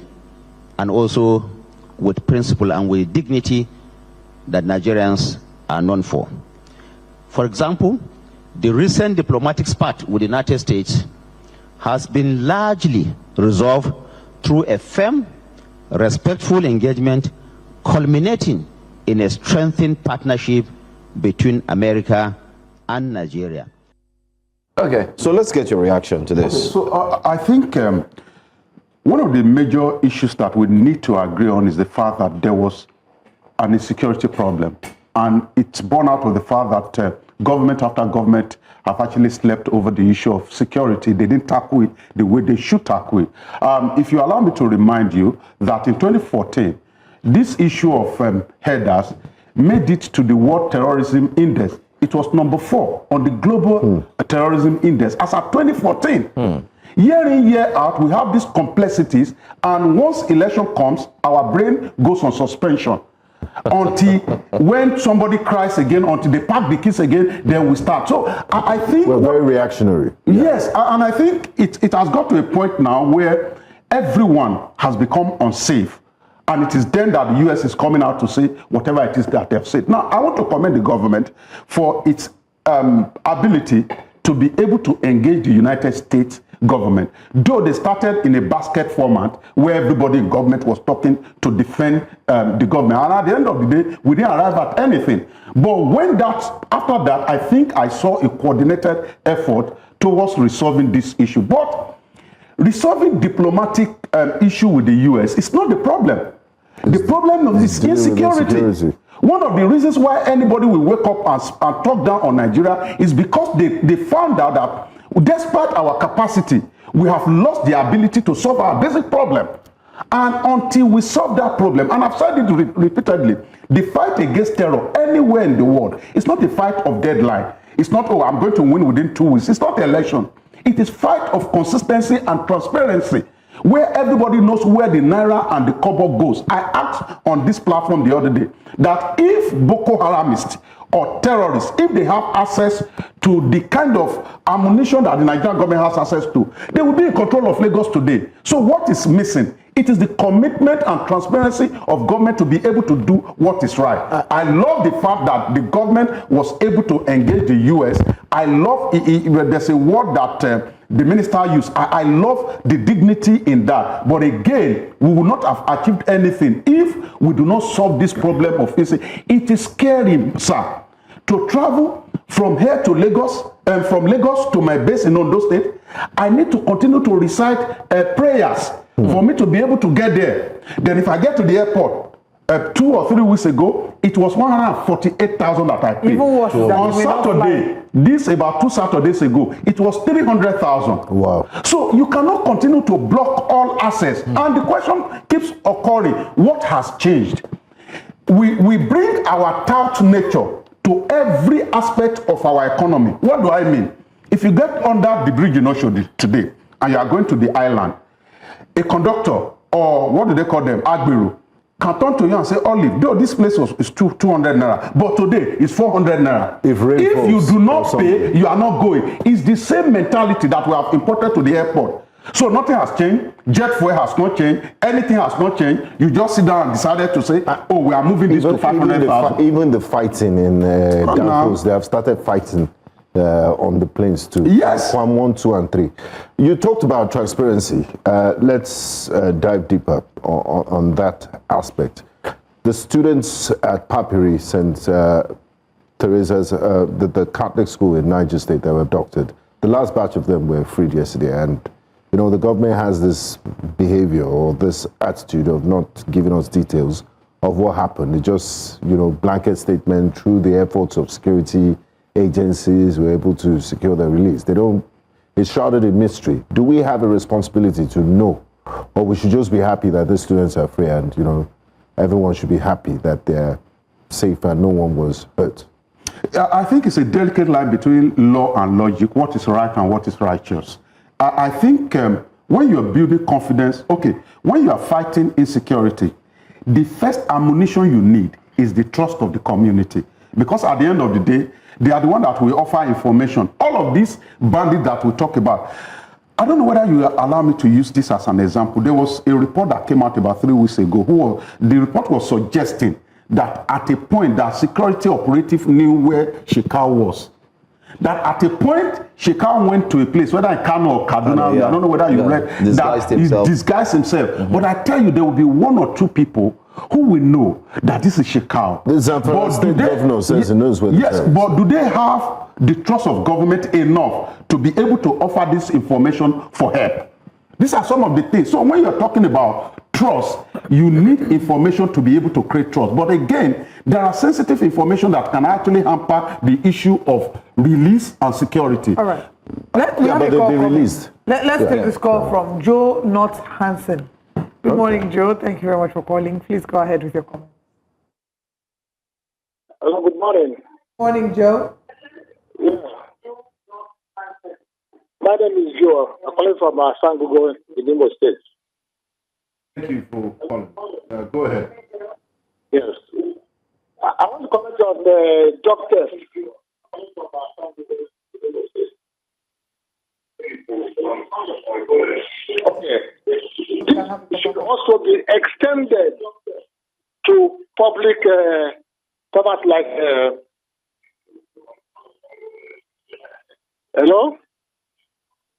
and also with principle and with dignity that Nigerians are known for. For example, the recent diplomatic spat with the United States has been largely resolved through a firm, respectful engagement culminating in a strengthened partnership between America and Nigeria. Okay, so let's get your reaction to this. So I think one of the major issues that we need to agree on is the fact that there was an insecurity problem. And it's born out of the fact that government after government have actually slept over the issue of security. They didn't tackle it the way they should tackle it. If you allow me to remind you that in 2014, this issue of headers made it to the World Terrorism Index. It was number 4 on the Global Terrorism Index as of 2014. Year in, year out, we have these complexities, and once election comes, our brain goes on suspension. Until when somebody cries again, until they pack the kids again, then we start. So I think we're very reactionary. Yes, and I think it has got to a point now where everyone has become unsafe. And it is then that the U.S. is coming out to say whatever it is that they've said. Now, I want to commend the government for its ability to be able to engage the United States government. Though they started in a basket format where everybody in government was talking to defend the government. And at the end of the day, we didn't arrive at anything. But after that, I think I saw a coordinated effort towards resolving this issue. But resolving diplomatic issue with the U.S. is not the problem. The problem is insecurity. One of the reasons why anybody will wake up and talk down on Nigeria is because they found out that despite our capacity, we have lost the ability to solve our basic problem. And until we solve that problem, and I've said it repeatedly, the fight against terror anywhere in the world, it's not a fight of deadline. It's not, oh, I'm going to win within 2 weeks. It's not an election. It is fight of consistency and transparency, where everybody knows where the naira and the kobo goes. I asked on this platform the other day that if Boko Haramists or terrorists, if they have access to the kind of ammunition that the Nigerian government has access to, they will be in control of Lagos today. So what is missing? It is the commitment and transparency of government to be able to do what is right. I love the fact that the government was able to engage the U.S. I love, there's a word that the minister used. I love the dignity in that. But again, we will not have achieved anything if we do not solve this problem of insecurity. It is scary, sir, to travel from here to Lagos and from Lagos to my base in Ondo State. I need to continue to recite prayers for me to be able to get there. Then if I get to the airport, 2 or 3 weeks ago, it was 148,000 that I paid. Even worse than on Saturday, this about 2 Saturdays ago, it was 300,000. Wow. So you cannot continue to block all access. And the question keeps occurring, what has changed? We bring our tout nature to every aspect of our economy. What do I mean? If you get under the bridge in Oshodi today, and you are going to the island, a conductor, or what do they call them, Agbiru, can turn to you and say, Olive, though this place is 200 naira, but today it's 400 naira. If you do not pay, you are not going. It's the same mentality that we have imported to the airport. So nothing has changed. Jet fuel has not changed. Anything has not changed. You just sit down and decided to say, oh, we are moving this to 500,000. Even the fighting in Danfos, they have started fighting on the planes too. Yes. 1, 2, and 3. You talked about transparency. Let's dive deeper on that aspect. The students at Papiri, St. Teresa's, the Catholic school in Niger State, that were abducted. The last batch of them were freed yesterday, and you know the government has this behavior or this attitude of not giving us details of what happened. It just, you know, blanket statement through the efforts of security agencies were able to secure their release. It's shrouded in mystery. Do we have a responsibility to know, or we should just be happy that the students are free and, you know, everyone should be happy that they're safe and no one was hurt? I think it's a delicate line between law and logic, what is right and what is righteous. I think when you're building confidence, okay, when you are fighting insecurity, the first ammunition you need is the trust of the community. Because at the end of the day, they are the one that will offer information. All of these bandits that we talk about, I don't know whether you allow me to use this as an example. There was a report that came out about 3 weeks ago. The report was suggesting that at a point that security operative knew where Shekau was. That at a point, Shekau went to a place, whether in Kano or Kaduna, I don't know whether you read, that he disguised himself. But I tell you, there will be 1 or 2 people who will know that this is Shekau. The Zamfara State Governor says he knows where. Yes, but do they have the trust of government enough to be able to offer this information for help? These are some of the things. So when you're talking about trust, you need information to be able to create trust. But again, there are sensitive information that can actually hamper the issue of release and security. All right. But they'll be released. Let's take this call from Joe Not Hansen. Good morning, Joe. Thank you very much for calling. Please go ahead with your comment. Hello, good morning. Morning, Joe. Yeah. My name is Joe. I'm calling from Sangugo in Imo State. Thank you for calling. Go ahead. Yes. I want to comment on the doctors. Okay. It should also be extended to public property like hello?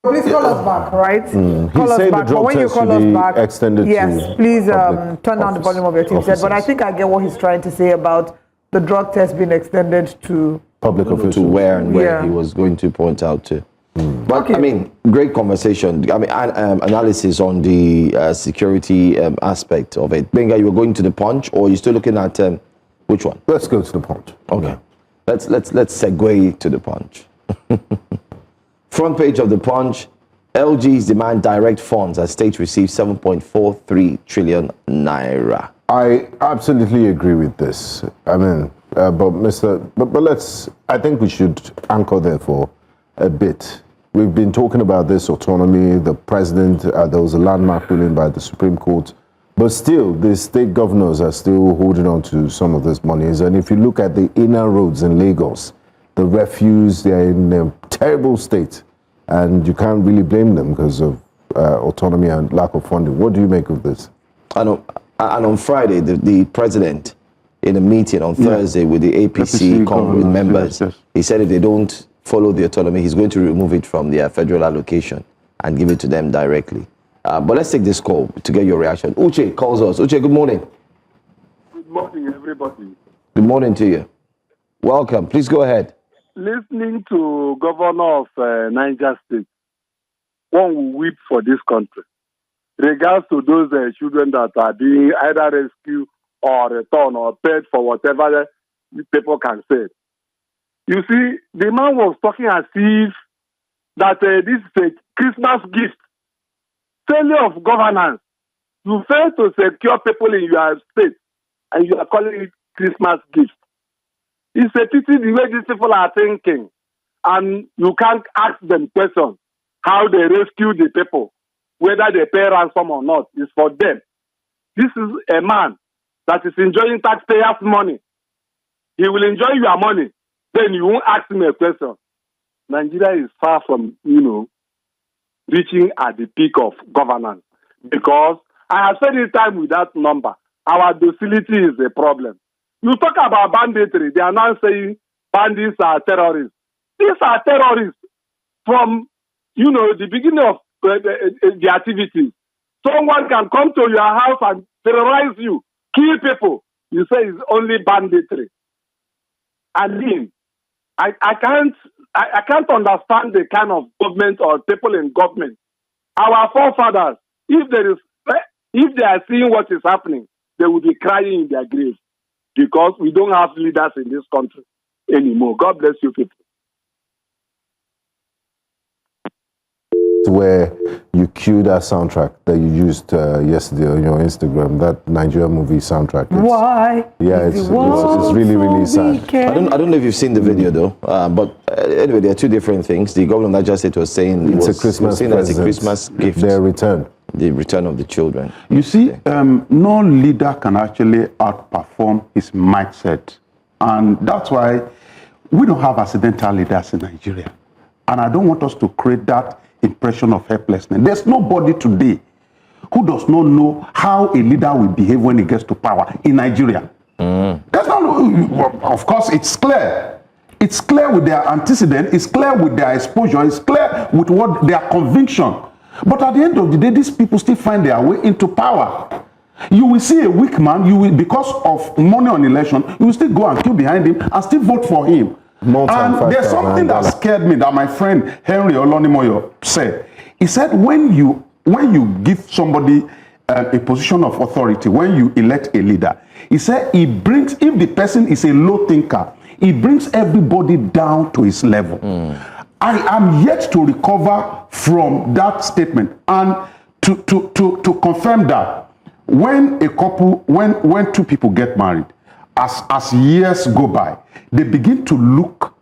Please call us back, right? He said the drug when you test call should us be back, extended yes, to please turn down the volume of your team set. But I think I get what he's trying to say about the drug test being extended to public officials. To where and where he was going to point out to. But I mean, great conversation. I mean, analysis on the security aspect of it. Benga, you were going to the Punch, or are you still looking at which one? Let's go to the Punch. Okay, let's segue to the Punch. Front page of the Punch: LGs demand direct funds as states receive 7.43 trillion naira. I absolutely agree with this. I mean, but let's. I think we should anchor there for a bit. We've been talking about this autonomy. The president, there was a landmark ruling by the Supreme Court, but still, the state governors are still holding on to some of these monies. And if you look at the inner roads in Lagos, the refuse, they're in a terrible state, and you can't really blame them because of autonomy and lack of funding. What do you make of this? And on Friday, the president, in a meeting on Thursday with the APC Congress members, he said if they don't follow the autonomy, he's going to remove it from their federal allocation and give it to them directly. But let's take this call to get your reaction. Uche calls us. Uche, good morning. Good morning, everybody. Good morning to you. Welcome. Please go ahead. Listening to Governor of Niger State, one will weep for this country. Regards to those children that are being either rescued or returned or paid for whatever people can say. You see, the man was talking as if that this is a Christmas gift. Failure of governance. You fail to secure people in your state and you are calling it Christmas gift. It's a pity the way these people are thinking, and you can't ask them questions how they rescue the people, whether they pay ransom or not. It's for them. This is a man that is enjoying taxpayers' money. He will enjoy your money. Then you won't ask him a question. Nigeria is far from, reaching at the peak of governance. Because I have said it time with that number. Our docility is a problem. You talk about banditry. They are now saying bandits are terrorists. These are terrorists from, the beginning of the activities. Someone can come to your house and terrorize you, kill people. You say it's only banditry. And then, I can't understand the kind of government or people in government. Our forefathers, if they are seeing what is happening, they will be crying in their graves because we don't have leaders in this country anymore. God bless you people. Where you cue that soundtrack that you used yesterday on your Instagram, that Nigerian movie soundtrack. Why? Yeah, it's really, really sad. I don't know if you've seen the video though, but anyway, there are two different things. The governor of Niger State was saying it's a Christmas gift. Their return. The return of the children. You see, no leader can actually outperform his mindset, and that's why we don't have accidental leaders in Nigeria. And I don't want us to create that impression of helplessness. There's nobody today who does not know how a leader will behave when he gets to power in Nigeria. That's not, of course, it's clear. It's clear with their antecedent, it's clear with their exposure, it's clear with what their conviction. But at the end of the day, these people still find their way into power. You will see a weak man, you will, because of money on election, you will still go and queue behind him and still vote for him. And there's something that scared me that my friend Henry Olonimoyo said. He said, when you when you give somebody a position of authority, when you elect a leader, he said he brings, if the person is a low thinker, he brings everybody down to his level. I am yet to recover from that statement, and to confirm that when a couple, when two people get married, as years go by, they begin to look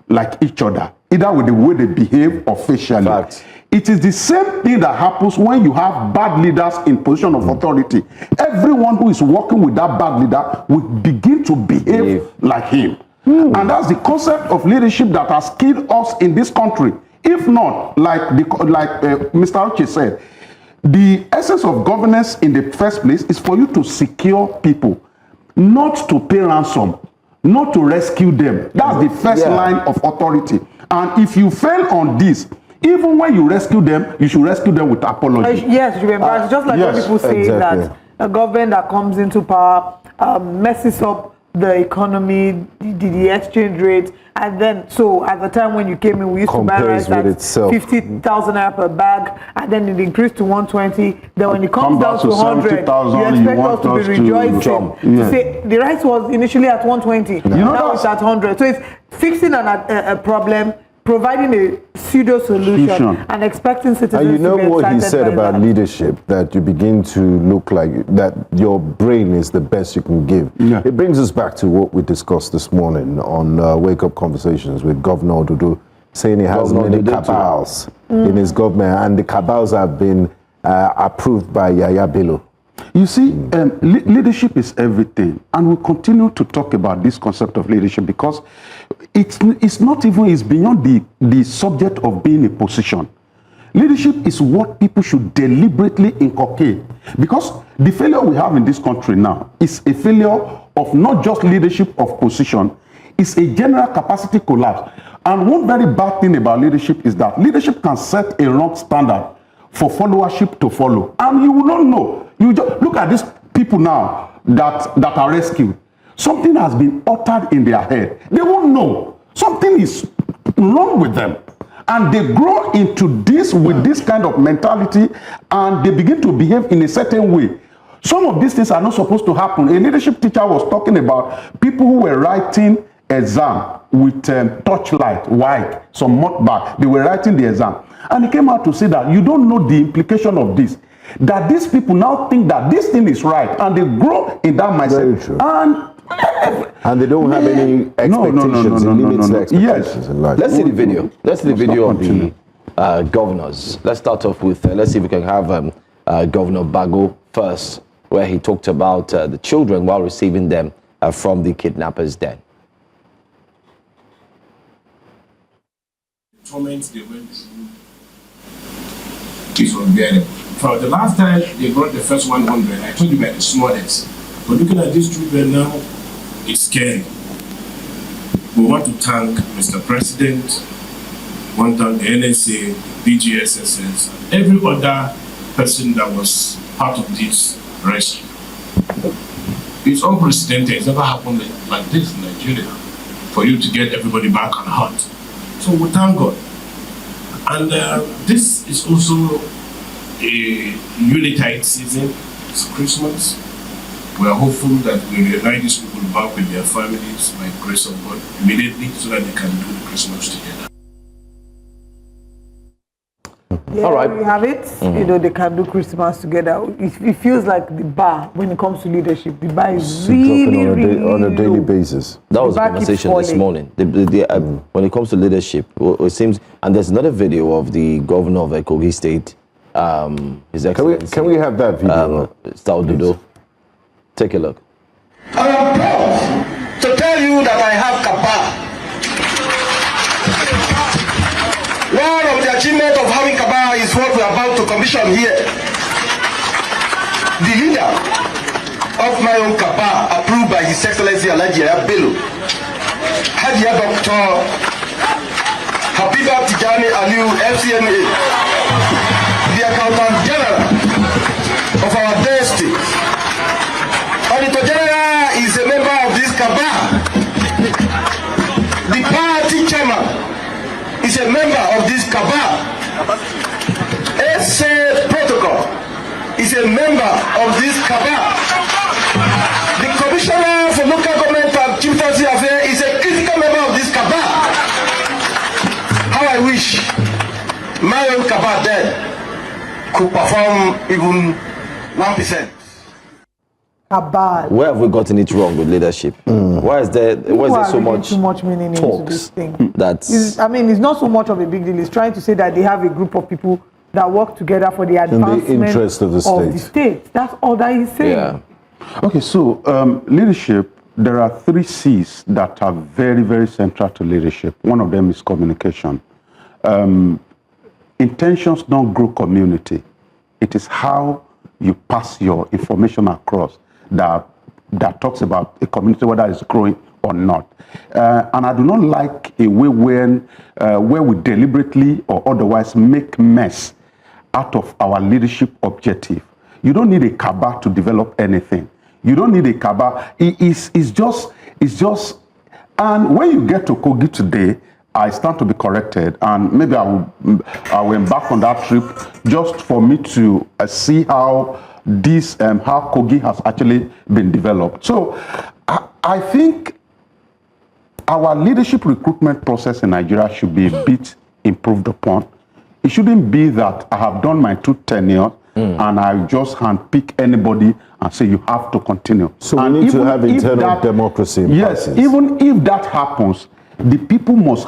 like each other, either with the way they behave or facially. Fact. It is the same thing that happens when you have bad leaders in position of authority. Everyone who is working with that bad leader will begin to behave like him. And that's the concept of leadership that has killed us in this country. If not, like Mr. Oche said, the essence of governance in the first place is for you to secure people, not to pay ransom, not to rescue them. That's the first line of authority. And if you fail on this, even when you rescue them, you should rescue them with apology. Yes, you should be embarrassed. Just like when people say that a government that comes into power messes up the economy, the exchange rate, and then so at the time when you came in, we used to buy rice at 50,000 naira per bag, and then it increased to 120. Then when it comes down to 100, you expect us to be rejoicing. To say the rice was initially at 120, now it's at 100. So it's fixing a problem, providing a pseudo solution, and expecting citizens to be excited. And you know what he said about leadership, that you begin to look like that your brain is the best you can give. It brings us back to what we discussed this morning on Wake Up Conversations with Governor Odudu, saying he has many cabals in his government, and the cabals have been approved by Yaya Bello. You see, leadership is everything, and we'll continue to talk about this concept of leadership because it's not even, it's beyond the subject of being a position. Leadership is what people should deliberately inculcate, because the failure we have in this country now is a failure of not just leadership of position, it's a general capacity collapse. And one very bad thing about leadership is that leadership can set a wrong standard for followership to follow, and you will not know. You just look at these people now that are rescued. Something has been uttered in their head. They won't know. Something is wrong with them. And they grow into this with this kind of mentality, and they begin to behave in a certain way. Some of these things are not supposed to happen. A leadership teacher was talking about people who were writing exam with torchlight, white, some months back. They were writing the exam. And he came out to say that you don't know the implication of this. That these people now think that this thing is right, and they grow in that mindset. And they don't have any expectations, limits their expectations in life. Let's see the video. Let's see the video of the governors. Let's start off with, let's see if we can have Governor Bago first, where he talked about the children while receiving them from the kidnappers' den. The torments they went through is unbearable. For the last time they brought the first 100, I told you about the smallest. But looking at these children now, it's scary. We want to thank Mr. President, we want to thank the NSA, BGSSS, and every other person that was part of this rescue. It's unprecedented. It's never happened like this in Nigeria, for you to get everybody back on hot. So we thank God. And this is also a unitide season. It's Christmas. We are hopeful that we reunite these people back with their families by the grace of God immediately, so that they can do the Christmas together. Yeah, all right. We have it. You know, they can do Christmas together. It feels like the bar when it comes to leadership. The bar is really on a daily basis. That was a conversation this morning. When it comes to leadership, it seems, and there's another video of the governor of Kogi State, His Excellency. Can we have that video? Staududo. Take a look. I am proud to tell you that I have Kaba. One of the achievements of having Kaba is what we are about to commission here. The leader of my own Kaba, approved by His Excellency Niger Bello, Dr. Habiba Tijani Aliu, FCNA, the Accountant General of our day state. Auditor General is a member of this Kaba. The party chairman is a member of this Kaba. SA protocol is a member of this cabal. The commissioner for local government and chieftaincy affairs is a critical member of this cabal. How I wish my own cabal then could perform even 1%. Cabal. Where have we gotten it wrong with leadership? Why is there so much too much meaning into this thing? That's I mean, it's not so much of a big deal. It's trying to say that they have a group of people that work together for the advancement in the interest of the state. That's all that he's saying. Yeah. Okay, so leadership, there are 3 C's that are very, very central to leadership. One of them is communication. Intentions don't grow community. It is how you pass your information across that talks about a community, whether it's growing or not. And I do not like a way where we deliberately or otherwise make mess out of our leadership objective. You don't need a cabal to develop anything. You don't need a cabal. It's just, and when you get to Kogi today, I stand to be corrected, and maybe I will embark on that trip just for me to see how how Kogi has actually been developed. So I think our leadership recruitment process in Nigeria should be a bit improved upon. It shouldn't be that I have done my 2 tenures and I just handpick anybody and say you have to continue. So we need to have internal democracy in yes, parties. Even if that happens, the people must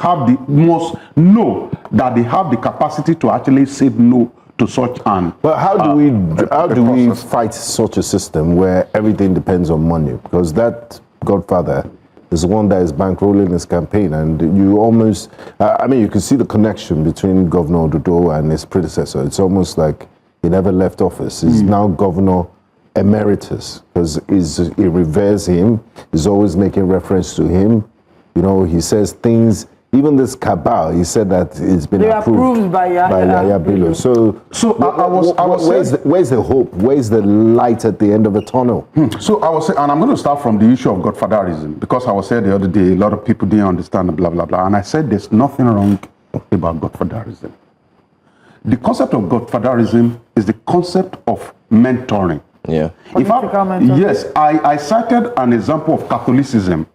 know that they have the capacity to actually say no to such an. But how do we fight such a system where everything depends on money? Because that godfather is the one that is bankrolling his campaign, and you almost, you can see the connection between Governor Ododo and his predecessor. It's almost like he never left office. He's now Governor Emeritus, because he reveres him. He's always making reference to him. You know, he says things. Even this cabal, he said that it's been approved by Yaya Bello. So where's the hope? Where's the light at the end of the tunnel? So I was saying, and I'm going to start from the issue of godfatherism, because I was saying the other day, a lot of people didn't understand blah, blah, blah. And I said there's nothing wrong about godfatherism. The concept of godfatherism is the concept of mentoring. Yeah. Yes, I cited an example of Catholicism,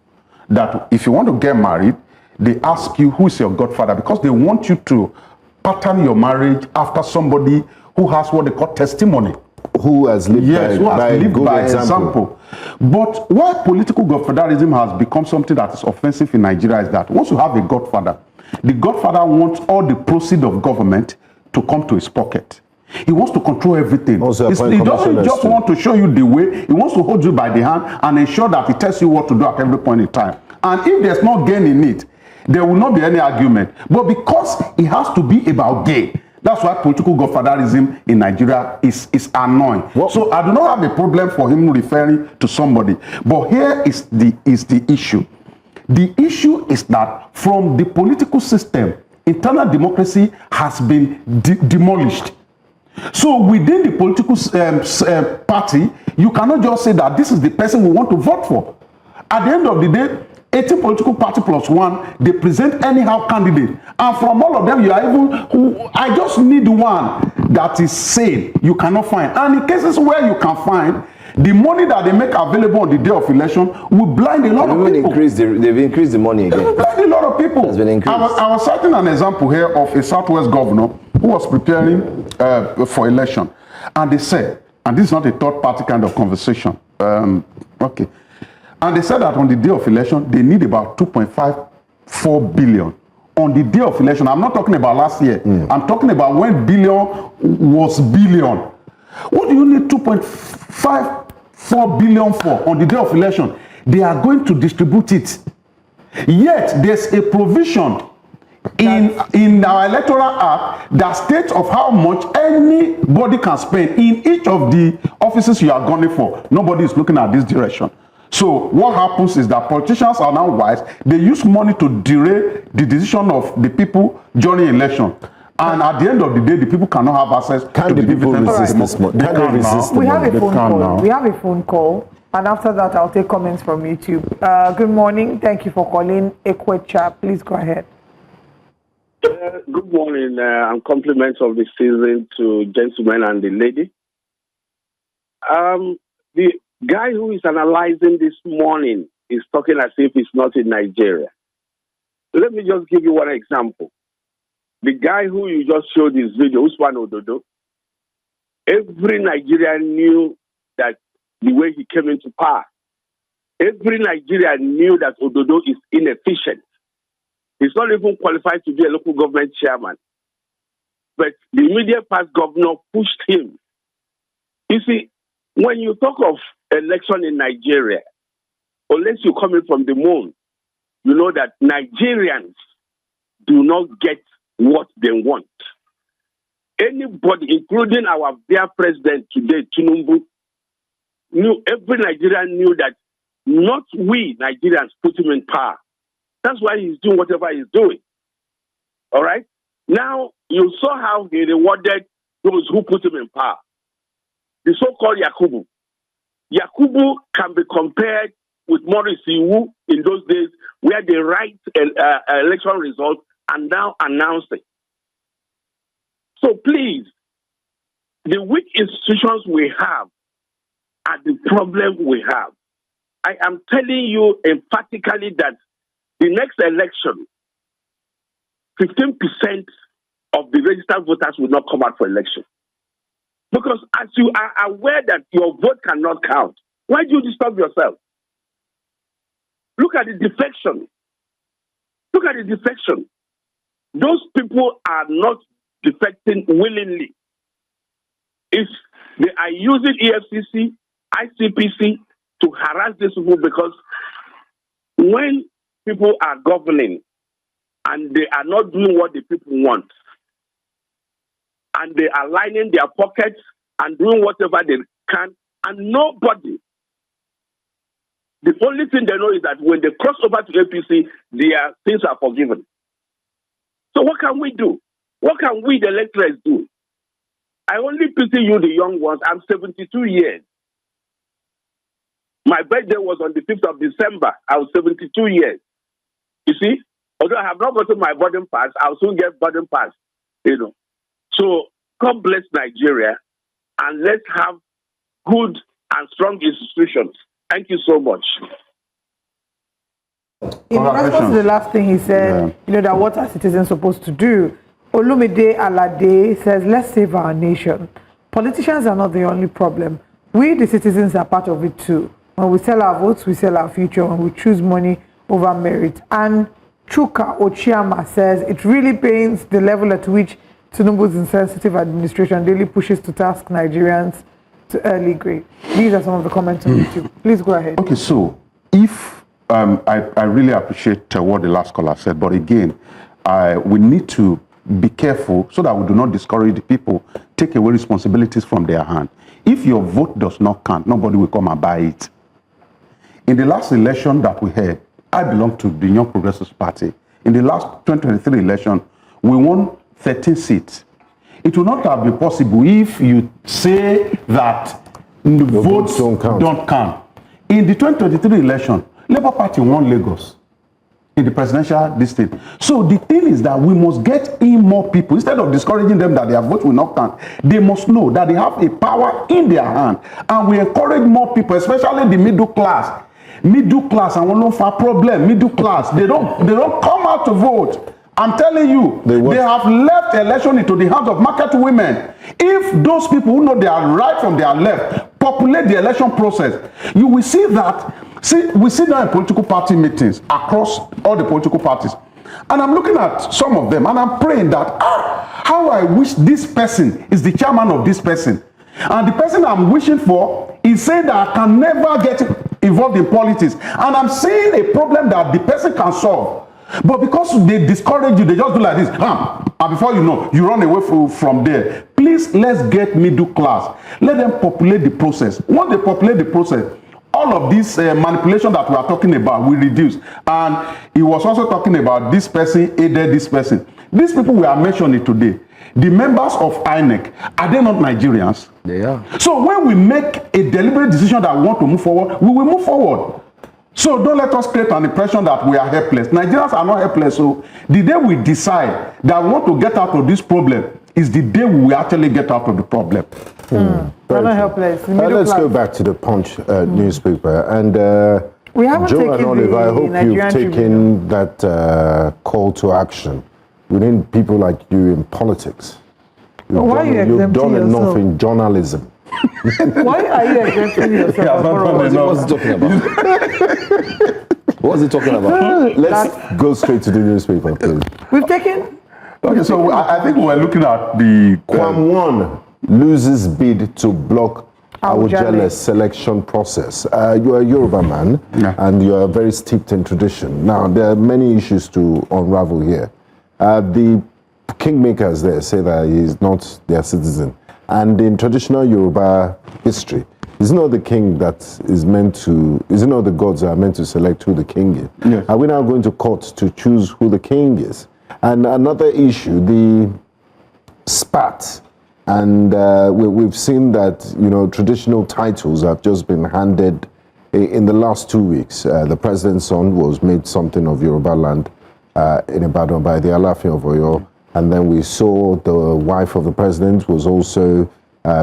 that if you want to get married, they ask you who is your godfather, because they want you to pattern your marriage after somebody who has what they call testimony. Who has lived by example. But why political godfatherism has become something that is offensive in Nigeria is that once you have a godfather, the godfather wants all the proceeds of government to come to his pocket. He wants to control everything. He doesn't just want to show you the way. He wants to hold you by the hand and ensure that he tells you what to do at every point in time. And if there's no gain in it, there will not be any argument. But because it has to be about gain, that's why political godfatherism in Nigeria is annoying. So I do not have a problem for him referring to somebody. But here is the issue. The issue is that from the political system, internal democracy has been demolished. So within the political party, you cannot just say that this is the person we want to vote for. At the end of the day, 18 political party plus 1, they present anyhow candidate. And from all of them, you are I just need one that is sane, you cannot find. And in cases where you can find, the money that they make available on the day of election will blind a lot of people. They've increased the money again. They've blind a lot of people. Has been increased. I was citing an example here of a Southwest governor who was preparing for election. And they said, and this is not a third party kind of conversation, okay. And they said that on the day of election, they need about 2.54 billion. On the day of election, I'm not talking about last year. I'm talking about when billion was billion. What do you need 2.54 billion for on the day of election? They are going to distribute it. Yet, there's a provision in our electoral act that states of how much anybody can spend in each of the offices you are gunning for. Nobody is looking at this direction. So what happens is that politicians are now wise. They use money to derail the decision of the people during election. And at the end of the day, the people cannot have access to the dividends. We have a phone call. We have a phone call. And after that, I'll take comments from YouTube. Good morning. Thank you for calling. Ekwecha, please go ahead. Good morning, and compliments of the season to gentlemen and the lady. The guy who is analyzing this morning is talking as if it's not in Nigeria. Let me just give you one example. The guy who you just showed this video, Usman Ododo, every Nigerian knew that the way he came into power. Every Nigerian knew that Ododo is inefficient. He's not even qualified to be a local government chairman. But the immediate past governor pushed him. You see, when you talk of election in Nigeria, unless you're coming from the moon, you know that Nigerians do not get what they want. Anybody, including our dear president today, Tinubu, every Nigerian knew that not we Nigerians put him in power. That's why he's doing whatever he's doing. All right? Now, you saw how he rewarded those who put him in power. The so-called Yakubu. Yakubu can be compared with Maurice Iwu in those days, where they write election results and now announce it. So please, the weak institutions we have are the problem we have. I am telling you emphatically that the next election, 15% of the registered voters will not come out for election. Because as you are aware that your vote cannot count, why do you disturb yourself? Look at the defection. Look at the defection. Those people are not defecting willingly. If they are using EFCC, ICPC to harass these people, because when people are governing and they are not doing what the people want, and they are lining their pockets and doing whatever they can, and nobody, the only thing they know is that when they cross over to APC, their things are forgiven. So what can we do? What can we, the electors, do? I only pity you, the young ones. I'm 72 years. My birthday was on the 5th of December. I was 72 years. You see? Although I have not gotten my boarding pass, I'll soon get boarding pass. You know. So God bless Nigeria, and let's have good and strong institutions. Thank you so much. In response to the last thing he said, you know, that what are citizens supposed to do? Olumide Alade says, let's save our nation. Politicians are not the only problem. We, the citizens, are part of it too. When we sell our votes, we sell our future. When we choose money over merit. And Chuka Ochiama says, it really pains the level at which Tinubu's insensitive administration daily pushes to task Nigerians to early grade. These are some of the comments on YouTube. Please go ahead. Okay, so if I really appreciate what the last caller said, but again, we need to be careful so that we do not discourage the people, take away responsibilities from their hand. If your vote does not count, nobody will come and buy it. In the last election that we had, I belong to the Young Progressive Party. In the last 2023 election, we won 13 seats. It would not have been possible if you say that the votes don't count. In the 2023 election, Labour Party won Lagos in the presidential district. So the thing is that we must get in more people. Instead of discouraging them that their vote will not count, they must know that they have a power in their hand. And we encourage more people, especially the middle class. Middle class, and one of our problem, middle class, they don't come out to vote. I'm telling you, they have left election into the hands of market women. If those people who know they are right from their left populate the election process, you will see that. See, we sit down in political party meetings across all the political parties, and I'm looking at some of them, and I'm praying that how I wish this person is the chairman of this person, and the person I'm wishing for is saying that I can never get involved in politics, and I'm seeing a problem that the person can solve. But because they discourage you, they just do like this, and before you know, you run away from there. Please, let's get middle class. Let them populate the process. Once they populate the process, all of this manipulation that we are talking about will reduce. And he was also talking about this person aided this person. These people we are mentioning today, the members of INEC, are they not Nigerians? They are. So when we make a deliberate decision that we want to move forward, we will move forward. So don't let us create an impression that we are helpless. Nigerians are not helpless. So the day we decide that we want to get out of this problem, is the day we will actually get out of the problem. Helpless. Let's go back to the Punch newspaper. And we haven't Joe taken and Oliver, I hope Nigerian you've taken that call to action. We need people like you in politics. You've done enough in journalism. Why are you exempting yourself? What's he talking about? What's he talking about? Let's go straight to the newspaper, please. We've taken... Okay, so I think we're looking at the... Kwam 1 loses bid to block Awujale's selection process. You're a Yoruba man, and you're very steeped in tradition. Now, there are many issues to unravel here. The kingmakers there say that he's not their citizen. And in traditional Yoruba history, it's not the king that is meant to, it's not the gods that are meant to select who the king is. Yes. Are we now going to court to choose who the king is? And another issue, the spat. And we've seen that, you know, traditional titles have just been handed in the last 2 weeks. The president's son was made something of Yoruba land in Ibadan by the Alafin of Oyo. And then we saw the wife of the president was also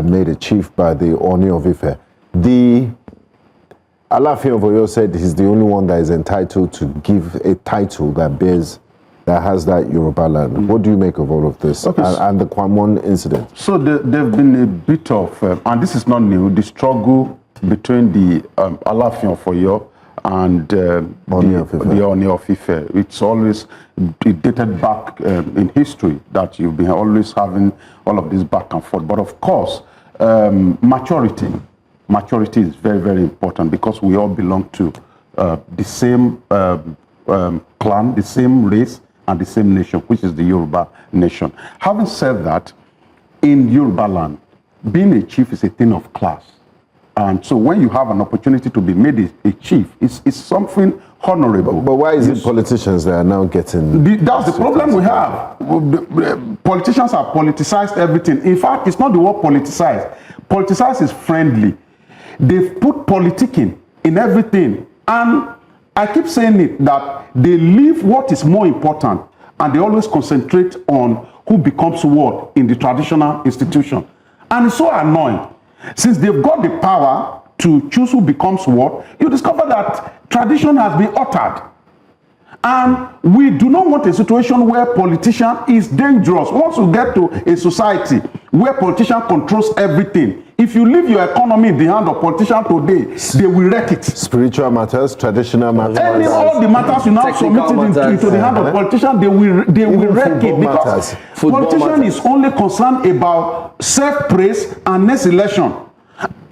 made a chief by the Oni of Ife. The Alafin of Oyo said he's the only one that is entitled to give a title that has that Yoruba land. What do you make of all of this and the Kwam 1 incident? So there've been a bit of, and this is not new, the struggle between the Alafin of Oyo and the Oni of Ife. It's always dated back in history that you've been always having all of this back and forth. But of course, maturity is very, very important because we all belong to the same clan, the same race, and the same nation, which is the Yoruba nation. Having said that, in Yoruba land, being a chief is a thing of class. And so when you have an opportunity to be made a chief, it's something honorable. But why is it politicians that are now getting... That's the problem we have. Politicians have politicized everything. In fact, it's not the word politicized. Politicized is friendly. They've put politicking in everything. And I keep saying it, that they leave what is more important and they always concentrate on who becomes what in the traditional institution. And it's so annoying. Since they've got the power to choose who becomes what, you discover that tradition has been altered. And we do not want a situation where politician is dangerous. Once you get to a society where politician controls everything, if you leave your economy in the hand of politicians today, they will wreck it. Spiritual matters, traditional matters. All the matters you now submit into the hand of politicians, they will wreck it because politician is only concerned about self-praise and next election.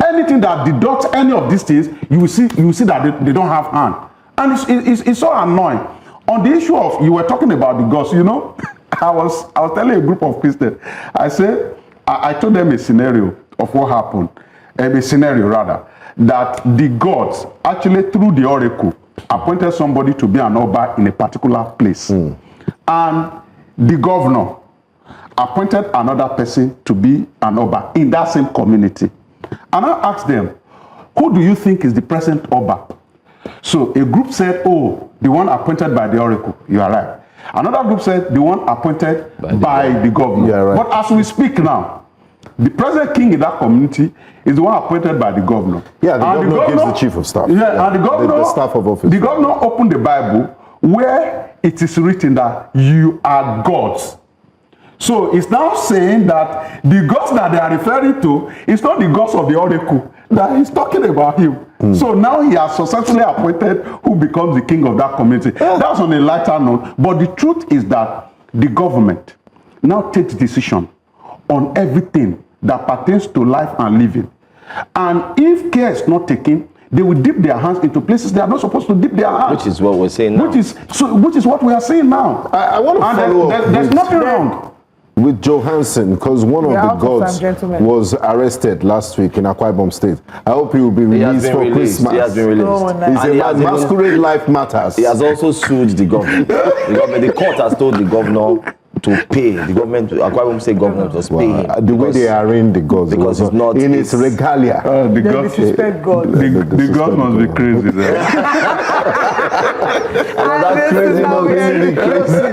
Anything that deducts any of these things, you will see that they don't have hand. And it's so annoying. On the issue of, you were talking about the gods, you know, I was telling a group of Christians, I told them a scenario of what happened, a scenario rather, that the gods actually through the oracle appointed somebody to be an Oba in a particular place. And the governor appointed another person to be an Oba in that same community. And I asked them, who do you think is the present Oba? So a group said, oh, the one appointed by the oracle. You are right. Another group said, the one appointed by the governor. You are right. But as we speak now, the present king in that community is the one appointed by the governor. Yeah, the governor gives the chief of staff. Yeah, and the governor, the staff of office. The governor opened the Bible where it is written that you are gods. So it's now saying that the gods that they are referring to is not the gods of the oracle, that he's talking about him. So now he has successfully appointed who becomes the king of that community. That's on a lighter note. But the truth is that the government now takes decision on everything that pertains to life and living. And if care is not taken, they will dip their hands into places they are not supposed to dip their hands. Which is what we're saying now. Which is what we are saying now. I want to follow up. There's nothing wrong with Johansson, because one of the gods was arrested last week in Akwa Ibom State. I hope he will be released for Christmas. He has been released. Oh, nice. It's masquerade life matters. He has also sued the government. The court has told the governor to pay. The government, Akwa Ibom State government was paying. The way they arraigned the gods, because it's not in its regalia. The gods must be crazy. That crazy crazy.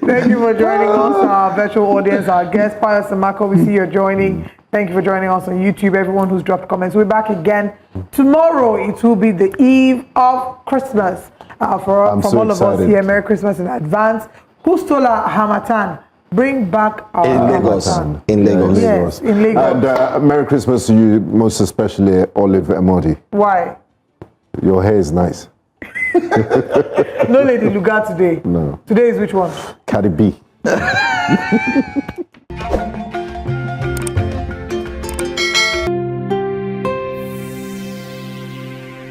Thank Thank you for joining us, our virtual audience, our guest, Pius Samako. We see you're joining. Thank you for joining us on YouTube. Everyone who's dropped comments. We're back again tomorrow. It will be the eve of Christmas. From all of us here, Merry Christmas in advance. Who stole our Hamatan? Bring back our Hamatan. In Lagos. Yes, in Lagos. And Merry Christmas to you, most especially Olive Emodi. Why? Your hair is nice. No Lady Lugar today. No. Today is which one? Cardi B.